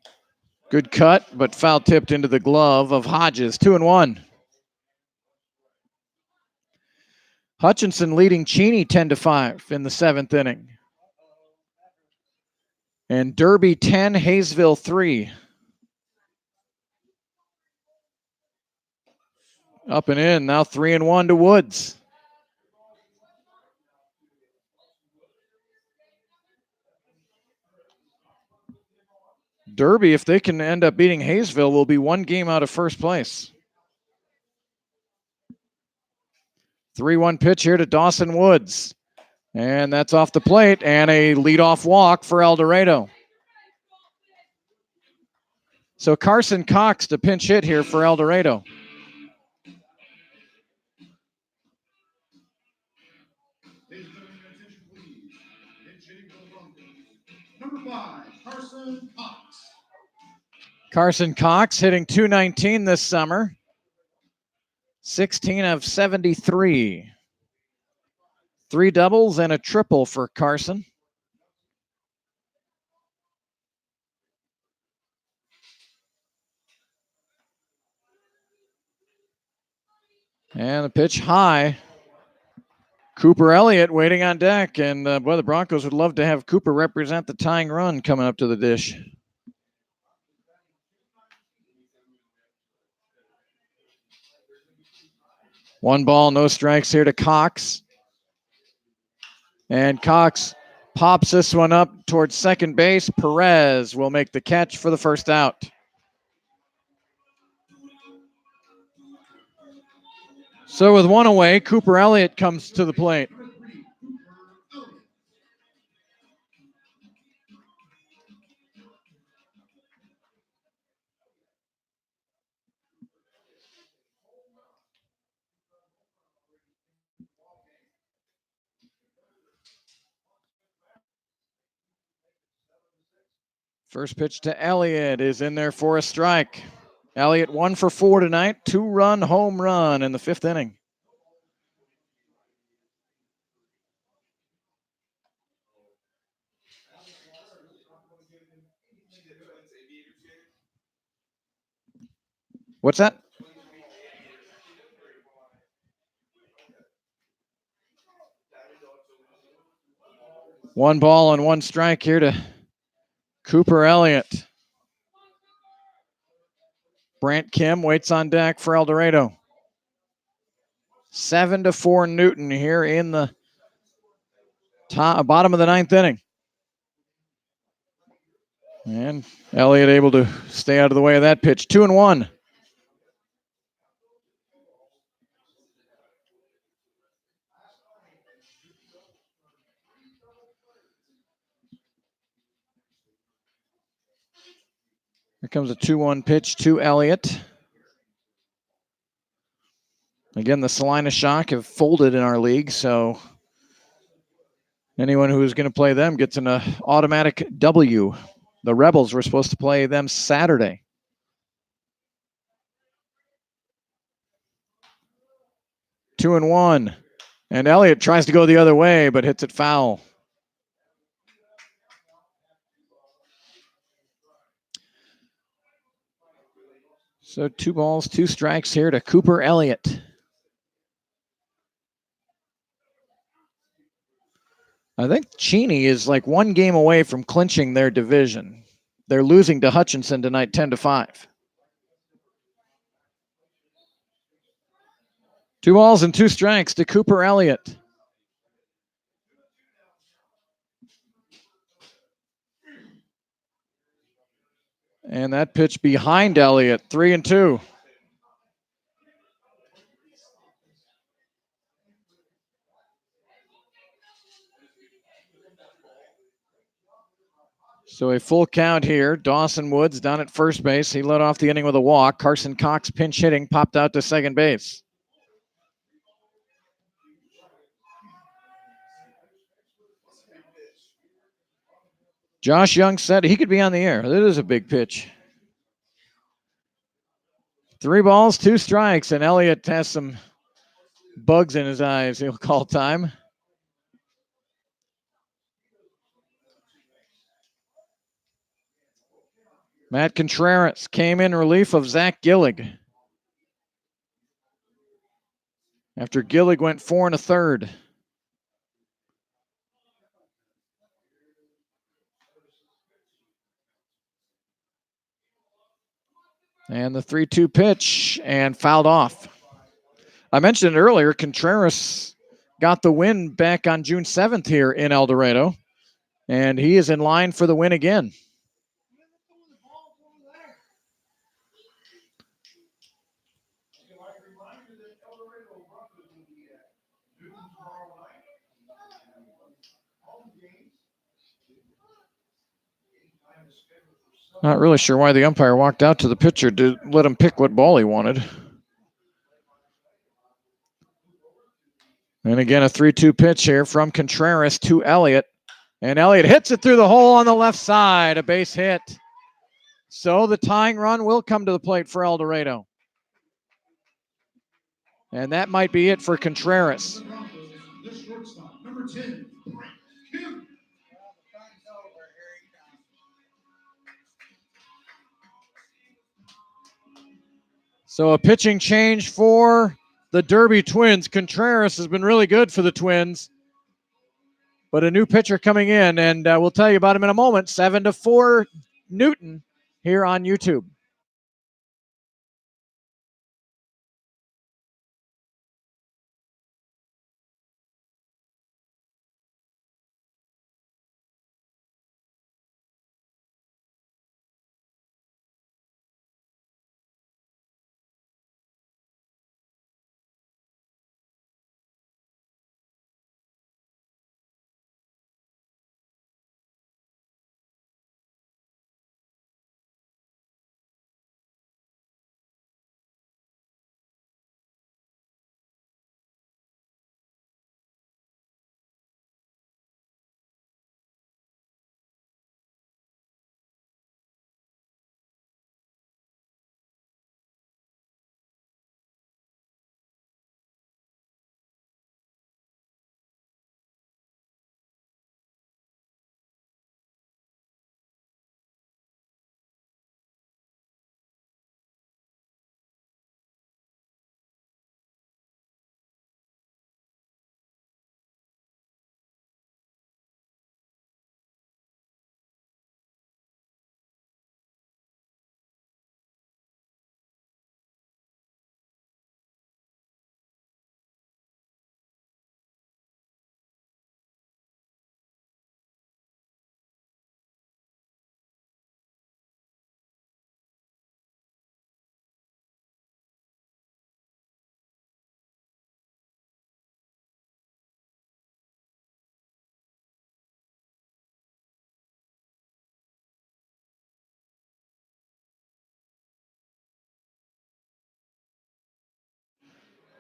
Good cut, but foul tipped into the glove of Hodges. 2-1. Hutchinson leading Cheney 10-5 in the 7th inning. And Derby 10, Hayesville 3. Up and in, now 3-1 to Woods. Derby, if they can end up beating Hayesville, will be one game out of first place. 3-1 pitch here to Dawson Woods. And that's off the plate, and a leadoff walk for El Dorado. So Carson Cox to pinch hit here for El Dorado. Ladies and gentlemen, your attention please. Pinch hitting for the Broncos. Number 5, Carson Cox. Carson Cox hitting .219 this summer. 16 of 73. 3 doubles and a triple for Carson. And the pitch high. Cooper Elliott waiting on deck. And boy, the Broncos would love to have Cooper represent the tying run coming up to the dish. One ball, no strikes here to Cox. And Cox pops this one up towards second base. Perez will make the catch for the first out. So with one away, Cooper Elliott comes to the plate. First pitch to Elliott is in there for a strike. Elliott 1 for 4 tonight, 2-run home run in the 5th inning. What's that? One ball and one strike here to Cooper Elliott. Brant Kim waits on deck for El Dorado. 7-4 Newton here in the bottom of the 9th inning. And Elliott able to stay out of the way of that pitch. 2-1. Here comes a 2-1 pitch to Elliott. Again, the Salina Shock have folded in our league, so anyone who is going to play them gets an automatic W. The Rebels were supposed to play them Saturday. Two and one. And Elliott tries to go the other way, but hits it foul. So 2 balls, 2 strikes here to Cooper Elliott. I think Cheney is like 1 game away from clinching their division. They're losing to Hutchinson tonight 10-5. 2 balls and 2 strikes to Cooper Elliott. And that pitch behind Elliott, 3-2. So a full count here. Dawson Woods down at first base. He led off the inning with a walk. Carson Cox pinch hitting, popped out to second base. Josh Young said he could be on the air. That is a big pitch. 3 balls, 2 strikes, and Elliott has some bugs in his eyes. He'll call time. Matt Contreras came in relief of Zach Gillig after Gillig went 4 1/3. And the 3-2 pitch and fouled off. I mentioned earlier, Contreras got the win back on June 7th here in El Dorado, and he is in line for the win again. Not really sure why the umpire walked out to the pitcher to let him pick what ball he wanted. And again, a 3-2 pitch here from Contreras to Elliott. And Elliott hits it through the hole on the left side, a base hit. So the tying run will come to the plate for El Dorado. And that might be it for Contreras. The shortstop, number 10, Kim. So a pitching change for the Derby Twins. Contreras has been really good for the Twins. But a new pitcher coming in, and we'll tell you about him in a moment. 7-4 Newton here on YouTube.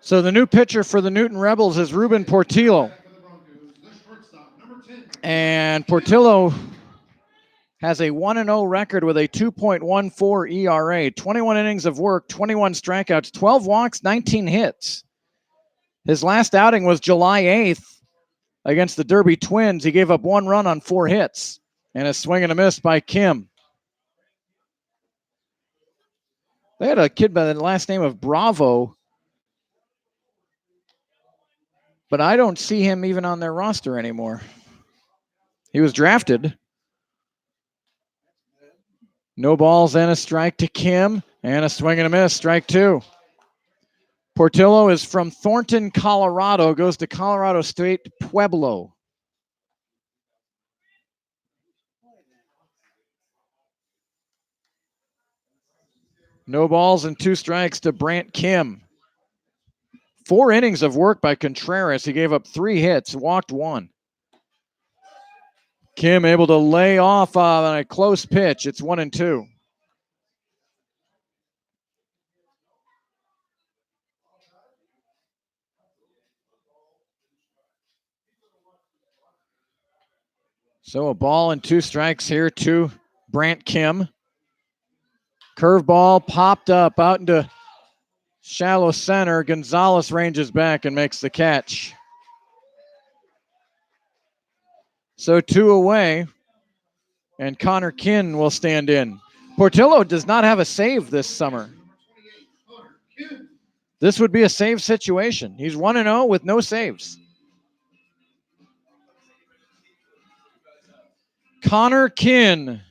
So the new pitcher for the Newton Rebels is Ruben Portillo. And Portillo has a 1-0 record with a 2.14 ERA, 21 innings of work, 21 strikeouts, 12 walks, 19 hits. His last outing was July 8th against the Derby Twins. He gave up 1 run on 4 hits and a swing and a miss by Kim. They had a kid by the last name of Bravo, but I don't see him even on their roster anymore. He was drafted. No balls and a strike to Kim, and a swing and a miss, strike 2. Portillo is from Thornton, Colorado, goes to Colorado State Pueblo. No balls and 2 strikes to Brant Kim. 4 innings of work by Contreras. He gave up 3 hits, walked 1. Kim able to lay off on a close pitch. It's 1-2. So a ball and 2 strikes here to Brant Kim. Curveball popped up out into shallow center. Gonzalez ranges back and makes the catch. So 2 away, and Connor Kinn will stand in. Portillo does not have a save this summer. This would be a save situation. He's 1-0 with no saves. Connor Kinn,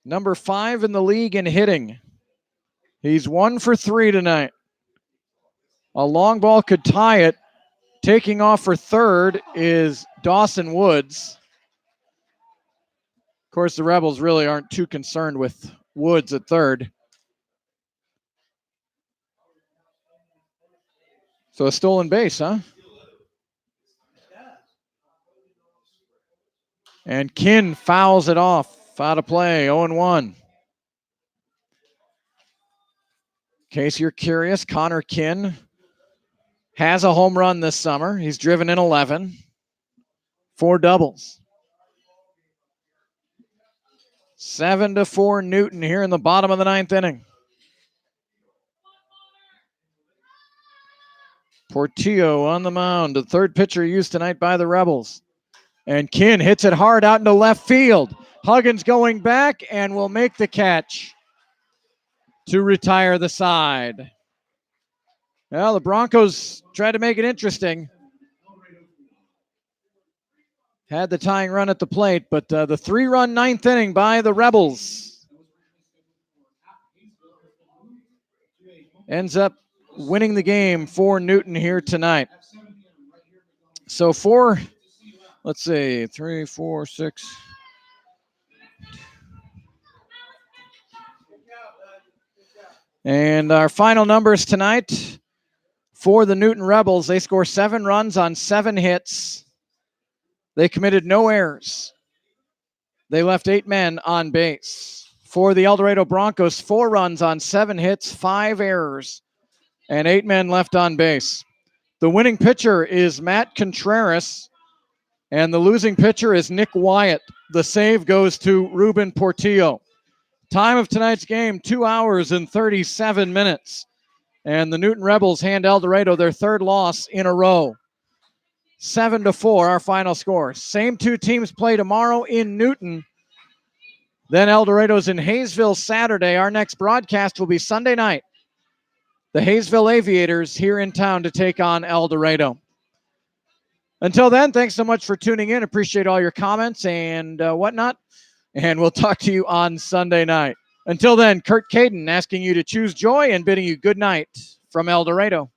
number 5 in the league in hitting. He's 1 for 3 tonight. A long ball could tie it. Taking off for third is Dawson Woods. Of course, the Rebels really aren't too concerned with Woods at third. So a stolen base, huh? And Kin fouls it off. Out of play, 0-1. In case you're curious, Connor Kin has a home run this summer. He's driven in 11. 4 doubles. 7-4 Newton here in the bottom of the 9th inning. Portillo on the mound, the third pitcher used tonight by the Rebels. And Kin hits it hard out into left field. Huggins going back and will make the catch to retire the side. Well, the Broncos tried to make it interesting. Had the tying run at the plate, but the 3-run 9th inning by the Rebels ends up winning the game for Newton here tonight. So let's see, 3, 4, 6. And our final numbers tonight for the Newton Rebels, they score 7 runs on 7 hits. They committed no errors. They left 8 men on base. For the El Dorado Broncos, 4 runs on 7 hits, 5 errors, and 8 men left on base. The winning pitcher is Matt Contreras, and the losing pitcher is Nick Wyatt. The save goes to Ruben Portillo. Time of tonight's game, 2 hours and 37 minutes. And the Newton Rebels hand El Dorado their 3rd loss in a row. 7-4, our final score. Same 2 teams play tomorrow in Newton. Then El Dorado's in Hayesville Saturday. Our next broadcast will be Sunday night. The Hayesville Aviators here in town to take on El Dorado. Until then, thanks so much for tuning in. Appreciate all your comments and whatnot. And we'll talk to you on Sunday night. Until then, Kurt Caden asking you to choose joy and bidding you good night from El Dorado.